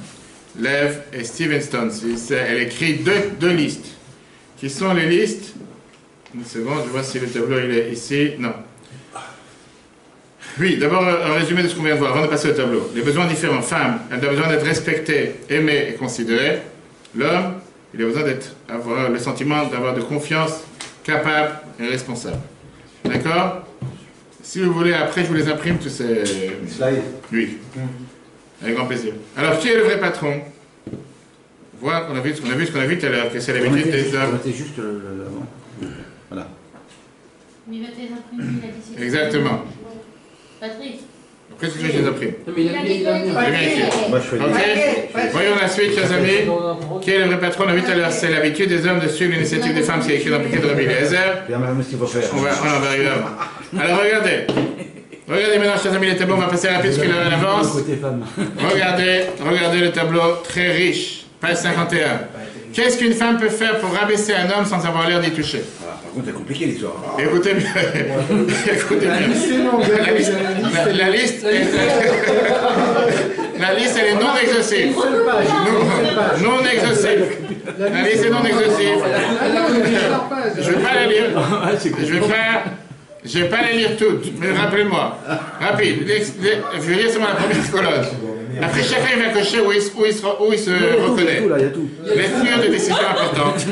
Lev et Stevenson. Elle écrit deux listes. Qui sont les listes? Une seconde, je vois si le tableau il est ici. Non. Oui, d'abord un résumé de ce qu'on vient de voir, avant de passer au tableau. Les besoins différents. Femme, elle a besoin d'être respectée, aimée et considérée. L'homme, il a besoin d'avoir le sentiment d'avoir de confiance, capable et responsable. D'accord? Si vous voulez, après, je vous les imprime tous ces slides. Oui. Avec grand plaisir. Alors, qui est le vrai patron? Voilà, on a vu ce qu'on a vu tout à l'heure, que c'est l'habitude des hommes. Juste voilà. Mais il va te les imprimer, il a dit. Exactement. Patrick. Après, c'est ce que je les imprime. Non, mais il a mis. Ok. Voyons la suite, chers amis. Qui est le vrai patron? On a vu tout à l'heure, c'est l'habitude des hommes de suivre l'initiative des femmes, c'est écrit dans le piquet de Rabbi Eliezer. On va arriver là. Alors, regardez. Regardez maintenant, chers amis, les tableaux, on va passer rapide parce qu'il est en avance. Regardez le tableau très riche, page 51. Qu'est-ce qu'une femme peut faire pour rabaisser un homme sans avoir l'air d'y toucher? Par contre, c'est compliqué l'histoire. Écoutez bien. Écoutez bien. La liste, elle est non exhaustive. Non exhaustive. La liste est non exhaustive. Je ne vais pas la lire. Je vais pas les lire toutes, mais rappelez-moi. Rapide. Je vais lire seulement la première colonne. Après, chacun va cocher où il se reconnaît. Lecture de décisions importantes.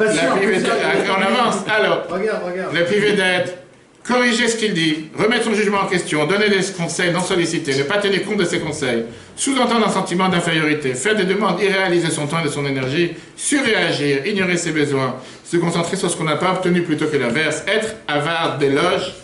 On avance. Alors, le privé d'aide, corriger ce qu'il dit, remettre son jugement en question, donner des conseils non sollicités, ne pas tenir compte de ses conseils, sous-entendre un sentiment d'infériorité, faire des demandes irréalisées de son temps et de son énergie, surréagir, ignorer ses besoins, se concentrer sur ce qu'on n'a pas obtenu plutôt que l'inverse, être avare d'éloges,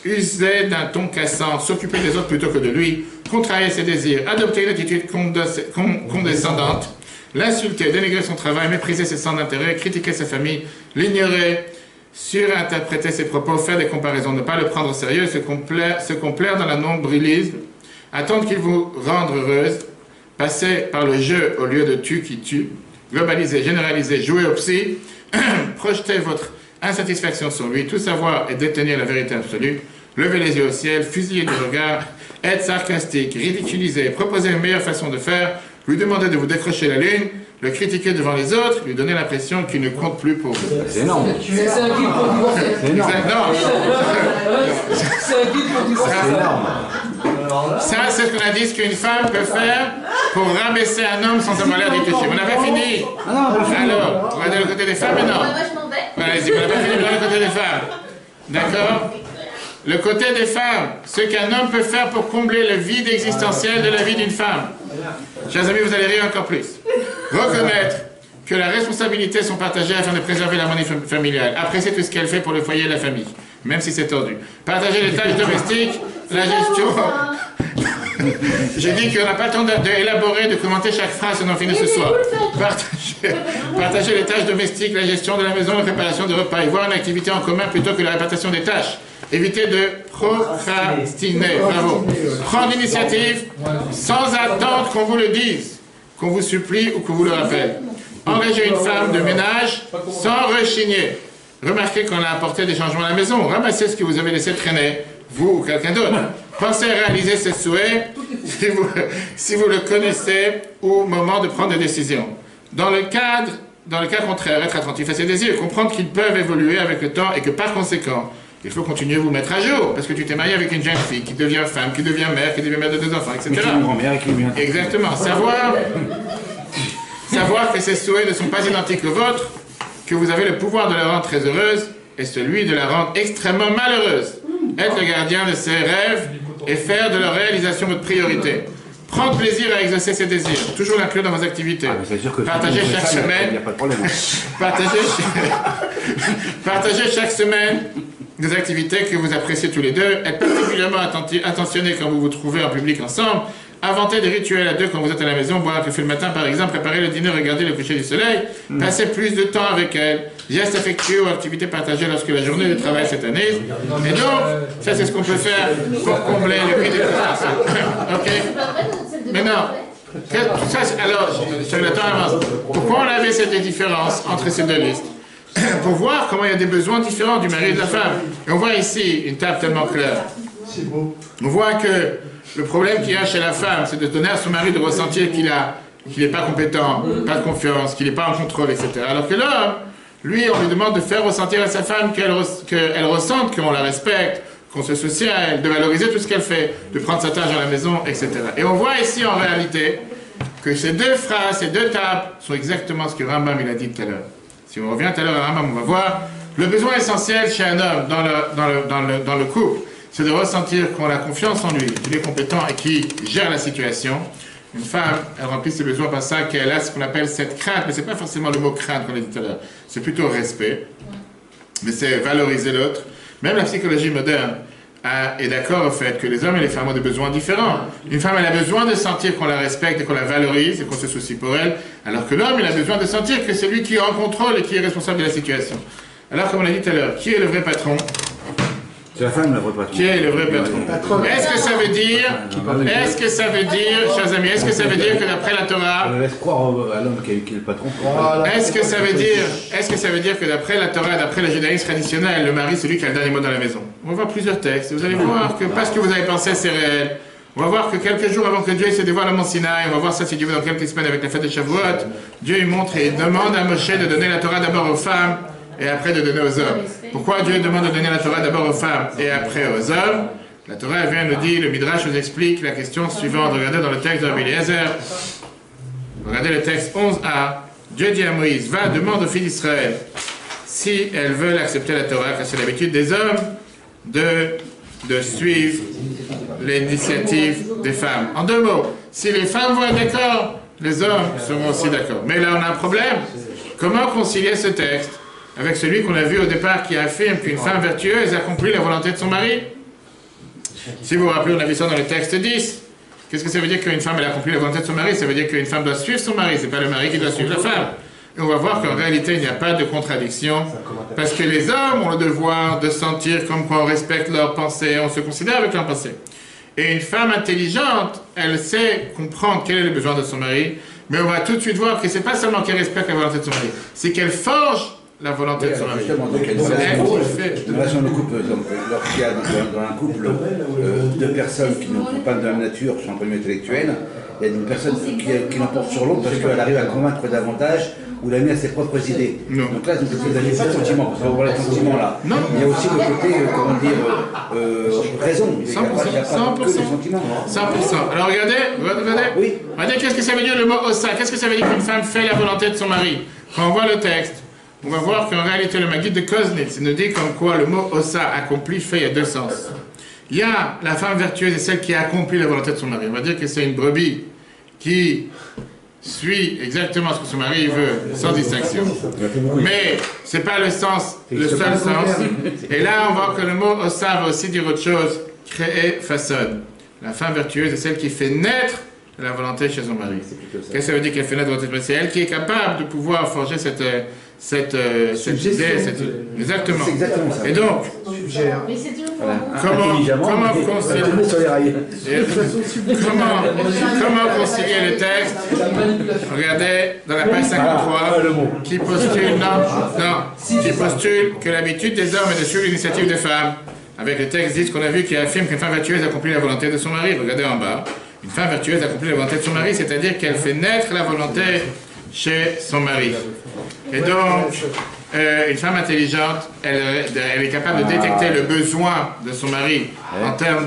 user d'un ton cassant, s'occuper des autres plutôt que de lui, contrarier ses désirs, adopter une attitude condescendante, l'insulter, dénigrer son travail, mépriser ses centres d'intérêt, critiquer sa famille, l'ignorer, surinterpréter ses propos, faire des comparaisons, ne pas le prendre au sérieux, se complaire dans la nombrilisme, attendre qu'il vous rende heureuse, passer par le jeu au lieu de tu qui tue, globaliser, généraliser, jouer au psy, projeter votre insatisfaction sur lui, tout savoir et détenir la vérité absolue, lever les yeux au ciel, fusiller du regard, être sarcastique, ridiculiser, proposer une meilleure façon de faire, lui demander de vous décrocher la lune, le critiquer devant les autres, lui donner l'impression qu'il ne compte plus pour vous. C'est énorme. C'est un guide pour divorcer. C'est énorme. C'est un guide pour divorcer. C'est énorme. Ça, c'est ce qu'on a dit, ce qu'une femme peut faire pour rabaisser un homme sans avoir l'air d'y toucher. On n'a pas fini. Alors, on va aller du côté des femmes, mais non. Allez-y, on n'a pas fini, mais on va aller du côté des femmes. D'accord? le côté des femmes, ce qu'un homme peut faire pour combler le vide existentiel de la vie d'une femme. Chers amis, vous allez rire encore plus. Reconnaître que la responsabilité sont partagées afin de préserver l'harmonie familiale. Apprécier tout ce qu'elle fait pour le foyer et la famille, même si c'est tordu. Partager les tâches domestiques, la gestion... J'ai dit qu'on n'a pas le temps d'élaborer, de commenter chaque phrase, on en finit ce soir. Partager les tâches domestiques, la gestion de la maison, la préparation de repas, et voir une activité en commun plutôt que la répartition des tâches. Éviter de procrastiner. Bravo. Prendre l'initiative sans attendre qu'on vous le dise, qu'on vous supplie ou qu'on vous le rappelle. Engager une femme de ménage sans rechigner. Remarquez qu'on a apporté des changements à la maison. Ramassez ce que vous avez laissé traîner, vous ou quelqu'un d'autre. Pensez à réaliser ses souhaits si vous le connaissez ou au moment de prendre des décisions. Dans le cas contraire, être attentif à ses désirs, comprendre qu'ils peuvent évoluer avec le temps et que par conséquent, il faut continuer à vous mettre à jour, parce que tu t'es marié avec une jeune fille qui devient femme, qui devient mère, qui devient mère de 2 enfants, etc. Exactement. Savoir que ses souhaits ne sont pas identiques aux vôtres, que vous avez le pouvoir de la rendre très heureuse et celui de la rendre extrêmement malheureuse. Être le gardien de ses rêves et faire de leur réalisation votre priorité. Prendre plaisir à exaucer ses désirs. Toujours l'inclure dans vos activités. Partagez chaque semaine. Partagez chaque semaine des activités que vous appréciez tous les deux. Être particulièrement attentionné quand vous vous trouvez en public ensemble. Inventez des rituels à deux quand vous êtes à la maison. Boire un café le matin, par exemple. Préparer le dîner, regarder le coucher du soleil. Passer plus de temps avec elle. Gestes affectueux ou activités partagées lorsque la journée de travail s'éternise. Et donc, ça c'est ce qu'on peut faire pour combler le vide de la situation. Ok. Maintenant, alors, pourquoi on avait cette différence entre ces deux listes? Pour voir comment il y a des besoins différents du mari et de la femme. Et on voit ici une table tellement claire. On voit que le problème qu'il y a chez la femme, c'est de donner à son mari de ressentir qu'il n'est pas compétent, pas de confiance, qu'il n'est pas en contrôle, etc. Alors que l'homme, lui, on lui demande de faire ressentir à sa femme qu'elle ressente qu'on la respecte, qu'on se soucie à elle, de valoriser tout ce qu'elle fait, de prendre sa tâche à la maison, etc. Et on voit ici en réalité que ces deux phrases, ces deux tables sont exactement ce que Rambam il a dit tout à l'heure. Si on revient tout à l'heure à Rambam, on va voir le besoin essentiel chez un homme dans le couple, c'est de ressentir qu'on a confiance en lui, qu'il est compétent et qu'il gère la situation. Une femme, elle remplit ses besoins par ça, qu'elle a ce qu'on appelle cette crainte, mais c'est pas forcément le mot crainte qu'on a dit tout à l'heure, c'est plutôt respect, mais c'est valoriser l'autre. Même la psychologie moderne est d'accord au fait que les hommes et les femmes ont des besoins différents. Une femme, elle a besoin de sentir qu'on la respecte et qu'on la valorise et qu'on se soucie pour elle, alors que l'homme, il a besoin de sentir que c'est lui qui est en contrôle et qui est responsable de la situation. Alors, comme on a dit tout à l'heure, qui est le vrai patron? C'est la femme le vrai patron. Qui est le vrai patron? Est-ce que ça veut dire, chers amis, est-ce que ça veut dire que d'après la Torah... On laisse croire à l'homme qui est le patron. Est-ce que ça veut dire que d'après la Torah, d'après le judaïsme traditionnel, le mari c'est lui qui a le dernier mot dans la maison? On va voir plusieurs textes, vous allez voir que parce que vous avez pensé c'est réel. On va voir que quelques jours avant que Dieu se dévoile à Mont Sinaï, on va voir ça si Dieu veut dans quelques semaines avec la fête de Shavuot, Dieu il montre et il demande à Moshe de donner la Torah d'abord aux femmes et après de donner aux hommes. Pourquoi Dieu demande de donner la Torah d'abord aux femmes et après aux hommes? La Torah vient nous dire, le Midrash nous explique la question suivante. Regardez dans le texte de Rabbi Eliezer. Regardez le texte 11a. Dieu dit à Moïse, va, demande aux filles d'Israël si elles veulent accepter la Torah, car c'est l'habitude des hommes de suivre l'initiative des femmes. En 2 mots, si les femmes vont être d'accord, les hommes seront aussi d'accord. Mais là, on a un problème. Comment concilier ce texte avec celui qu'on a vu au départ qui affirme qu'une femme vertueuse accomplit la volonté de son mari? Si vous vous rappelez, on a vu ça dans le texte 10. Qu'est-ce que ça veut dire qu'une femme elle accomplit la volonté de son mari? Ça veut dire qu'une femme doit suivre son mari, c'est pas le mari qui doit suivre la femme. Et on va voir qu'en réalité, il n'y a pas de contradiction, parce que les hommes ont le devoir de sentir comme quoi on respecte leurs pensées, on se considère avec leurs pensées. Et une femme intelligente, elle sait comprendre quel est le besoin de son mari, mais on va tout de suite voir que c'est pas seulement qu'elle respecte la volonté de son mari, c'est qu'elle forge la volonté de son mari. De façon de couple, lorsqu'il y a dans un couple 2 personnes qui n'ont pas de la même nature, sur un point de vue intellectuel, il y a une personne qui l'emporte sur l'autre parce qu'elle arrive à convaincre davantage ou l'amener à ses propres idées. Non. Donc là, vous n'avez pas de sentiment, parce qu'on va voir les sentiments là. Non. Il y a aussi le côté, comment dire, raison. 100%. 100%. Alors regardez. Oui. Regardez qu'est-ce que ça veut dire le mot osa. Qu'est-ce que ça veut dire qu'une femme fait la volonté de son mari? Quand on voit le texte, on va voir qu'en réalité, le Maguide de Koznitz nous dit comme quoi le mot osa, accompli, fait, il y a deux sens. Il y a la femme vertueuse et celle qui accomplit la volonté de son mari. On va dire que c'est une brebis qui suit exactement ce que son mari veut, sans distinction. Mais ce n'est pas le seul sens. Et là, on voit que le mot osa va aussi dire autre chose, créer, façonne. La femme vertueuse est celle qui fait naître la volonté chez son mari. Qu'est-ce que ça veut dire qu'elle fait naître la volonté? C'est elle qui est capable de pouvoir forger cette idée. Exactement. Et donc, comment concilier le texte? Regardez dans la page 53 qui postule que l'habitude des hommes est de suivre l'initiative des femmes. Avec le texte dit qu'on a vu qui affirme qu'une femme vertueuse accomplit la volonté de son mari. Regardez en bas. Une femme vertueuse accomplit la volonté de son mari, c'est-à-dire qu'elle fait naître la volonté chez son mari. Et donc, une femme intelligente, elle est capable de détecter le besoin de son mari en termes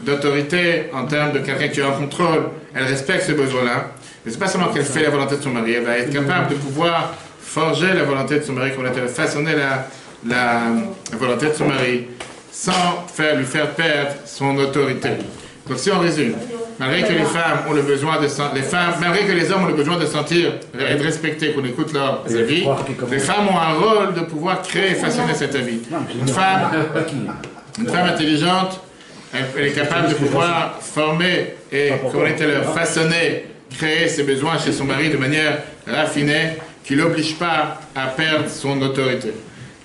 d'autorité, en termes de quelqu'un qui est en contrôle. Elle respecte ce besoin-là. Mais ce n'est pas seulement qu'elle fait la volonté de son mari, elle va être capable de pouvoir forger la volonté de son mari, comme elle a façonné la volonté de son mari, sans lui faire perdre son autorité. Donc si on résume, malgré que les femmes ont le besoin de malgré que les hommes ont le besoin de sentir et de respecter, qu'on écoute leurs avis, les femmes ont un rôle de pouvoir créer et façonner cet avis. Une femme intelligente, elle est capable de pouvoir former et, comme on était là, façonner, créer ses besoins chez son mari de manière raffinée, qui ne l'oblige pas à perdre son autorité.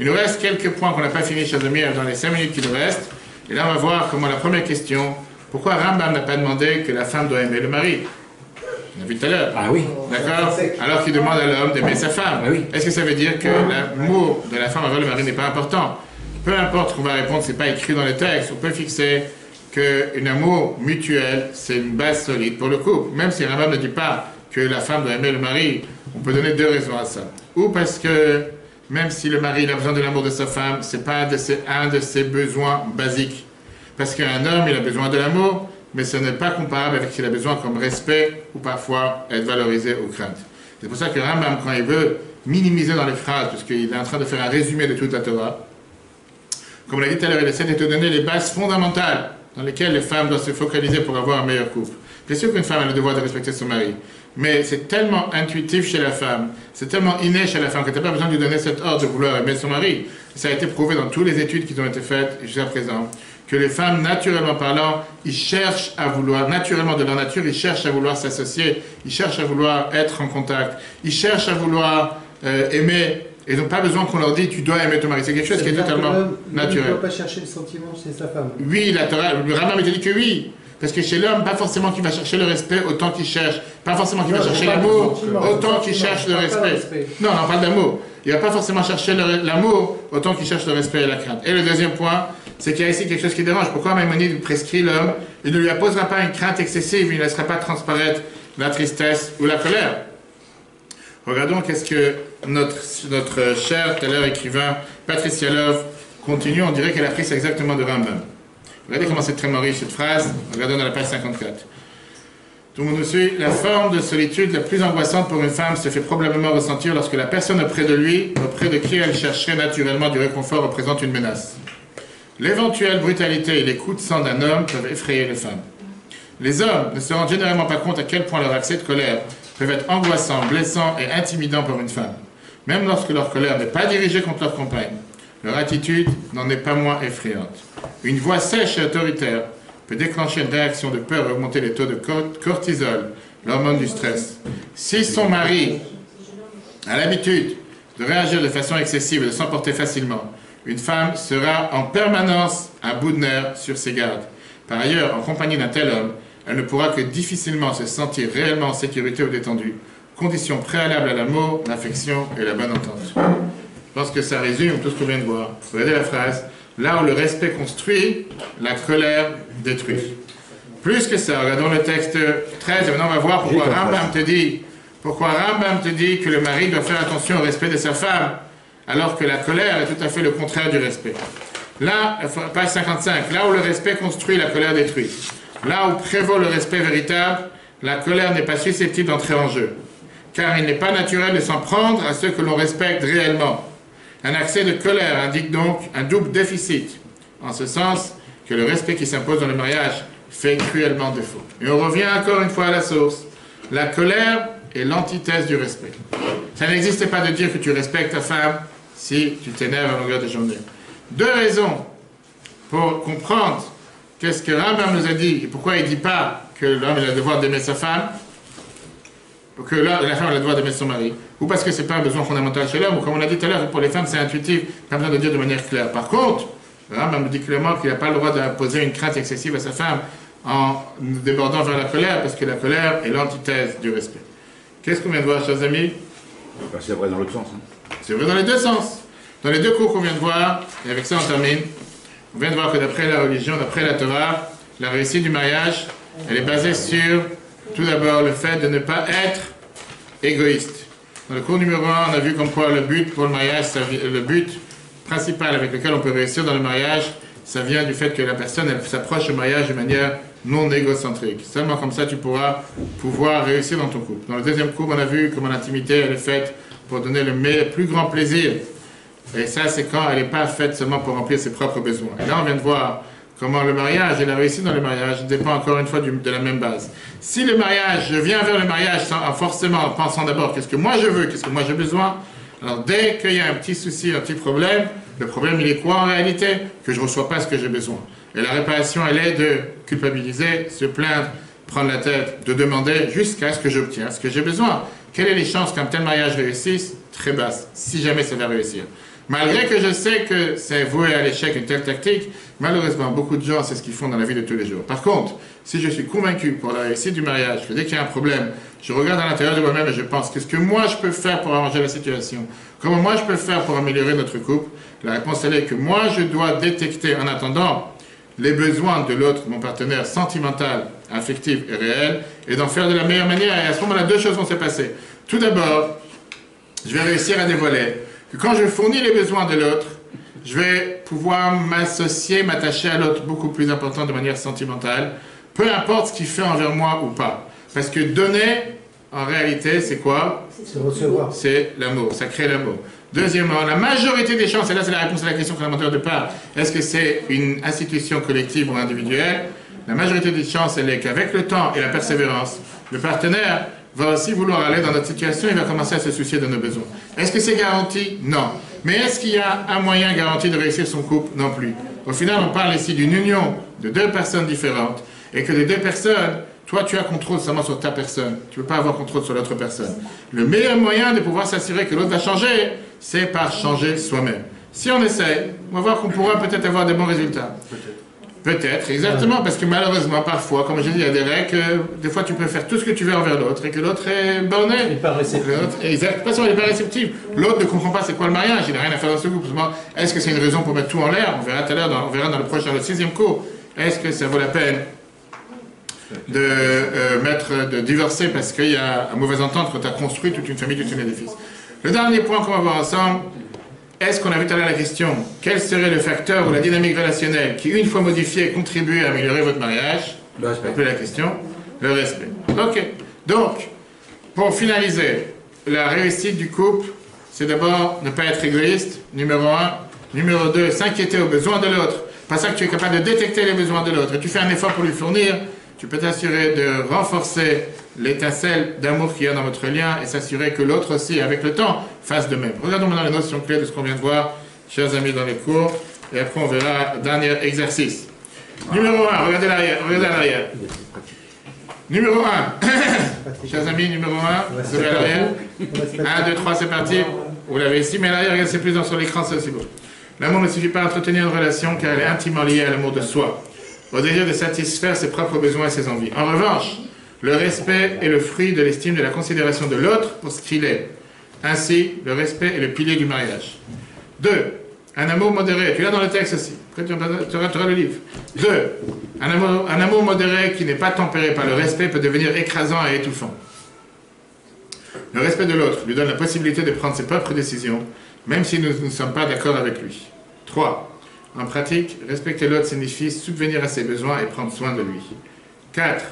Il nous reste quelques points qu'on n'a pas fini, chers amis, dans les 5 minutes qui nous restent. Et là, on va voir comment la première question, pourquoi Rambam n'a pas demandé que la femme doit aimer le mari? On a vu tout à l'heure. Ah oui. D'accord? Alors qu'il demande à l'homme d'aimer sa femme. Ah oui. Est-ce que ça veut dire que l'amour de la femme envers le mari n'est pas important? Peu importe ce qu'on va répondre, ce n'est pas écrit dans le texte. On peut fixer qu'un amour mutuel, c'est une base solide pour le couple. Même si Rambam ne dit pas que la femme doit aimer le mari, on peut donner deux raisons à ça. Ou parce que même si le mari a besoin de l'amour de sa femme, ce n'est pas un de ses besoins basiques. Parce qu'un homme, il a besoin de l'amour, mais ce n'est pas comparable avec ce qu'il a besoin comme respect ou parfois être valorisé ou crainte. C'est pour ça que Rambam, quand il veut minimiser dans les phrases, parce qu'il est en train de faire un résumé de toute la Torah, comme on l'a dit tout à l'heure, il essaie de te donner les bases fondamentales dans lesquelles les femmes doivent se focaliser pour avoir un meilleur couple. Bien sûr qu'une femme a le devoir de respecter son mari, mais c'est tellement intuitif chez la femme, c'est tellement inné chez la femme que tu n'as pas besoin de lui donner cet ordre de vouloir aimer son mari. Ça a été prouvé dans toutes les études qui ont été faites jusqu'à présent, que les femmes, naturellement parlant, ils cherchent à vouloir, naturellement de leur nature, ils cherchent à vouloir s'associer, ils cherchent à vouloir être en contact, ils cherchent à vouloir aimer. Ils n'ont pas besoin qu'on leur dise tu dois aimer ton mari. C'est quelque chose qui est totalement naturel. Il ne doit pas chercher le sentiment chez sa femme. Oui, la Torah, le Rambam dit que oui. Parce que chez l'homme, pas forcément qu'il va chercher le respect autant qu'il cherche. Pas forcément qu'il va chercher l'amour autant qu'il cherche le respect. Non, on parle d'amour. Il ne va pas forcément chercher l'amour autant qu'il cherche le respect et la crainte. Et le deuxième point, c'est qu'il y a ici quelque chose qui dérange. Pourquoi Maïmonide prescrit l'homme? Il ne lui imposera pas une crainte excessive, il ne laissera pas transparaître la tristesse ou la colère. Regardons qu'est-ce que notre cher tout à l'heure écrivain Patricia Love continue. On dirait qu'elle a pris ça exactement de Rambam. Regardez comment c'est très riche cette phrase. Regardons dans la page 54. Tout le monde nous suit. La forme de solitude la plus angoissante pour une femme se fait probablement ressentir lorsque la personne auprès de lui, auprès de qui elle chercherait naturellement du réconfort, représente une menace. L'éventuelle brutalité et les coups de sang d'un homme peuvent effrayer les femmes. Les hommes ne se rendent généralement pas compte à quel point leur accès de colère peuvent être angoissants, blessants et intimidants pour une femme. Même lorsque leur colère n'est pas dirigée contre leur compagne, leur attitude n'en est pas moins effrayante. Une voix sèche et autoritaire peut déclencher une réaction de peur et augmenter les taux de cortisol, l'hormone du stress. Si son mari a l'habitude de réagir de façon excessive et de s'emporter facilement, une femme sera en permanence à bout de nerfs sur ses gardes. Par ailleurs, en compagnie d'un tel homme, elle ne pourra que difficilement se sentir réellement en sécurité ou détendue, condition préalable à l'amour, l'affection et la bonne entente. Je pense que ça résume tout ce qu'on vient de voir. Regardez la phrase. Là où le respect construit, la colère détruit. Plus que ça, regardons le texte 13, et maintenant on va voir pourquoi Rambam te dit que le mari doit faire attention au respect de sa femme, alors que la colère est tout à fait le contraire du respect. Là, page 55, là où le respect construit, la colère détruit. Là où prévaut le respect véritable, la colère n'est pas susceptible d'entrer en jeu. car il n'est pas naturel de s'en prendre à ceux que l'on respecte réellement. Un accès de colère indique donc un double déficit, en ce sens que le respect qui s'impose dans le mariage fait cruellement défaut. Et on revient encore une fois à la source. La colère est l'antithèse du respect. Ça n'existe pas de dire que tu respectes ta femme si tu t'énerves à longueur de journée. Deux raisons pour comprendre qu'est-ce que Rambam nous a dit et pourquoi il ne dit pas que l'homme a le devoir d'aimer sa femme, ou que la femme a le devoir d'aimer son mari, ou parce que ce n'est pas un besoin fondamental chez l'homme, ou comme on a dit tout à l'heure, pour les femmes c'est intuitif, pas besoin de dire de manière claire. Par contre, Rambam nous dit clairement qu'il n'a pas le droit d'imposer une crainte excessive à sa femme en débordant vers la colère, parce que la colère est l'antithèse du respect. Qu'est-ce qu'on vient de voir, chers amis? C'est vrai dans l'autre sens. Hein. C'est vrai dans les deux sens. Dans les deux cours qu'on vient de voir, et avec ça on termine, on vient de voir que d'après la religion, d'après la Torah, la réussite du mariage, elle est basée sur, tout d'abord, le fait de ne pas être égoïste. Dans le cours numéro 1, on a vu comme quoi le but pour le mariage, le but principal avec lequel on peut réussir dans le mariage, ça vient du fait que la personne, elle s'approche du mariage de manière non égocentrique. Seulement comme ça, tu pourras pouvoir réussir dans ton couple. Dans le deuxième cours, on a vu comment l'intimité, elle est faite pour donner le plus grand plaisir. Et ça, c'est quand elle n'est pas faite seulement pour remplir ses propres besoins. Et là, on vient de voir comment le mariage et la réussite dans le mariage dépend encore une fois de la même base. Si le mariage, je viens vers le mariage forcément en pensant d'abord qu'est-ce que moi je veux, qu'est-ce que moi j'ai besoin, alors dès qu'il y a un petit souci, un petit problème, le problème il est quoi en réalité? Que je ne reçois pas ce que j'ai besoin. Et la réparation, elle est de culpabiliser, se plaindre, prendre la tête, de demander jusqu'à ce que j'obtienne ce que j'ai besoin. Quelles sont les chances qu'un tel mariage réussisse? Très basses, si jamais ça va réussir. Malgré que je sais que c'est voué à l'échec une telle tactique, malheureusement, beaucoup de gens, c'est ce qu'ils font dans la vie de tous les jours. Par contre, si je suis convaincu pour la réussite du mariage, que dès qu'il y a un problème, je regarde à l'intérieur de moi-même et je pense, qu'est-ce que moi je peux faire pour arranger la situation? Comment moi je peux faire pour améliorer notre couple? La réponse, elle est que moi, je dois détecter, en attendant, les besoins de l'autre, mon partenaire sentimental, affectif et réel, et d'en faire de la meilleure manière. Et à ce moment-là, deux choses vont se passer. Tout d'abord, je vais réussir à dévoiler que quand je fournis les besoins de l'autre, je vais pouvoir m'associer, m'attacher à l'autre beaucoup plus important de manière sentimentale, peu importe ce qu'il fait envers moi ou pas. Parce que donner, en réalité, c'est quoi? C'est recevoir. C'est l'amour, ça crée l'amour. Deuxièmement, la majorité des chances, et là c'est la réponse à la question qu'on a demandé au départ, est-ce que c'est une institution collective ou individuelle? La majorité des chances, elle est qu'avec le temps et la persévérance, le partenaire va aussi vouloir aller dans notre situation, il va commencer à se soucier de nos besoins. Est-ce que c'est garanti? Non. Mais est-ce qu'il y a un moyen garanti de réussir son couple? Non plus. Au final, on parle ici d'une union de deux personnes différentes, et que les deux personnes, toi tu as contrôle seulement sur ta personne, tu ne peux pas avoir contrôle sur l'autre personne. Le meilleur moyen de pouvoir s'assurer que l'autre va changer, c'est par changer soi-même. Si on essaye, on va voir qu'on pourra peut-être avoir des bons résultats. Peut-être, exactement, parce que malheureusement, parfois, comme je dis, il y a des règles que des fois tu peux faire tout ce que tu veux envers l'autre et que l'autre est borné. Il n'est pas réceptif. Exactement, il n'est pas réceptif. L'autre ne comprend pas c'est quoi le mariage, il n'a rien à faire dans ce groupe. Est-ce que c'est une raison pour mettre tout en l'air? On verra tout à l'heure, on verra dans le prochain, le 6e cours. Est-ce que ça vaut la peine de divorcer parce qu'il y a une mauvaise entente quand tu as construit toute une famille, tout un édifice? Le dernier point qu'on va voir ensemble, est-ce qu'on a vu tout à l'heure la question, quel serait le facteur ou la dynamique relationnelle qui, une fois modifiée, contribue à améliorer votre mariage? Le respect. Appelez la question, le respect. Ok. Donc, pour finaliser, la réussite du couple, c'est d'abord ne pas être égoïste, numéro 1. Numéro 2, s'inquiéter aux besoins de l'autre. Pas ça que tu es capable de détecter les besoins de l'autre et tu fais un effort pour lui fournir, tu peux t'assurer de renforcer l'étincelle d'amour qu'il y a dans votre lien et s'assurer que l'autre aussi, avec le temps, fasse de même. Regardons maintenant les notions clés de ce qu'on vient de voir, chers amis, dans les cours, et après on verra le dernier exercice. Numéro 1, regardez à l'arrière. Numéro 1, chers amis, numéro 1, vous avez à l'arrière. 1, 2, 3, c'est parti. Vous l'avez ici, mais à l'arrière, regardez, c'est plus dans sur l'écran, c'est aussi beau. L'amour ne suffit pas à entretenir une relation car elle est intimement liée à l'amour de soi, au désir de satisfaire ses propres besoins et ses envies. En revanche, le respect est le fruit de l'estime et de la considération de l'autre pour ce qu'il est. Ainsi, le respect est le pilier du mariage. 2. Un amour modéré. Tu l'as dans le texte aussi. Après, tu auras le livre. 2. Un amour modéré qui n'est pas tempéré par le respect peut devenir écrasant et étouffant. Le respect de l'autre lui donne la possibilité de prendre ses propres décisions, même si nous ne sommes pas d'accord avec lui. 3. En pratique, respecter l'autre signifie subvenir à ses besoins et prendre soin de lui. 4.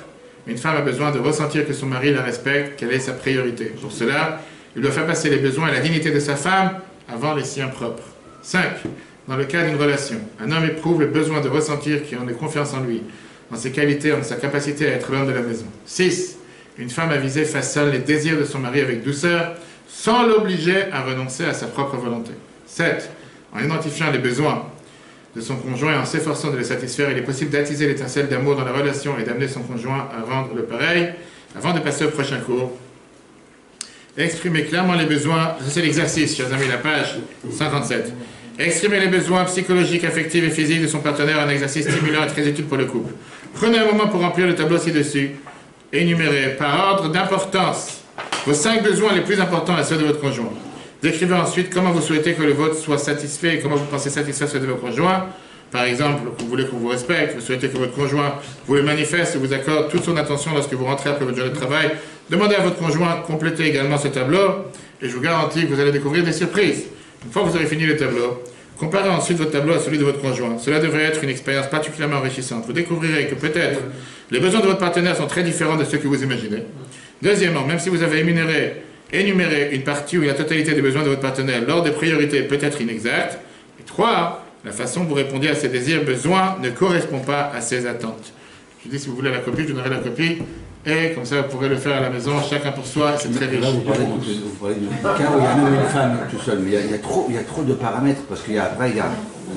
Une femme a besoin de ressentir que son mari la respecte, qu'elle est sa priorité. Pour cela, il doit faire passer les besoins et la dignité de sa femme avant les siens propres. 5. Dans le cas d'une relation, un homme éprouve le besoin de ressentir qu'il en ait confiance en lui, en ses qualités, en sa capacité à être l'homme de la maison. 6. Une femme avisée façonne les désirs de son mari avec douceur, sans l'obliger à renoncer à sa propre volonté. 7. En identifiant les besoins de son conjoint et en s'efforçant de les satisfaire, il est possible d'attiser l'étincelle d'amour dans la relation et d'amener son conjoint à rendre le pareil. Avant de passer au prochain cours, exprimer clairement les besoins, c'est l'exercice, chers amis, la page 57. Exprimer les besoins psychologiques, affectifs et physiques de son partenaire, un exercice stimulant et très utile pour le couple. Prenez un moment pour remplir le tableau ci-dessus. Énumérez par ordre d'importance vos 5 besoins les plus importants à ceux de votre conjoint. Décrivez ensuite comment vous souhaitez que le vôtre soit satisfait et comment vous pensez satisfaire ceux de vos conjoints. Par exemple, vous voulez qu'on vous respecte, vous souhaitez que votre conjoint vous le manifeste et vous accorde toute son attention lorsque vous rentrez après votre journée de travail. Demandez à votre conjoint de compléter également ce tableau et je vous garantis que vous allez découvrir des surprises. Une fois que vous aurez fini le tableau, comparez ensuite votre tableau à celui de votre conjoint. Cela devrait être une expérience particulièrement enrichissante. Vous découvrirez que peut-être les besoins de votre partenaire sont très différents de ceux que vous imaginez. Deuxièmement, même si vous avez énuméré une partie ou la totalité des besoins de votre partenaire, l'ordre des priorités peut être inexact. Et 3, la façon dont vous répondiez à ses désirs, besoins ne correspond pas à ses attentes. Je dis, si vous voulez la copie, je vous donnerai la copie. Et comme ça, vous pourrez le faire à la maison, chacun pour soi, c'est très riche. Là, vous parlez du cas où il y a même une femme tout seul, mais il y a trop de paramètres, parce qu'il y a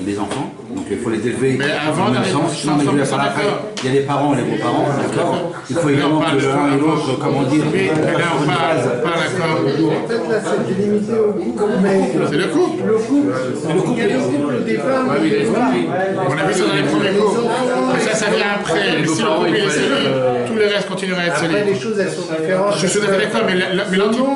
les enfants, donc il faut les élever avant dans le même sens. Non, mais je veux dire, après, il y a les parents et les beaux-parents, d'accord. Il faut également que l'un et l'autre, comment dire, oui, mais là, on parle d'accord. En fait, là, c'est délimité au couple, mais... C'est le couple. Il y a le couple des femmes. On a vu ça dans les premiers cours. Mais ça vient après. Mais si le couple est solide, tout le reste continuera à être solide. Après, les choses, elles sont différentes. Je suis tout à fait d'accord, mais l'ensemble,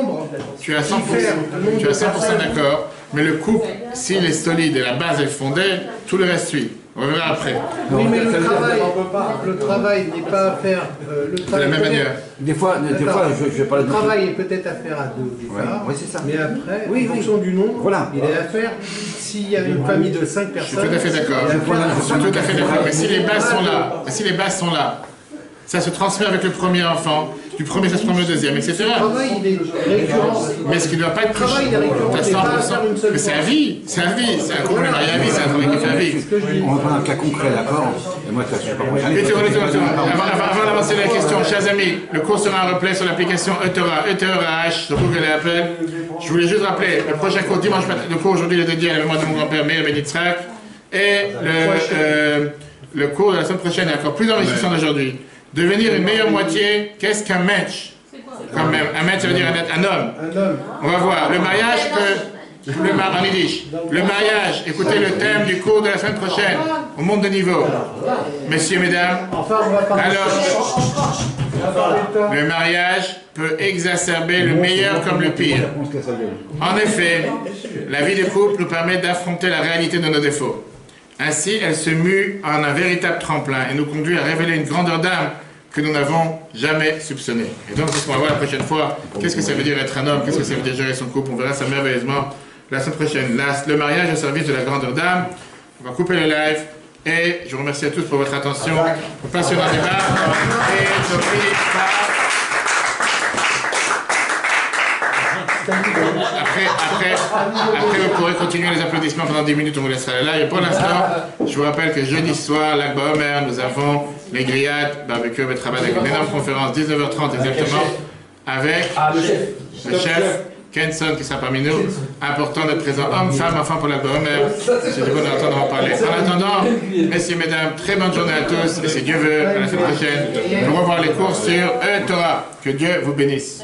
tu es à 100% d'accord. Mais le couple, s'il est solide et la base est fondée, tout le reste suit. On verra après. Oui, mais le travail n'est pas à faire... de la même manière. Des fois, je vais parler de... Le travail est peut-être à faire à deux au départ, oui, c'est ça. mais après, en fonction du nombre, voilà. Il est à faire. S'il y a une famille de 5 personnes... Je suis tout à fait d'accord. Je suis tout à fait d'accord. Mais si les bases sont là, ça se transmet avec le premier enfant, du premier ça se transmet au deuxième, etc. Le travail, il est récurrent. Mais ce qui ne doit pas être touché à 100%. Mais c'est à vie, c'est un couple marié à vie, c'est un travail qui fait à vie. On va prendre un cas concret, d'accord. Et moi, je suis pas content. Avant d'avancer la question, chers amis, le cours sera en replay sur l'application Etora, ETERAH, sur Google et Apple. Je voulais juste rappeler, le prochain cours, dimanche matin, le cours aujourd'hui est dédié à la mémoire de mon grand-père, Meir Ben Yitzhak, et le cours de la semaine prochaine est encore plus enrichissant d'aujourd'hui. Devenir une meilleure moitié, qu'est-ce qu'un match? Quand même, un match ça veut dire un homme. On va voir, le mariage peut... en yiddish. Le mariage, écoutez le thème du cours de la semaine prochaine, au monde de niveau. Messieurs, mesdames, alors, le mariage peut exacerber le meilleur comme le pire. En effet, la vie de couple nous permet d'affronter la réalité de nos défauts. Ainsi, elle se mue en un véritable tremplin et nous conduit à révéler une grandeur d'âme que nous n'avons jamais soupçonnée. Et donc, c'est ce qu'on va voir la prochaine fois. Qu'est-ce que ça veut dire être un homme? Qu'est-ce que ça veut dire gérer son couple? On verra ça merveilleusement la semaine prochaine. Le mariage au service de la grandeur d'âme. On va couper le live. Et je vous remercie à tous pour votre attention. Au passionnant débat. Et après, vous pourrez continuer les applaudissements pendant 10 minutes, on vous laissera le live. Et pour l'instant, je vous rappelle que jeudi soir, Lag BaOmer, nous avons les grillades, barbecue, betrabad, avec une énorme conférence, 19h30 exactement, avec le chef Kenson qui sera parmi nous. Important d'être présent, hommes, femmes, enfants pour Lag BaOmer. C'est du bon d'entendre en parler. En attendant, messieurs, mesdames, très bonne journée à tous, et si Dieu veut, à la semaine prochaine, nous revoir les cours sur Torah. Que Dieu vous bénisse.